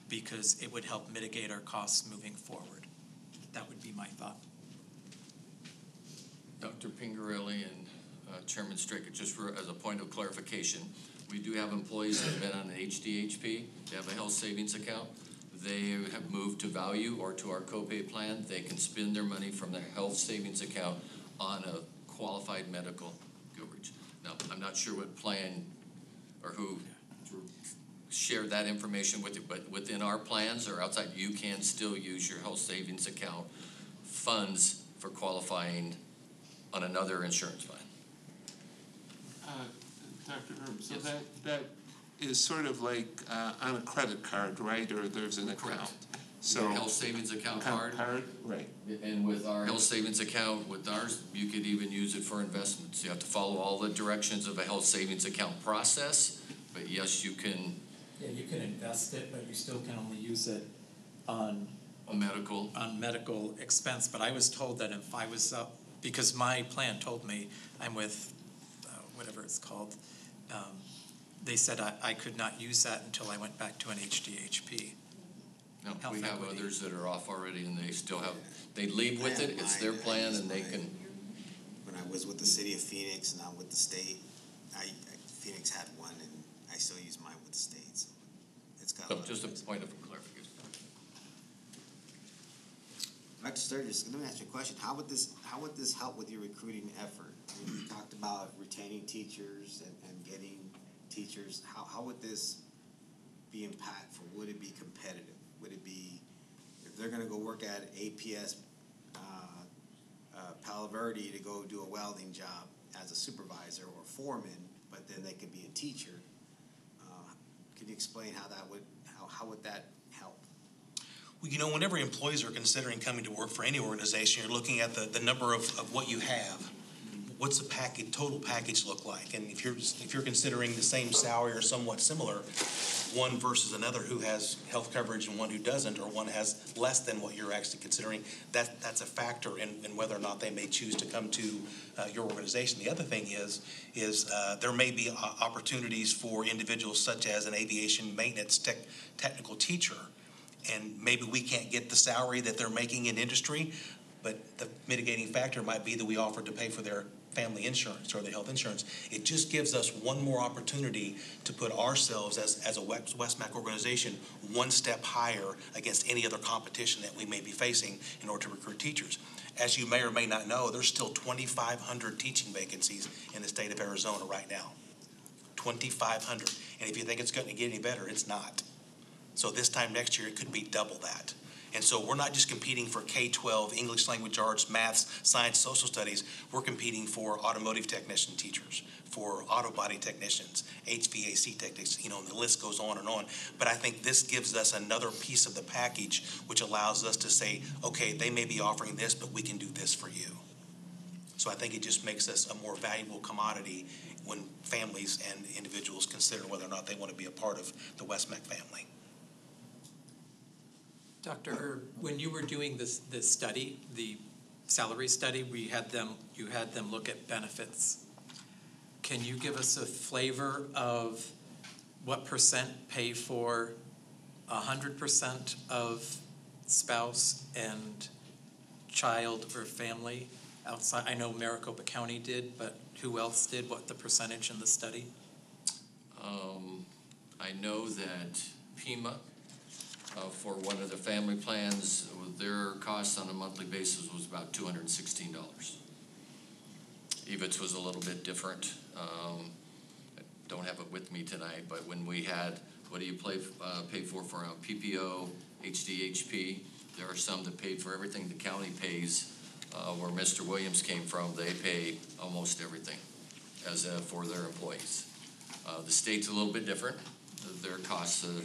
because it would help mitigate our costs moving forward. That would be my thought. Dr. Pingarelli and Chairman Strickett, just as a point of clarification, we do have employees that have been on an HDHP. They have a health savings account. They have moved to value or to our copay plan. They can spend their money from their health savings account on a qualified medical coverage. Now, I'm not sure what plan or who shared that information with you, but within our plans or outside, you can still use your health savings account funds for qualifying on another insurance plan. Dr. Herb, so Yes. that is sort of like on a credit card, right? Or there's an account. Correct. So Your health savings account card. Right. And with our health savings account, with ours, you could even use it for investments. You have to follow all the directions of a health savings account process, but yes, you can. Yeah, you can invest it, but you still can only use it on medical expense. But I was told that if I was up, because my plan told me I'm with whatever it's called, they said I could not use that until I went back to an HDHP. No, Health we have equity. others that are off already and they still have, they leave with it, it's their plan and they can. When I was with the city of Phoenix and I'm with the state, Phoenix had one and I still use mine with the state, so it's got a lot of Just a ways. point of clarification. Dr. Sturgis, let me ask you a question. How would this help with your recruiting effort? You talked about retaining teachers and getting teachers. How would this be impactful? Would it be competitive? Would it be, if they're gonna go work at APS Palo Verde to go do a welding job as a supervisor or foreman, but then they could be a teacher? Can you explain how would that help? Well, you know, whenever employees are considering coming to work for any organization, you're looking at the number of what you have. What's the total package look like? And if you're considering the same salary or somewhat similar, one versus another who has health coverage and one who doesn't, or one has less than what you're actually considering, that's a factor in whether or not they may choose to come to your organization. The other thing is there may be opportunities for individuals such as an aviation maintenance technical teacher, and maybe we can't get the salary that they're making in industry, but the mitigating factor might be that we offer to pay for their family insurance or their health insurance. It just gives us one more opportunity to put ourselves as a West-MEC organization one step higher against any other competition that we may be facing in order to recruit teachers. As you may or may not know, there's still 2,500 teaching vacancies in the state of Arizona right now. 2,500. And if you think it's going to get any better, it's not. So this time next year, it could be double that. And so we're not just competing for K-12, English language arts, maths, science, social studies. We're competing for automotive technician teachers, for auto body technicians, HVAC technicians, and the list goes on and on. But I think this gives us another piece of the package which allows us to say, okay, they may be offering this, but we can do this for you. So I think it just makes us a more valuable commodity when families and individuals consider whether or not they want to be a part of the West-MEC family. Dr. Herb, when you were doing this study, the salary study, you had them look at benefits. Can you give us a flavor of what percent pay for 100% of spouse and child or family outside? I know Maricopa County did, but who else did? What the percentage in the study? I know that Pima, for one of the family plans, their cost on a monthly basis was about $216. Evitz was a little bit different. I don't have it with me tonight, but when we had, what do you pay for PPO, HDHP, there are some that paid for everything the county pays. Where Mr. Williams came from, they pay almost everything as for their employees. The state's a little bit different. Their costs are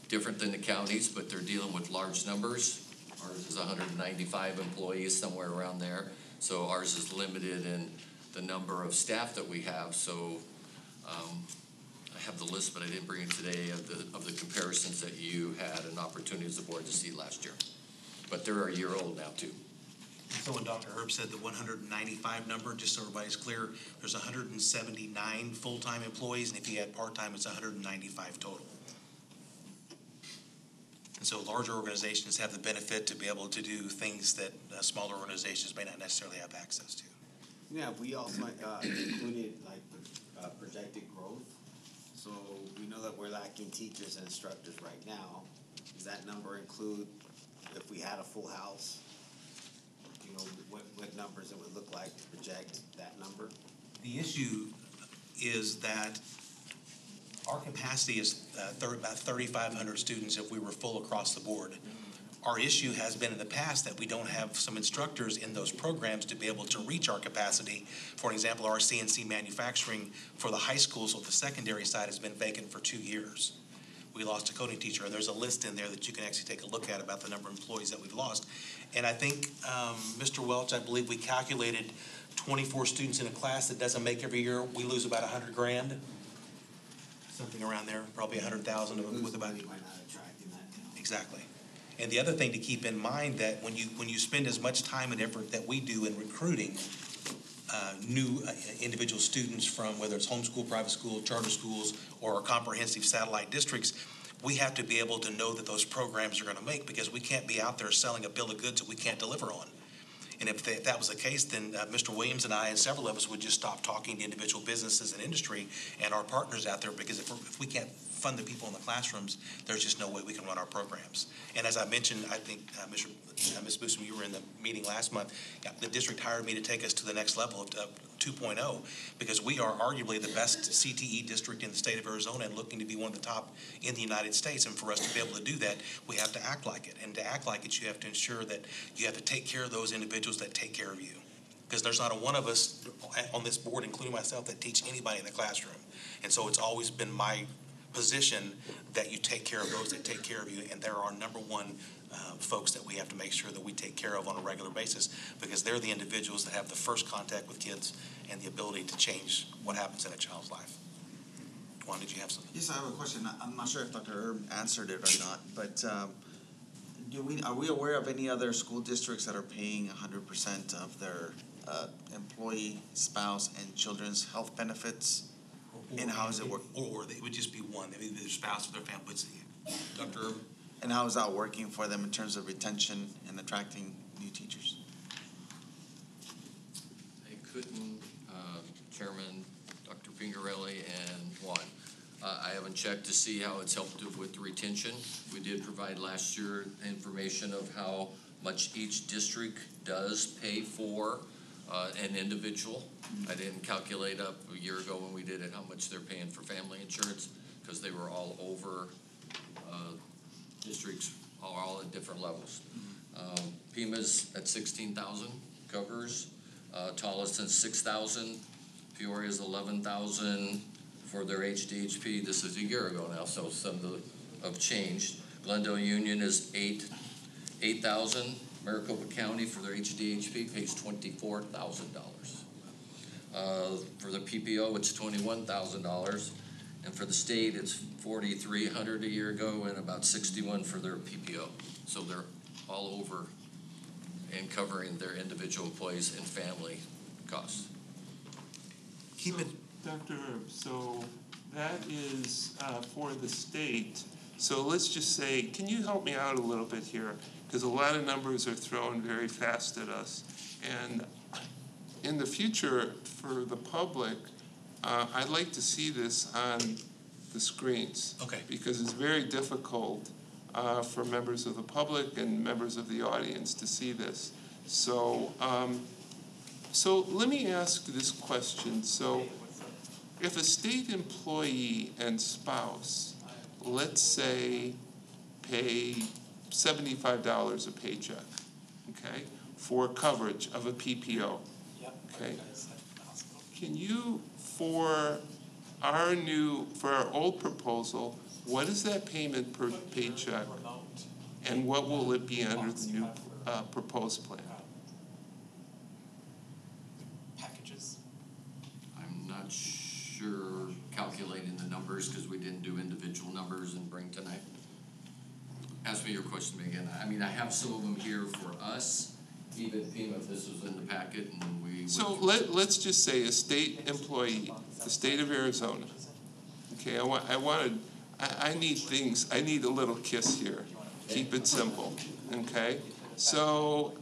different than the counties, but they're dealing with large numbers. Ours is 195 employees, somewhere around there. So ours is limited in the number of staff that we have. So I have the list, but I didn't bring it today of the comparisons that you had an opportunity as a board to see last year. But they're a year old now too. So when Dr. Herb said the 195 number, just so everybody's clear, there's 179 full-time employees, and if you add part-time, it's 195 total. And so larger organizations have the benefit to be able to do things that smaller organizations may not necessarily have access to. Yeah, we also included like projected growth. So we know that we're lacking teachers and instructors right now. Does that number include if we had a full house? You know, what numbers it would look like to project that number? The issue is that our capacity is about 3,500 students if we were full across the board. Our issue has been in the past that we don't have some instructors in those programs to be able to reach our capacity. For example, our CNC manufacturing for the high schools, so the secondary side has been vacant for 2 years. We lost a coding teacher, and there's a list in there that you can actually take a look at about the number of employees that we've lost. And I think, Mr. Welch, I believe we calculated 24 students in a class that doesn't make every year, we lose about $100,000. Something around there, probably 100,000 with about. Exactly. And the other thing to keep in mind that when you spend as much time and effort that we do in recruiting new individual students from whether it's homeschool, private school, charter schools, or comprehensive satellite districts, we have to be able to know that those programs are going to make, because we can't be out there selling a bill of goods that we can't deliver on. And if that was the case, then Mr. Williams and I and several of us would just stop talking to individual businesses and industry and our partners out there, because if we can't fund the people in the classrooms, there's just no way we can run our programs. And as I mentioned, I think, Ms. Boosum, you were in the meeting last month, the district hired me to take us to the next level of 2.0, because we are arguably the best CTE district in the state of Arizona and looking to be one of the top in the United States. And for us to be able to do that, we have to act like it. And to act like it, you have to ensure that you have to take care of those individuals that take care of you. Because there's not a one of us on this board, including myself, that teach anybody in the classroom. And so it's always been my position that you take care of those that take care of you, and they're our number one folks that we have to make sure that we take care of on a regular basis, because they're the individuals that have the first contact with kids and the ability to change what happens in a child's life. Juan, did you have something? Yes, I have a question. I'm not sure if Dr. Herb answered it or not, but are we aware of any other school districts that are paying 100% of their employee, spouse, and children's health benefits? And how does it work? Or they would just be one, they would be their spouse or their family. What's Dr. Herb? And how is that working for them in terms of retention and attracting new teachers? I couldn't, Chairman, Dr. Pingarelli, and Juan. I haven't checked to see how it's helped with the retention. We did provide last year information of how much each district does pay for an individual. I didn't calculate up a year ago when we did it how much they're paying for family insurance, because they were all over districts, all at different levels. Pima's at 16,000 covers, Tolleson 6,000, Peoria's 11,000 for their HDHP. This is a year ago now, so some have changed. Glendale Union is 8,000. Maricopa County for their HDHP pays $24,000. For the PPO, it's $21,000, and for the state, it's $4,300 a year ago, and about $61 for their PPO. So they're all over and covering their individual employees and family costs. Keep it. Dr. Herb, so that is for the state. So let's just say, can you help me out a little bit here? Because a lot of numbers are thrown very fast at us. And in the future, for the public, I'd like to see this on the screens. Okay. Because it's very difficult for members of the public and members of the audience to see this. So, so let me ask this question. So, if a state employee and spouse, let's say, pay $75 a paycheck, okay, for coverage of a PPO, okay? Can you, for our old proposal, what is that payment per paycheck, and what will it be under the new proposed plan? Packages. I'm not sure calculating the numbers, because we didn't do individual numbers and bring tonight. Ask me your question again. I mean, I have some of them here for us, even Pima, if this was in the packet and we would. So let's just say a state employee, the state of Arizona. Okay, I need things, I need a little kiss here. Keep it simple, okay? So,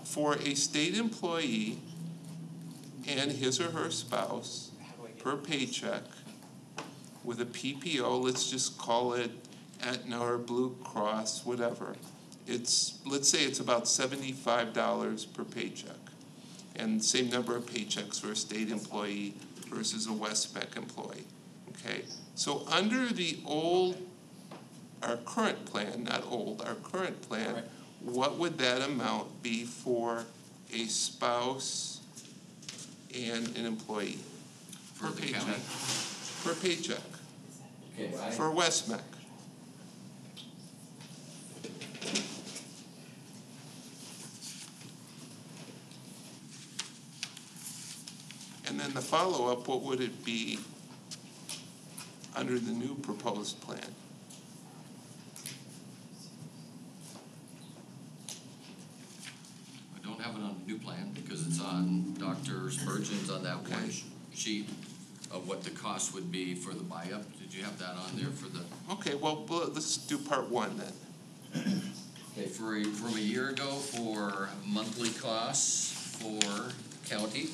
for a state employee and his or her spouse, per paycheck, with a PPO, let's just call it Aetna or Blue Cross, whatever. Let's say it's about $75 per paycheck. And same number of paychecks for a state employee versus a West-MEC employee, okay? So under our current plan, not old, our current plan, what would that amount be for a spouse and an employee? For the county? Per paycheck. Okay, For West-MEC. And then the follow-up, what would it be under the new proposed plan? I don't have it on the new plan because it's on Dr. Spurgeon's on that one sheet of what the cost would be for the buy-up. Did you have that on there for the? Okay, well, let's do part one then. Okay, from a year ago for monthly costs for county,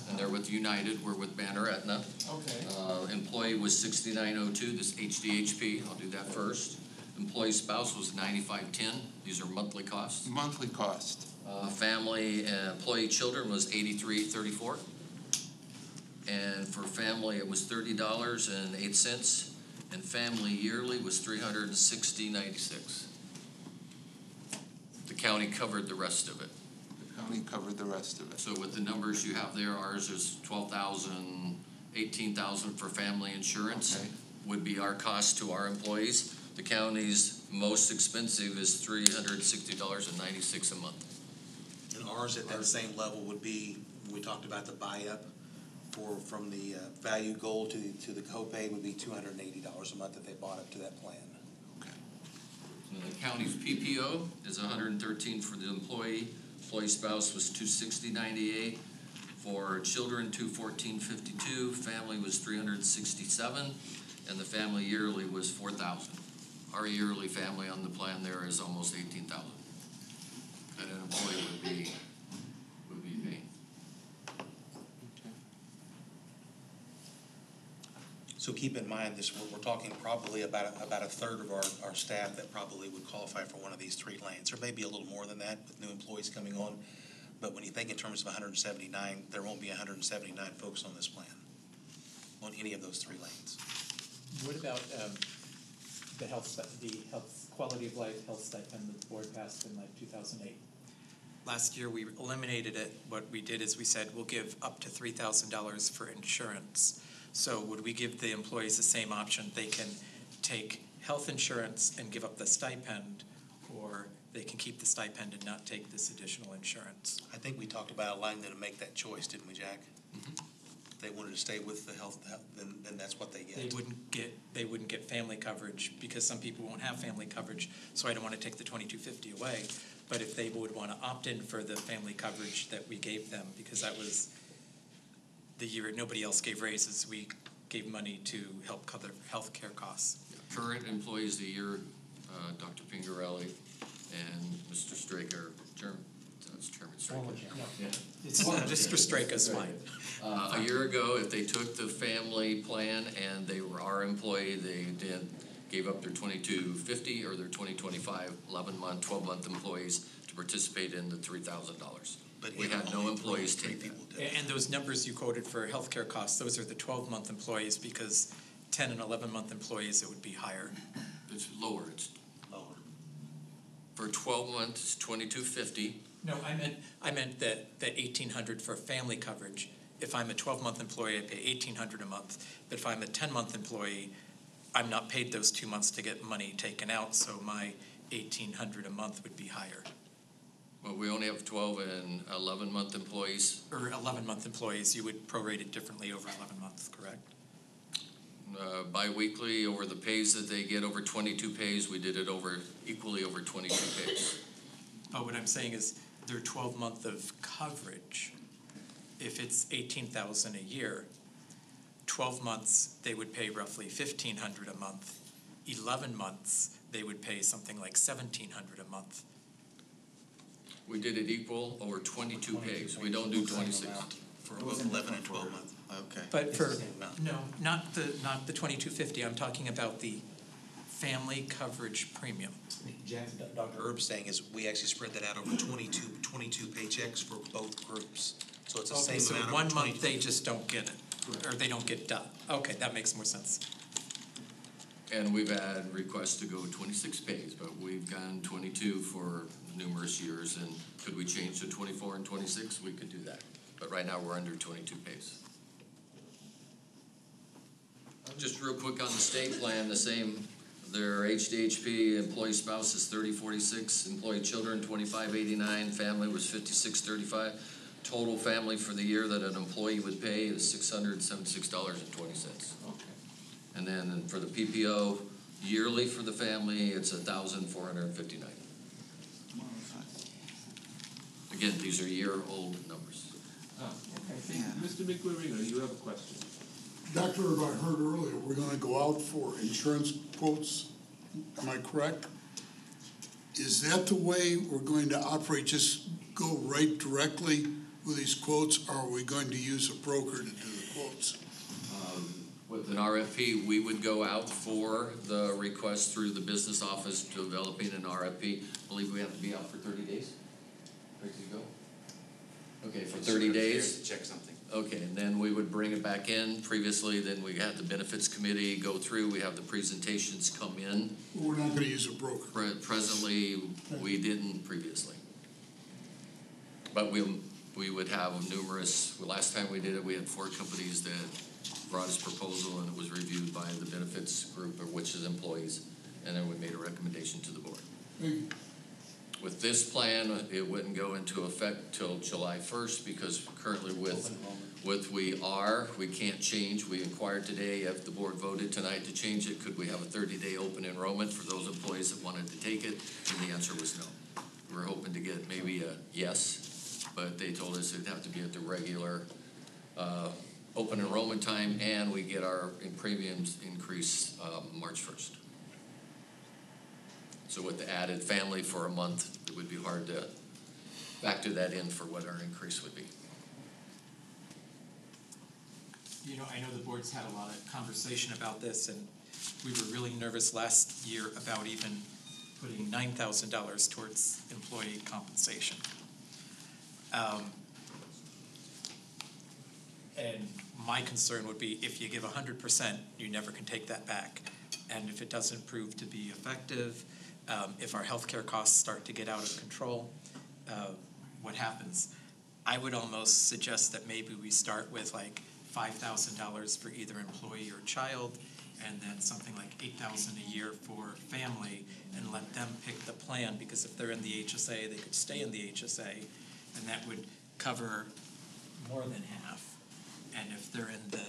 and they're with United, we're with Banner Aetna. Okay. Employee was $69.02, this HDHP, I'll do that first. Employee spouse was $95.10, these are monthly costs. Monthly cost. Family and employee children was $83.34. And for family, it was $30.08, and family yearly was $360.96. The county covered the rest of it. The county covered the rest of it. So with the numbers you have there, ours is $12,000, $18,000 for family insurance. Okay. Would be our cost to our employees. The county's most expensive is $360.96 a month. And ours at that same level would be, we talked about the buy-up, from the value goal to the copay would be $280 a month if they bought up to that plan. And the county's PPO is $113 for the employee. Employee spouse was $260.98. For children, $214.52. Family was $367, and the family yearly was $4,000. Our yearly family on the plan there is almost $18,000. And an employee would be paying. So keep in mind this, we're talking probably about a third of our staff that probably would qualify for one of these three lanes. There may be a little more than that with new employees coming on, but when you think in terms of 179, there won't be 179 folks on this plan, on any of those three lanes. What about the health quality of life health stipend that the board passed in like 2008? Last year, we eliminated it. What we did is we said we'll give up to $3,000 for insurance. So would we give the employees the same option? They can take health insurance and give up the stipend, or they can keep the stipend and not take this additional insurance. I think we talked about allowing them to make that choice, didn't we, Jack? Mm-hmm. If they wanted to stay with the health, then that's what they get. They wouldn't get family coverage because some people won't have family coverage, so I don't want to take the $22.50 away. But if they would want to opt in for the family coverage that we gave them, because that was the year nobody else gave raises, we gave money to help cover health care costs. Current employees of the year, Dr. Pingarelli and Mr. Straker, that's Chairman Straker. Mr. Straker's fine. A year ago, if they took the family plan and they were our employee, they gave up their $22.50 or their 2025 11-month, 12-month employees to participate in the $3,000. But we had no employees take that. And those numbers you quoted for healthcare costs, those are the 12-month employees, because 10 and 11-month employees, it would be higher. It's lower. It's lower. For 12 months, it's $22.50. No, I meant that $1,800 for family coverage. If I'm a 12-month employee, I pay $1,800 a month. But if I'm a 10-month employee, I'm not paid those 2 months to get money taken out, so my $1,800 a month would be higher. Well, we only have 12 and 11-month employees. Or 11-month employees, you would prorate it differently over 11 months, correct? Bi-weekly, over the pays that they get, over 22 pays, we did it equally over 22 pays. Oh, what I'm saying is, their 12-month of coverage, if it's 18,000 a year, 12 months, they would pay roughly 1,500 a month. 11 months, they would pay something like 1,700 a month. We did it equal over 22 pays. We don't do 26. For both 11 and 12 months. Okay. But for, no, not the 2250, I'm talking about the family coverage premium. Dr. Herb's saying is we actually spread that out over 22 paychecks for both groups. So it's the Okay, same so amount of 1 month 22. they just don't get it, or they don't get done. Okay, that makes more sense. And we've had requests to go 26 pays, but we've gone 22 for numerous years, and could we change to 24 and 26? We could do that. But right now, we're under 22 pays. Just real quick on the state plan, the same, their HDHP employee spouse is 3046, employee children 2589, family was 5635. Total family for the year that an employee would pay is $676.20. Okay. And then for the PPO, yearly for the family, it's $1,459. Again, these are year-old numbers. Oh, okay. Mr. McGuarino, you have a question. Dr. Herb, I heard earlier, we're gonna go out for insurance quotes, am I correct? Is that the way we're going to operate, just go right directly with these quotes, or are we going to use a broker to do the quotes? With an RFP, we would go out for the request through the business office developing an RFP. I believe we have to be out for 30 days. Ready to go? Okay, for 30 days. Check something. Okay, and then we would bring it back in. Previously, then we had the benefits committee go through. We have the presentations come in. We're not gonna use a broker. Presently, we didn't previously. But we would have numerous, last time we did it, we had 4 companies that brought us proposal, and it was reviewed by the benefits group, which is employees, and then we made a recommendation to the board. With this plan, it wouldn't go into effect till July 1st, because currently we can't change. We inquired today, if the board voted tonight to change it, could we have a 30-day open enrollment for those employees that wanted to take it? And the answer was no. We're hoping to get maybe a yes, but they told us it'd have to be at the regular open enrollment time, and we get our premiums increase March 1st. So with the added family for a month, it would be hard to factor that in for what our increase would be. You know, I know the board's had a lot of conversation about this, and we were really nervous last year about even putting $9,000 towards employee compensation. And my concern would be, if you give 100%, you never can take that back. And if it doesn't prove to be effective, if our healthcare costs start to get out of control, what happens? I would almost suggest that maybe we start with like $5,000 for either employee or child, and then something like $8,000 a year for family, and let them pick the plan, because if they're in the HSA, they could stay in the HSA, and that would cover more than half. And if they're in the,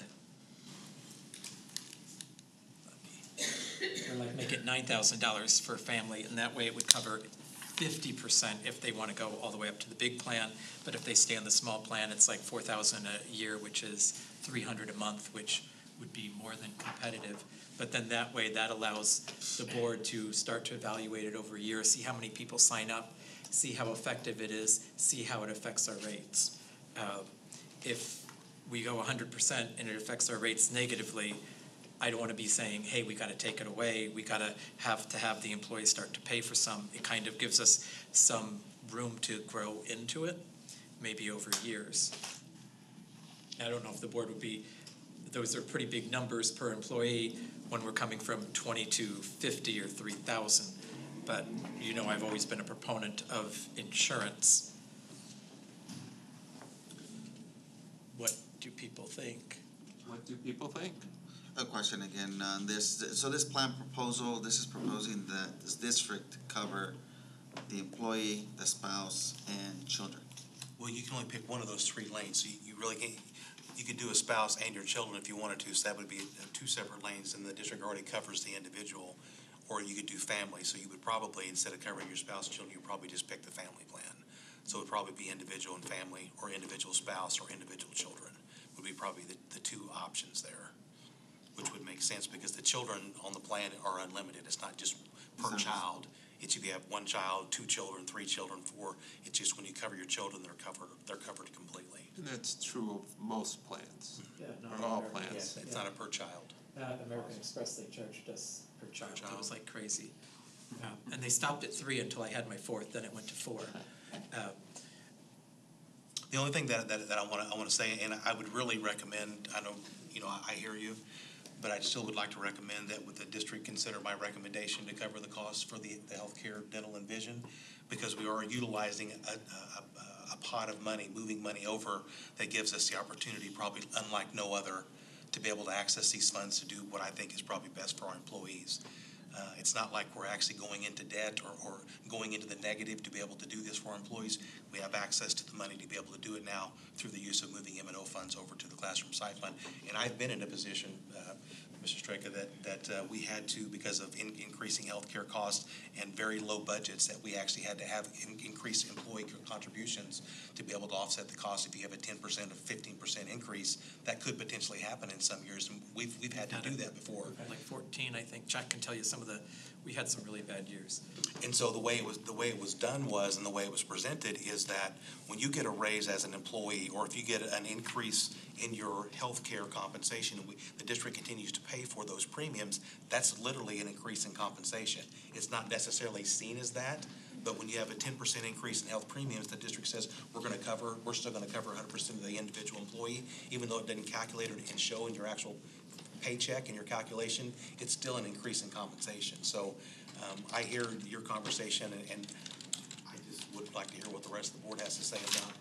or like make it $9,000 for a family, and that way it would cover 50% if they want to go all the way up to the big plan. But if they stay in the small plan, it's like $4,000 a year, which is $300 a month, which would be more than competitive. But then that way, that allows the board to start to evaluate it over a year, see how many people sign up, see how effective it is, see how it affects our rates. If we go 100% and it affects our rates negatively, I don't want to be saying, hey, we got to take it away. We got to have the employees start to pay for some. It kind of gives us some room to grow into it, maybe over years. I don't know if the board would be, those are pretty big numbers per employee when we're coming from 20 to 50 or 3,000. But you know, I've always been a proponent of insurance. What do people think? What do people think? A question again on this. So this plan proposal, this is proposing that this district cover the employee, the spouse, and children. Well, you can only pick one of those 3 lanes. So you really can't, you could do a spouse and your children if you wanted to, so that would be 2 separate lanes, and the district already covers the individual. Or you could do family, so you would probably, instead of covering your spouse and children, you'd probably just pick the family plan. So it would probably be individual and family, or individual spouse, or individual children, would be probably the two options there, which would make sense because the children on the plan are unlimited. It's not just per child. It's if you have one child, two children, three children, four. It's just when you cover your children, they're covered completely. And that's true of most plans, Yeah, no, or all American- plans. It's not a per child. American Express, they charged us per child. It was like crazy. And they stopped at 3 until I had my fourth, then it went to 4. The only thing that I want to say, and I would really recommend, I know, I hear you, but I still would like to recommend that with the district consider my recommendation to cover the costs for the healthcare, dental, and vision, because we are utilizing a pot of money, moving money over, that gives us the opportunity, probably unlike no other, to be able to access these funds to do what I think is probably best for our employees. It's not like we're actually going into debt or going into the negative to be able to do this for our employees. We have access to the money to be able to do it now through the use of moving M&O funds over to the classroom site fund. And I've been in a position, Mr. Straka, that we had to, because of increasing healthcare costs and very low budgets, that we actually had to have increased employee contributions to be able to offset the cost. If you have a 10% or 15% increase, that could potentially happen in some years. And we've had to do that before. Like 14, I think. Chuck can tell you we had some really bad years. And so the way it was done was, and the way it was presented, is that when you get a raise as an employee, or if you get an increase in your health care compensation, the district continues to pay for those premiums, that's literally an increase in compensation. It's not necessarily seen as that, but when you have a 10% increase in health premiums, the district says, we're still gonna cover 100% of the individual employee, even though it doesn't calculate and show in your actual paycheck and your calculation, it's still an increase in compensation. So I hear your conversation, and I just would like to hear what the rest of the board has to say about it.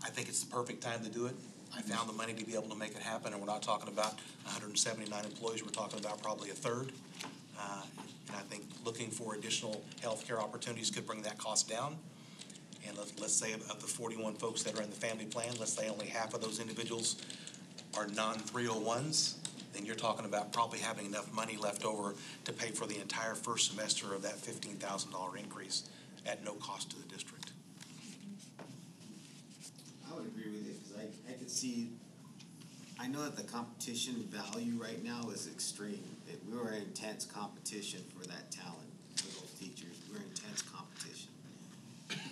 I think it's the perfect time to do it. I found the money to be able to make it happen, and we're not talking about 179 employees, we're talking about probably a third. And I think looking for additional healthcare opportunities could bring that cost down. And let's say of the 41 folks that are in the family plan, let's say only half of those individuals are non-301s, then you're talking about probably having enough money left over to pay for the entire first semester of that $15,000 increase at no cost to the district. I would agree with you, because I could see, I know that the competition value right now is extreme. We were in intense competition for that talent, for those teachers. We're in intense competition.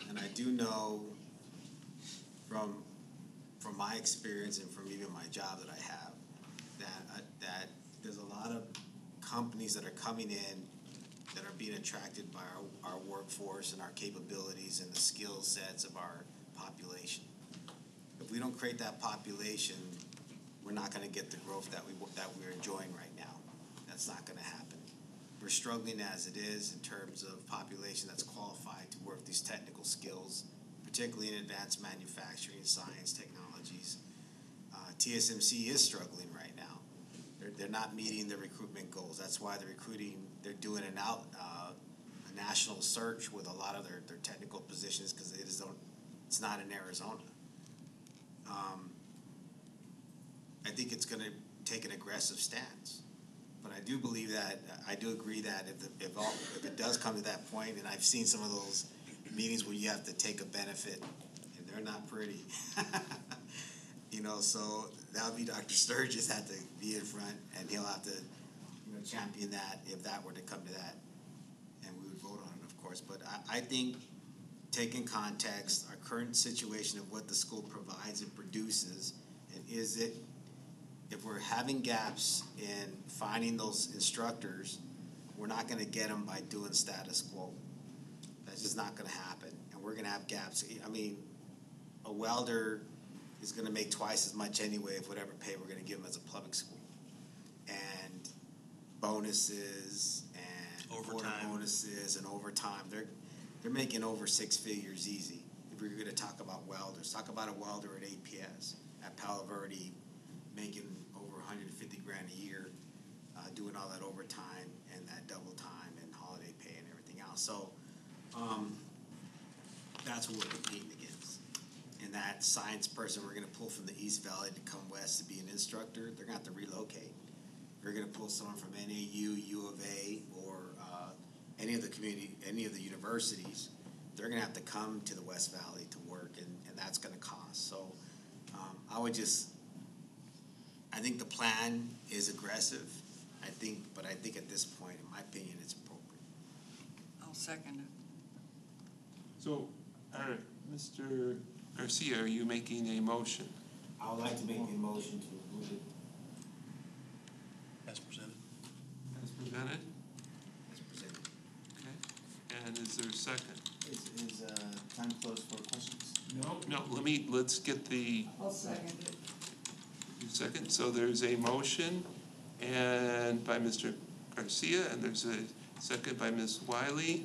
And I do know from my experience and from even my job that I have, that there's a lot of companies that are coming in that are being attracted by our workforce and our capabilities and the skill sets of our population. If we don't create that population, we're not going to get the growth that we're enjoying right now. That's not going to happen. We're struggling as it is in terms of population that's qualified to work these technical skills, particularly in advanced manufacturing, science, technologies. TSMC is struggling right now. They're not meeting the recruitment goals. That's why they're doing a national search with a lot of their technical positions, because it's not in Arizona. I think it's going to take an aggressive stance. But I do believe that, I do agree that if it does come to that point, and I've seen some of those meetings where you have to take a benefit, and they're not pretty. So that'll be Dr. Sturgis had to be in front, and he'll have to, champion that if that were to come to that, and we would vote on it, of course. But I think, taking context, our current situation of what the school provides and produces, and if we're having gaps in finding those instructors, we're not going to get them by doing status quo. That's just not going to happen, and we're going to have gaps. I mean, a welder is going to make twice as much anyway of whatever pay we're going to give them as a public school. And bonuses and overtime bonuses and overtime, they're making over 6 figures easy. If we're going to talk about welders, talk about a welder at APS, at Palo Verde, making over 150 grand a year, doing all that overtime and that double time and holiday pay and everything else. So that's what we're competing against. And that science person we're going to pull from the East Valley to come west to be an instructor, they're going to have to relocate. We're going to pull someone from NAU, U of A, or any of the universities they're gonna have to come to the West Valley to work, and that's gonna cost. So I think the plan is aggressive, but I think at this point, in my opinion, it's appropriate. I'll second it. So, Mr. Garcia, are you making a motion? I would like to make a motion to approve it. As presented. As presented? As presented. Okay. And is there a second? Is time closed for questions? No, let's get the. I'll second it. Second, so there's a motion and by Mr. Garcia, and there's a second by Ms. Wiley.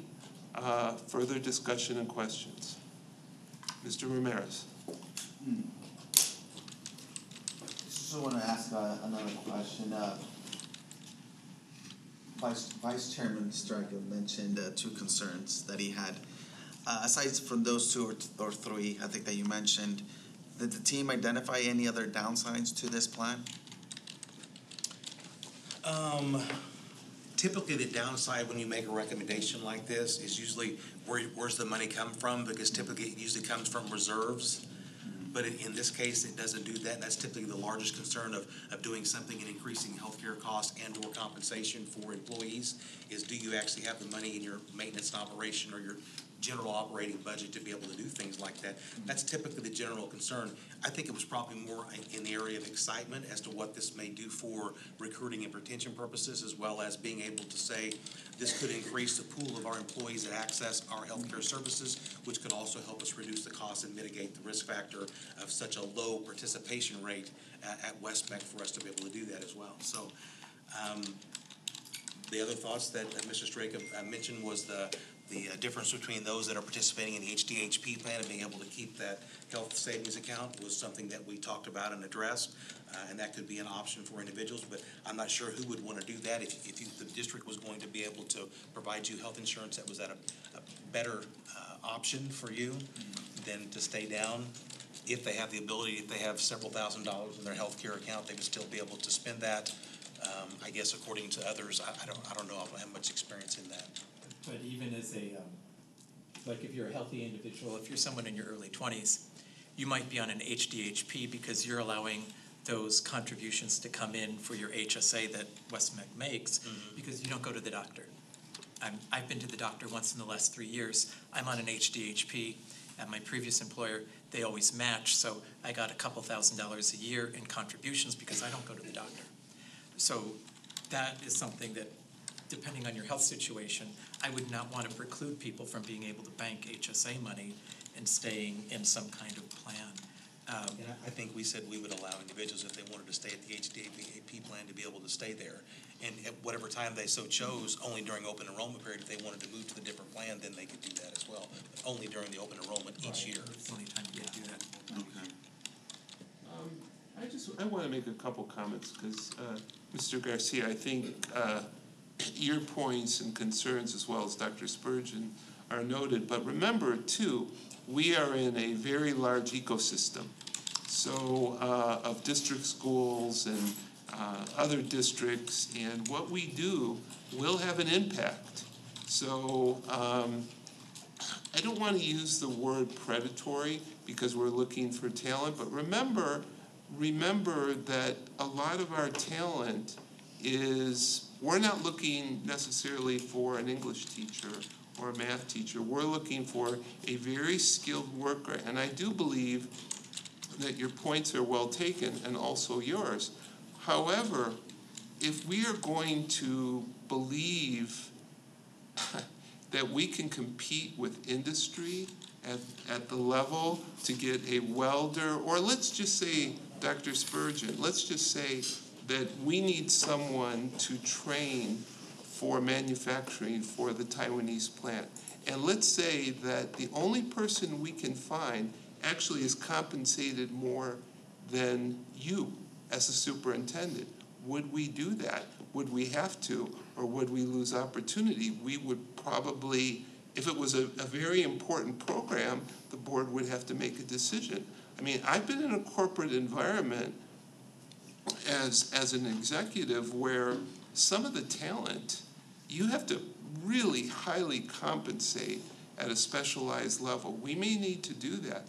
Further discussion and questions. Mr. Ramirez. Just want to ask another question. Vice Chairman Straka mentioned two concerns that he had. Aside from those two or three, I think that you mentioned, did the team identify any other downsides to this plan? Typically, the downside when you make a recommendation like this is usually where's the money come from, because typically it usually comes from reserves. But in this case, it doesn't do that. That's typically the largest concern of doing something and increasing healthcare costs and or compensation for employees is, do you actually have the money in your maintenance and operation or your general operating budget to be able to do things like that? That's typically the general concern. I think it was probably more in the area of excitement as to what this may do for recruiting and retention purposes, as well as being able to say this could increase the pool of our employees that access our healthcare services, which could also help us reduce the cost and mitigate the risk factor of such a low participation rate at West-MEC for us to be able to do that as well. So the other thoughts that Mr. Straka mentioned was the difference between those that are participating in the HDHP plan and being able to keep that health savings account was something that we talked about and addressed, and that could be an option for individuals, but I'm not sure who would want to do that. If the district was going to be able to provide you health insurance that was at a better option for you than to stay down. If they have the ability, if they have several $1,000s in their health care account, they would still be able to spend that. I guess according to others, I don't know, I don't have much experience in that. But even as a, like if you're a healthy individual, If you're someone in your early 20s, you might be on an HDHP because you're allowing those contributions to come in for your HSA that West-MEC makes because you don't go to the doctor. I've been to the doctor once in the last 3 years. I'm on an HDHP. At my previous employer, they always match, so I got a couple $1,000s a year in contributions because I don't go to the doctor. So that is something that, depending on your health situation, I would not want to preclude people from being able to bank HSA money and staying in some kind of plan. And I think we said we would allow individuals, if they wanted to stay at the HDAP plan, to be able to stay there. And at whatever time they so chose, only during open enrollment period, if they wanted to move to the different plan, then they could do that as well. But only during the open enrollment each year. It's the only time you can do that. Okay. I want to make a couple comments because, Mr. Garcia, I think your points and concerns, as well as Dr. Spurgeon, are noted. But remember, too, we are in a very large ecosystem. So of district schools and other districts, and what we do will have an impact. So I don't want to use the word predatory because we're looking for talent, but remember that a lot of our talent is, we're not looking necessarily for an English teacher or a math teacher. We're looking for a very skilled worker, and I do believe that your points are well taken, and also yours. However, if we are going to believe that we can compete with industry at the level to get a welder, or let's just say, Dr. Spurgeon, let's just say that we need someone to train for manufacturing for the Taiwanese plant. And let's say that the only person we can find actually is compensated more than you as a superintendent. Would we do that? Would we have to, or would we lose opportunity? We would probably, if it was a very important program, the board would have to make a decision. I mean, I've been in a corporate environment as an executive where some of the talent, you have to really highly compensate at a specialized level. We may need to do that.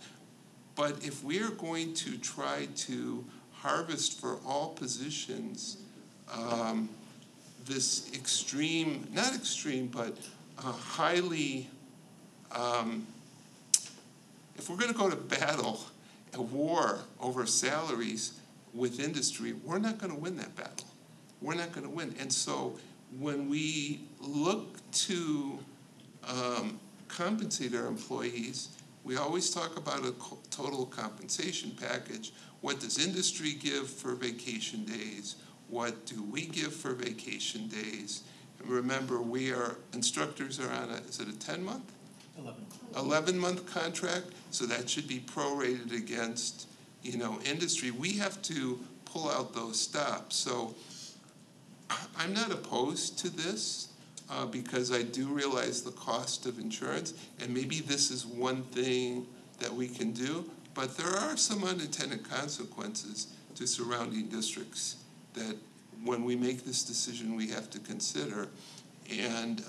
But if we are going to try to harvest for all positions this extreme, not extreme, but highly, if we're going to go to battle, a war over salaries with industry, we're not going to win that battle. We're not going to win. And so when we look to compensate our employees, we always talk about a total compensation package. What does industry give for vacation days? What do we give for vacation days? And remember, instructors are on is it a 10-month? 11-month contract, so that should be prorated against, industry. We have to pull out those stops. So I'm not opposed to this because I do realize the cost of insurance, and maybe this is one thing that we can do, but there are some unintended consequences to surrounding districts that when we make this decision we have to consider. And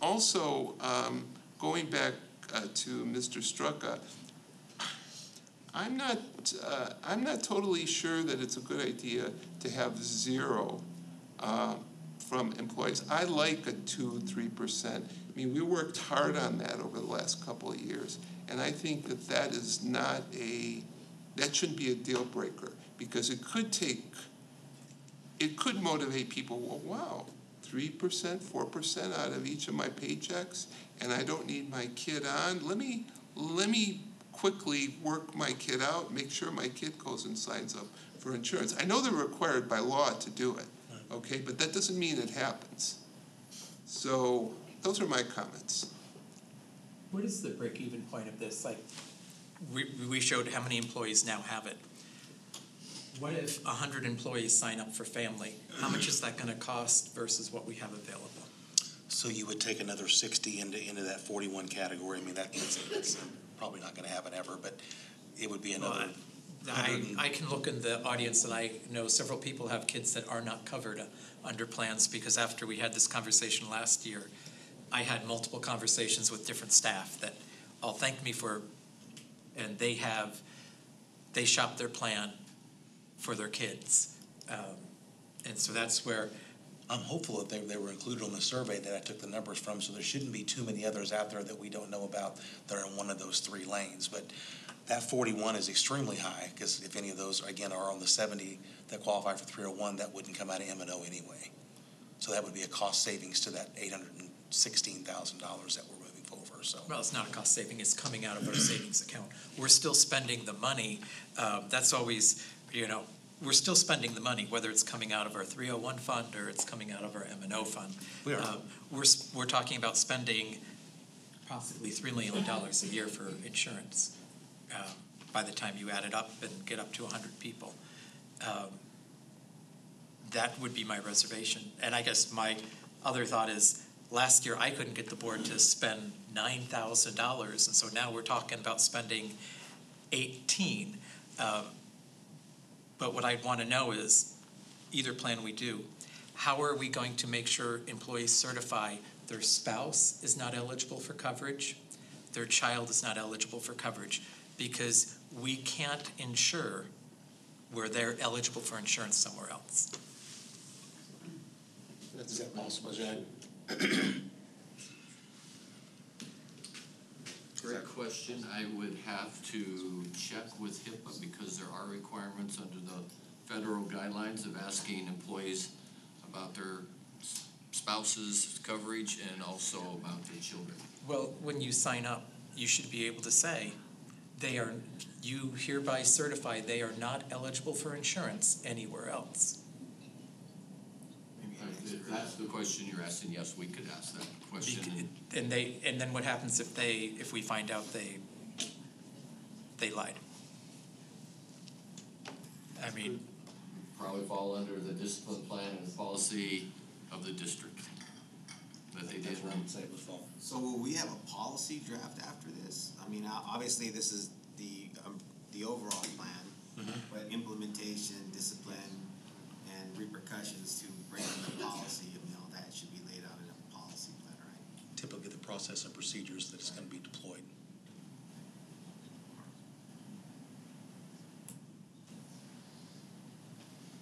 also, going back to Mr. Strucka, I'm not totally sure that it's a good idea to have zero from employees. I like a 2-3%. I mean, we worked hard on that over the last couple of years, and I think that is not that shouldn't be a deal breaker, because it could motivate people. Well, wow, 3%, 4% out of each of my paychecks, and I don't need my kid on. Let me quickly work my kid out, make sure my kid goes and signs up for insurance. I know they're required by law to do it, okay, but that doesn't mean it happens. So those are my comments. What is the break-even point of this? Like, We showed how many employees now have it. What if 100 employees sign up for family? How much is that going to cost versus what we have available? So you would take another 60 into that 41 category. I mean, that's probably not going to happen ever, but it would be another. I can look in the audience, and I know several people have kids that are not covered under plans, because after we had this conversation last year, I had multiple conversations with different staff that all thanked me for, and they shop their plan for their kids. And so that's where I'm hopeful that they were included on the survey that I took the numbers from, so there shouldn't be too many others out there that we don't know about that are in one of those 3 lanes. But that 41 is extremely high, because if any of those, again, are on the 70 that qualify for 301, that wouldn't come out of M&O anyway. So that would be a cost savings to that $816,000 that we're moving over. So. Well, it's not a cost saving, it's coming out of our savings account. We're still spending the money. That's always, we're still spending the money, whether it's coming out of our 301 fund or it's coming out of our M&O fund. We're talking about spending possibly $3 million a year for insurance by the time you add it up and get up to 100 people. That would be my reservation. And I guess my other thought is, last year I couldn't get the board to spend $9,000, and so now we're talking about spending $18,000. But what I'd want to know is, either plan we do, how are we going to make sure employees certify their spouse is not eligible for coverage, their child is not eligible for coverage, because we can't insure where they're eligible for insurance somewhere else. Is that possible, Jack? Great question. I would have to check with HIPAA, because there are requirements under the federal guidelines of asking employees about their spouse's coverage and also about their children. Well, when you sign up, you should be able to say, you hereby certify they are not eligible for insurance anywhere else. If that's the question you're asking, yes, we could ask that question. And then what happens if we find out they lied? I mean, probably fall under the discipline plan and policy of the district that they did. So will we have a policy draft after this? I mean, obviously this is the overall plan, but implementation, discipline, and repercussions to bring in the policy, all that should be laid out in a policy plan, right? Typically, the process and procedures that is going to be deployed.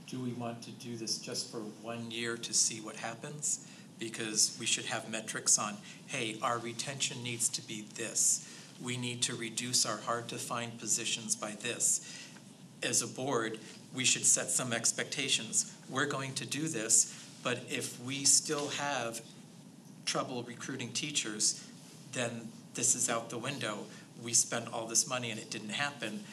Do we want to do this just for 1 year to see what happens? Because we should have metrics on, hey, our retention needs to be this. We need to reduce our hard-to-find positions by this. As a board, we should set some expectations. We're going to do this, but if we still have trouble recruiting teachers, then this is out the window. We spent all this money and it didn't happen.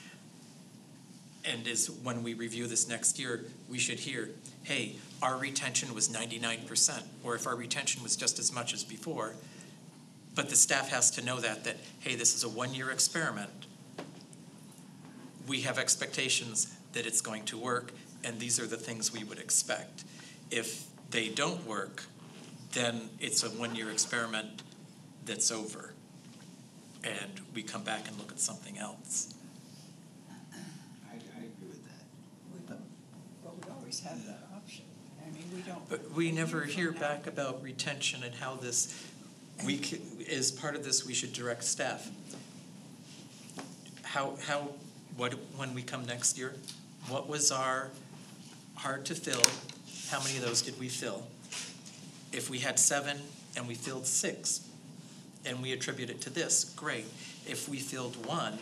And is when we review this next year, we should hear, hey, our retention was 99%, or if our retention was just as much as before, but the staff has to know that, hey, this is a 1-year experiment. We have expectations that it's going to work, and these are the things we would expect. If they don't work, then it's a 1-year experiment that's over, and we come back and look at something else. I agree with that. But we always have that option. I mean, we don't. But we never hear back about retention and how this, as part of this, we should direct staff. When we come next year, what was our hard to fill? How many of those did we fill? If we had 7 and we filled 6, and we attribute it to this, great. If we filled 1.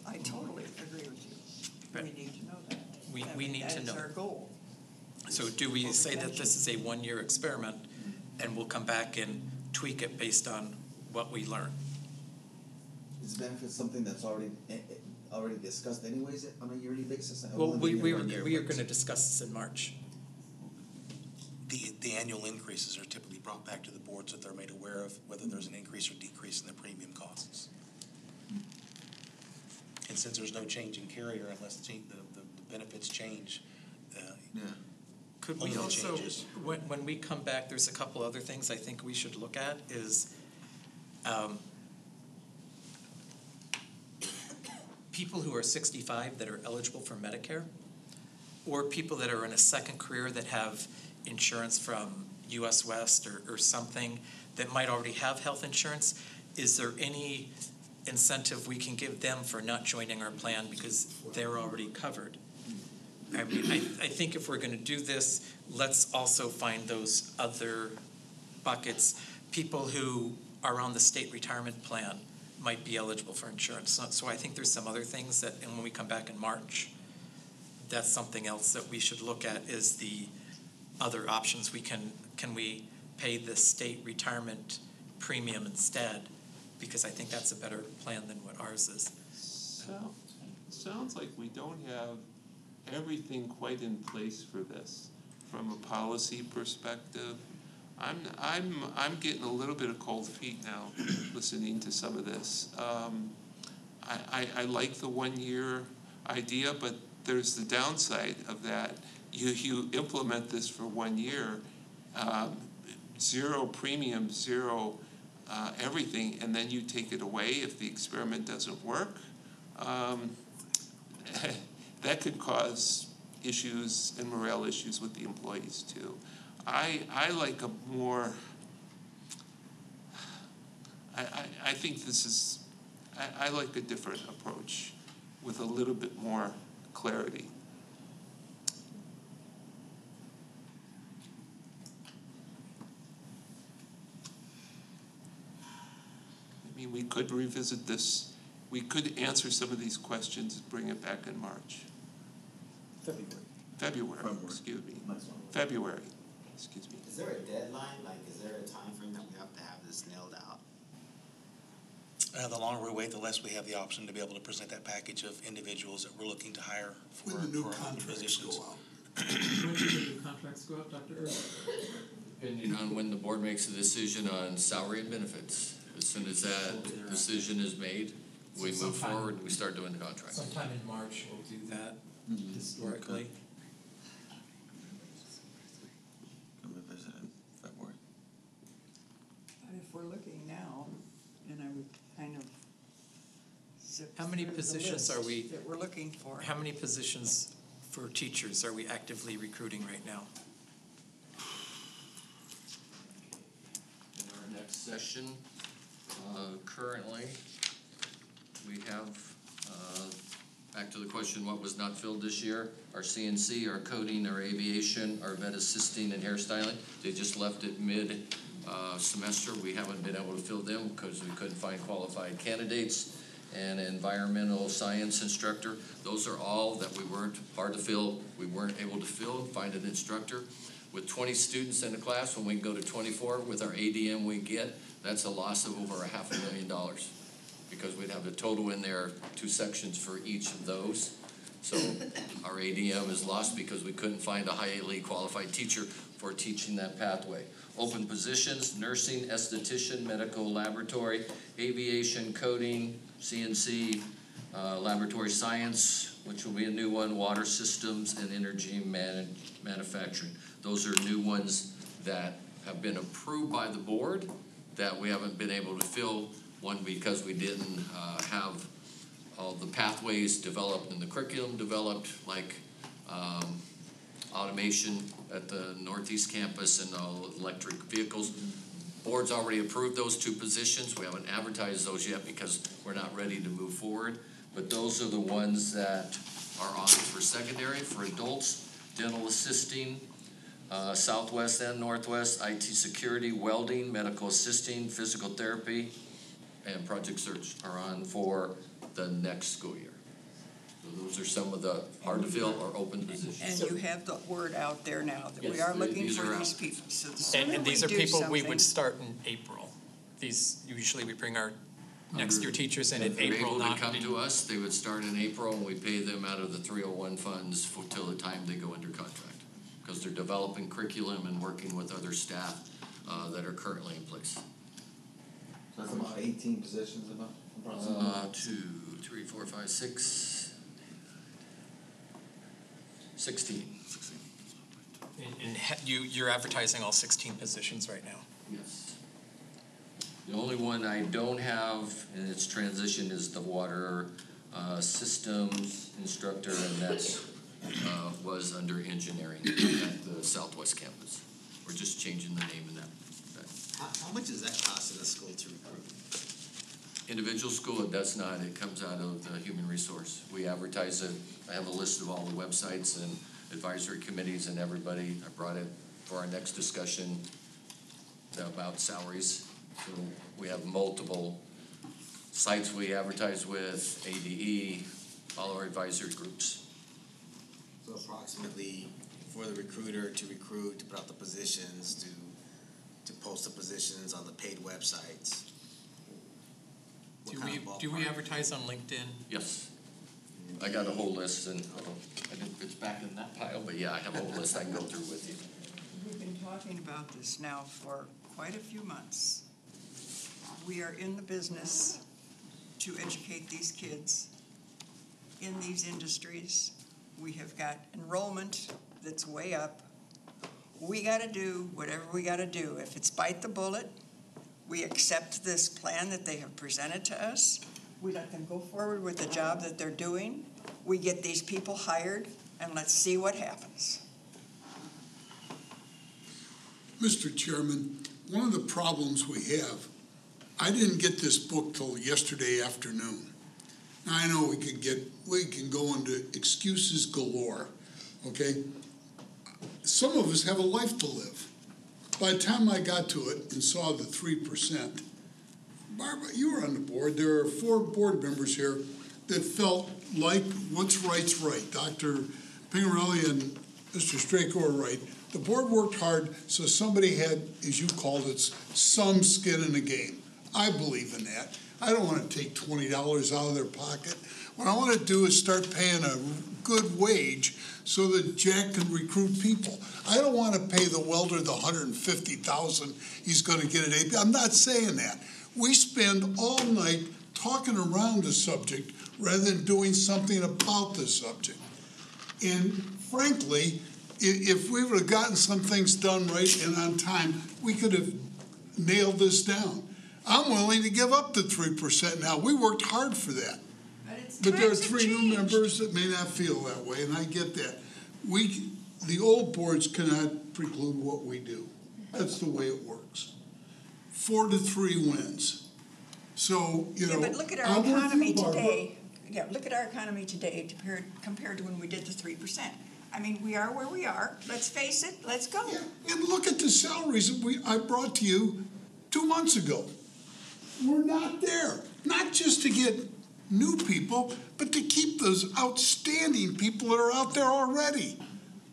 I totally agree with you. Right. We need to know that. We need to know. That is our goal. So do we say that this is a 1-year experiment, and we'll come back and tweak it based on what we learn? Is benefits something that's already discussed anyways on a yearly basis? Well, we are going to discuss this in March. The annual increases are typically brought back to the board so that they're made aware of whether there's an increase or decrease in the premium costs. And since there's no change in carrier unless the benefits change, Could we also, when we come back, there's a couple other things I think we should look at is people who are 65 that are eligible for Medicare, or people that are in a second career that have insurance from US West or something that might already have health insurance. Is there any incentive we can give them for not joining our plan because they're already covered? I mean, I think if we're going to do this, let's also find those other buckets. People who are on the state retirement plan might be eligible for insurance. So I think there's some other things that, and when we come back in March, that's something else that we should look at is the other options. Can we pay the state retirement premium instead? Because I think that's a better plan than what ours is. Sounds like we don't have everything quite in place for this from a policy perspective. I'm getting a little bit of cold feet now listening to some of this. I like the 1-year idea, but there's the downside of that. You implement this for 1 year, 0 premium, 0 everything, and then you take it away if the experiment doesn't work. That could cause issues and morale issues with the employees too. I like a more, I think this is, I like a different approach with a little bit more clarity. I mean, we could revisit this. We could answer some of these questions and bring it back in March. February, excuse me. February, excuse me. Is there a deadline? Like, is there a time frame that we have to have this nailed out? The longer we wait, the less we have the option to be able to present that package of individuals that we're looking to hire for When the new our contracts positions. go out. When do the new contracts go out, Dr. Earl? Depending on when the board makes a decision on salary and benefits. As soon as that decision is made, we move forward and we start doing the contract. Sometime in March we'll do that historically. Can we visit in February? But if we're looking now, and I would kind of zip How many through the positions list are we? that we're looking for? How many positions for teachers are we actively recruiting right now? In our next session, Currently, we have, back to the question, what was not filled this year? Our CNC, our coding, our aviation, our vet assisting and hairstyling. They just left it mid-semester. We haven't been able to fill them because we couldn't find qualified candidates. And environmental science instructor, those are all that we weren't hard to fill. We weren't able to fill, find an instructor. With 20 students in the class, when we go to 24 with our ADM we get, that's a loss of over $500,000 because we'd have a total in there, 2 sections for each of those. So our ADM is lost because we couldn't find a highly qualified teacher for teaching that pathway. Open positions, nursing, esthetician, medical laboratory, aviation, coding, CNC, laboratory science, which will be a new one, water systems, and energy manufacturing. Those are new ones that have been approved by the board that we haven't been able to fill. One, because we didn't have all the pathways developed and the curriculum developed, like automation at the Northeast campus and electric vehicles. Board's already approved those 2 positions. We haven't advertised those yet because we're not ready to move forward. But those are the ones that are on for secondary. For adults, dental assisting, Southwest and Northwest, IT security, welding, medical assisting, physical therapy, and project search are on for the next school year. So those are some of the hard to fill or open positions. And you have the word out there now that we are looking for these people. So the sooner And these we are do people we something- would start in April. These, usually we bring our next year teachers in April, If they're not able to come in. to us, they would start in April, and we pay them out of the 301 funds till the time they go under contract. Because they're developing curriculum and working with other staff that are currently in place. So that's about 18 positions about? 2, 3, 4, 5, 6, 16. And you're advertising all 16 positions right now? Yes. The only one I don't have in its transition is the water systems instructor, and that's was under engineering at the Southwest campus. We're just changing the name in that. How much does that cost in a school to recruit? Individual school, it does not. It comes out of the human resource. We advertise it. I have a list of all the websites and advisory committees and everybody. I brought it for our next discussion about salaries. So we have multiple sites we advertise with, ADE, all our advisory groups. So approximately for the recruiter to recruit, to put out the positions, to post the positions on the paid websites. Do we advertise on LinkedIn? Yes. I got a whole list, and I think it's back in that pile, but yeah, I have a whole list I can go through with you. We've been talking about this now for quite a few months. We are in the business to educate these kids in these industries. We have got enrollment that's way up. We gotta do whatever we gotta do. If it's bite the bullet, we accept this plan that they have presented to us. We let them go forward with the job that they're doing. We get these people hired, and let's see what happens. Mr. Chairman, one of the problems we have, I didn't get this book till yesterday afternoon. Now, I know we can go into excuses galore, okay? Some of us have a life to live. By the time I got to it and saw the 3%, Barbara, you were on the board. There are 4 board members here that felt like what's right's right. Dr. Pingarelli and Mr. Strako are right. The board worked hard, so somebody had, as you called it, some skin in the game. I believe in that. I don't want to take $20 out of their pocket. What I want to do is start paying a good wage so that Jack can recruit people. I don't want to pay the welder the $150,000 he's going to get at AP. I'm not saying that. We spend all night talking around the subject rather than doing something about the subject. And frankly, if we would have gotten some things done right and on time, we could have nailed this down. I'm willing to give up the 3% now. We worked hard for that. But there are 3 new members that may not feel that way, and I get that. The old boards cannot preclude what we do. That's the way it works. 4-3 wins. So, you know. Yeah, but look at our I'm with you, economy Barbara. today. Yeah, look at our economy today compared to when we did the 3%. I mean, we are where we are. Let's face it, let's go. Yeah, and look at the salaries that I brought to you 2 months ago. We're not there. Not just to get new people, but to keep those outstanding people that are out there already.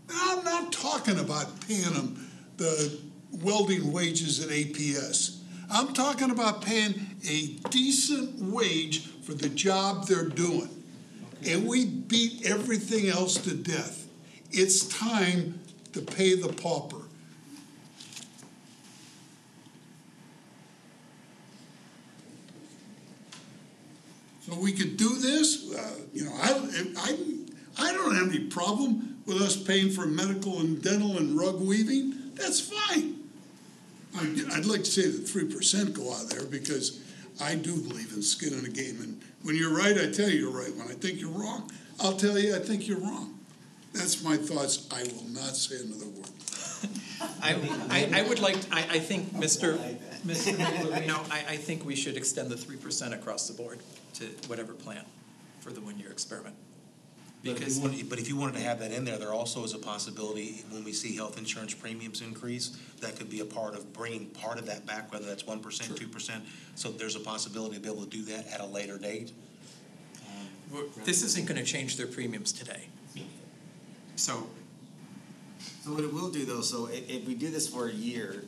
And I'm not talking about paying them the welding wages at APS. I'm talking about paying a decent wage for the job they're doing. Okay. And we beat everything else to death. It's time to pay the pauper. So we could do this. You know, I don't have any problem with us paying for medical and dental and rug weaving. That's fine. I'd like to say that 3% go out there because I do believe in skin in the game. And when you're right, I tell you you're right. When I think you're wrong, I'll tell you I think you're wrong. That's my thoughts. I will not say another word. I would like, I think, Mr. Miglerino, I think we should extend the 3% across the board to whatever plan for the one-year experiment. Because, but if you wanted to have that in there, there also is a possibility when we see health insurance premiums increase, that could be a part of bringing part of that back, whether that's 1%, 2%. So there's a possibility to be able to do that at a later date. This isn't going to change their premiums today. So what it will do though, so if we do this for a year,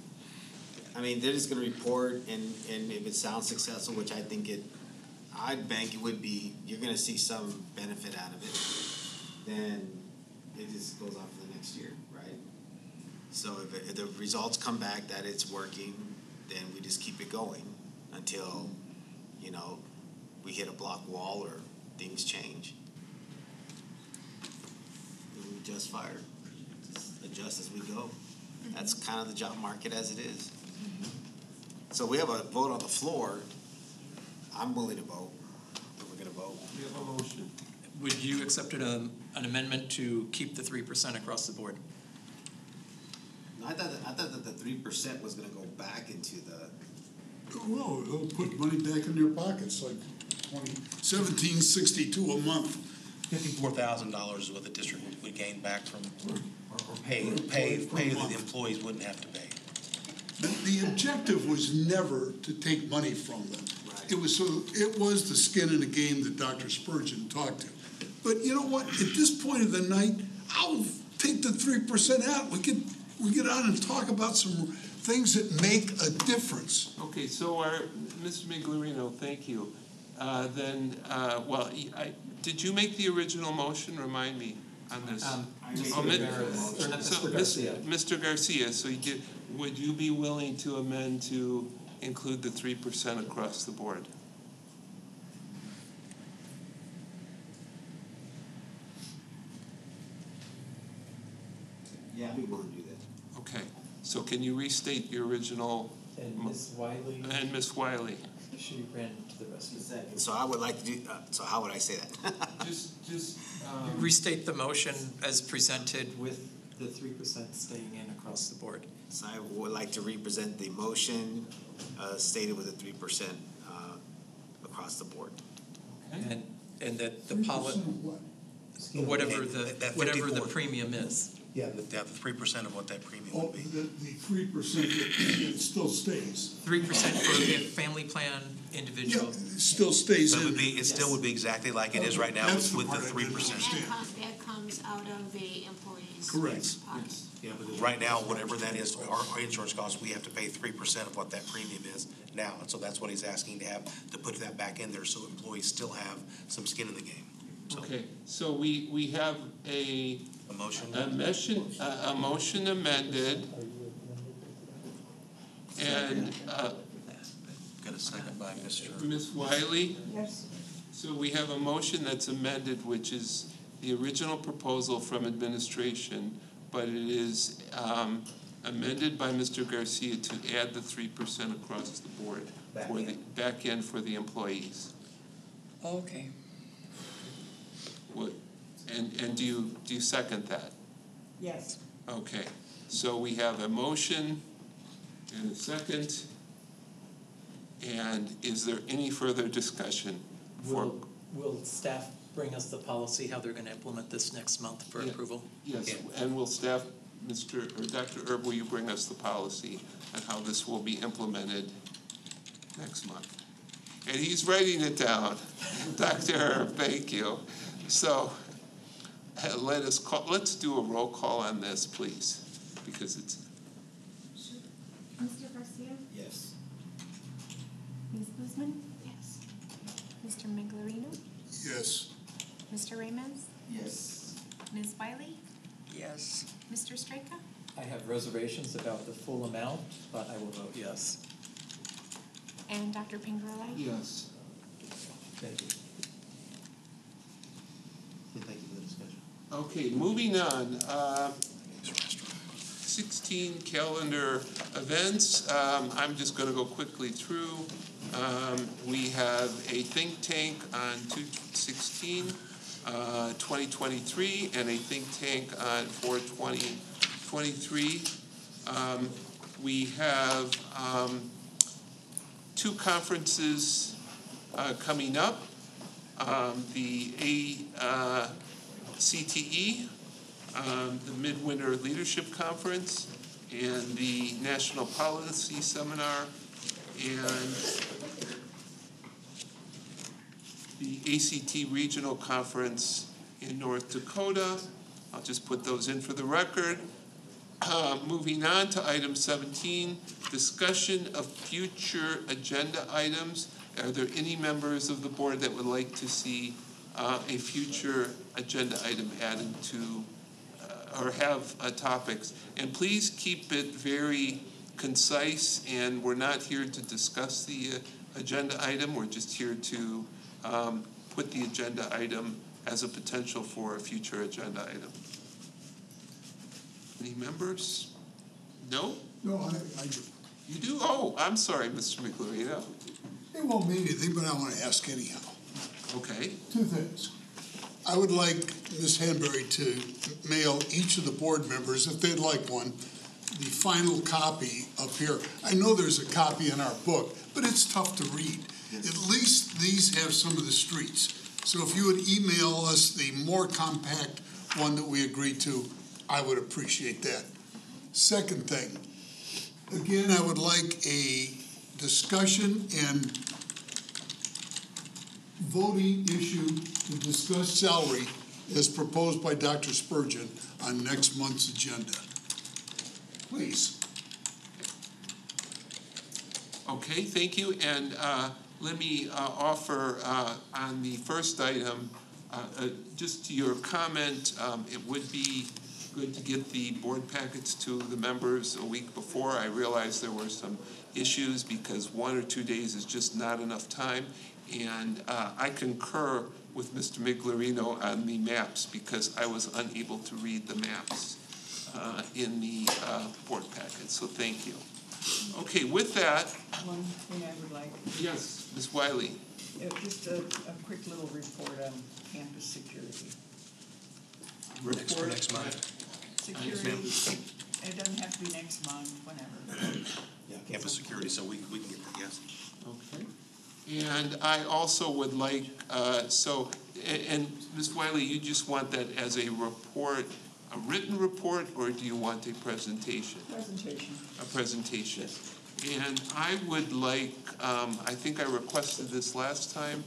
I mean, they're just gonna report and if it sounds successful, which I think I'd bank it would be, you're gonna see some benefit out of it, then it just goes on for the next year, right? So if the results come back that it's working, then we just keep it going until, you know, we hit a block wall or things change. We just fire, just adjust as we go. That's kind of the job market as it is. So we have a vote on the floor. I'm willing to vote. We're going to vote. We have a motion. Would you accept an amendment to keep the 3% across the board? No, I thought that the 3% was going to go back into the. Well, it'll put money back in their pockets, like $17.62 a month. $54,000 is what the district would gain back from, or pay that the employees wouldn't have to pay. The objective was never to take money from them. Right. It was the skin in the game that Dr. Spurgeon talked to. But you know what? At this point of the night, I'll take the 3% out. We get on and talk about some things that make a difference. Okay, so Mr. Miglerino, thank you. Did you make the original motion? Remind me on this. Mr. Garcia, so would you be willing to amend to include the 3% across the board? Yeah, I'd be willing to do that. Okay, so can you restate your original? And Ms. Wiley. And Ms. Wiley. She ran to the rescue. So I would like to do, so how would I say that? Restate the motion as presented with the 3% staying in across the board. So I would like to represent the motion stated with a 3% across the board. Okay. And that the whatever the premium is. Yeah, the 3% of what that premium would be. The 3% it still stays. 3% for a family plan individual. Yeah, it still stays So in. it still would be exactly like it is right now with the 3%. That comes out of the employee's Correct. pocket. Yeah, because right now, whatever that is, our insurance costs, we have to pay 3% of what that premium is now. And so that's what he's asking to put that back in there so employees still have some skin in the game. So, Okay, so we have a motion amended, and got a second by Mr. Ms. Wiley? Yes. So we have a motion that's amended, which is the original proposal from administration, but it is amended by Mr. Garcia to add the 3% across the board for the back end for the employees. Okay. What, and do you second that? Yes. Okay, so we have a motion and a second. And is there any further discussion for? Will staff bring us the policy, how they're gonna implement this next month for approval? Yes, Okay. and will staff, Dr. Erb, will you bring us the policy on how this will be implemented next month? And he's writing it down. Dr. Erb, thank you. So let's do a roll call on this, please, because it's. Mr. Garcia? Yes. Ms. Guzman? Yes. Mr. Miglerino? Yes. Mr. Raymond? Yes. Ms. Wiley? Yes. Mr. Straka? I have reservations about the full amount, but I will vote yes. And Dr. Pingerelli? Yes. Thank you. Thank you for the discussion. Okay, moving on. 16 calendar events. I'm just going to go quickly through. We have a think tank on 2/16/2023 and a think tank on 4/20/23. We have 2 conferences coming up. The CTE, the Midwinter Leadership Conference, and the National Policy Seminar, and the ACT Regional Conference in North Dakota. I'll just put those in for the record. Moving on to item 17, discussion of future agenda items. Are there any members of the board that would like to see a future agenda item added to, or have topics? And please keep it very concise, and we're not here to discuss the agenda item. We're just here to put the agenda item as a potential for a future agenda item. Any members? No? No, I do. You do? Oh, I'm sorry, Mr. Miglerino. It won't mean anything, but I want to ask anyhow. Okay. 2 things. I would like Ms. Hanbury to mail each of the board members, if they'd like one, the final copy up here. I know there's a copy in our book, but it's tough to read. At least these have some of the streets. So if you would email us the more compact one that we agreed to, I would appreciate that. Second thing, again, I would like a discussion and voting issue to discuss salary as proposed by Dr. Spurgeon on next month's agenda. Please. Okay, thank you. And let me offer on the first item, just to your comment, it would be good to get the board packets to the members a week before. I realized there were some issues because 1 or 2 days is just not enough time. And I concur with Mr. Miglerino on the maps because I was unable to read the maps in the board packet. So thank you. Okay, with that. One thing I would like. Yes, Ms. Wiley. Just a quick little report on campus security. For next month. Security, it doesn't have to be next month, whenever. Yeah, campus security, so we can get that, yes. Okay. And I also would like, and Ms. Wiley, you just want that as a report, a written report, or do you want a presentation? Presentation. A presentation. And I would like, I think I requested this last time,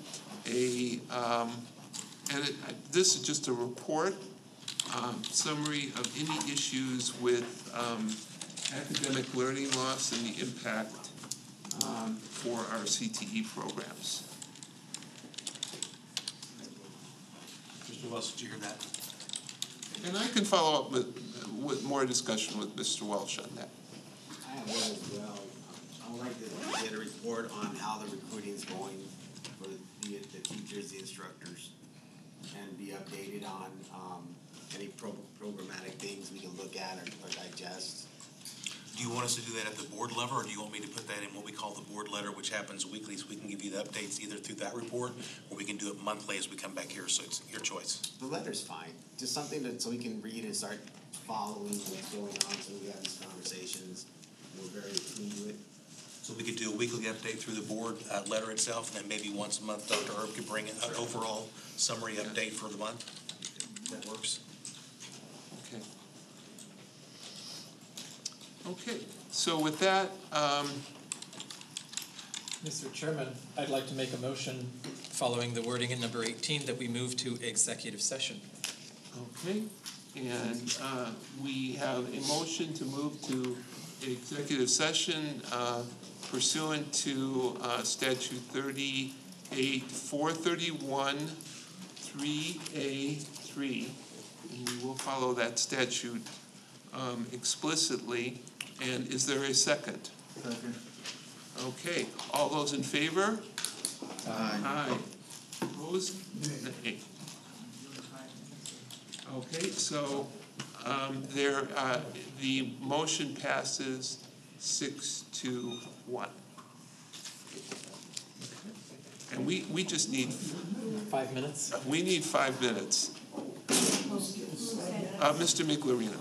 this is just a report, summary of any issues with academic learning loss and the impact for our CTE programs. Mr. Wells, did you hear that? And I can follow up with more discussion with Mr. Welsh on that. I have one as well. I would like to get a report on how the recruiting is going for the teachers, the instructors, and be updated on any programmatic things we can look at or digest. Do you want us to do that at the board level, or do you want me to put that in what we call the board letter, which happens weekly, so we can give you the updates either through that report, or we can do it monthly as we come back here, so it's your choice. The letter's fine, just something so we can read and start following what's going on, so we have these conversations. We're very into it. So we could do a weekly update through the board letter itself, and then maybe once a month, Dr. Herb could bring an overall summary update for the month. That works. Okay. Okay, so with that, Mr. Chairman, I'd like to make a motion following the wording in number 18 that we move to executive session. okay, and we have a motion to move to executive session pursuant to statute 431 3A3. And we will follow that statute explicitly. And is there a second? Second. Okay, all those in favor? Aye. Opposed? Nay. Okay, so the motion passes 6-1. And we just need 5 minutes? We need 5 minutes. Mr. Miglerino.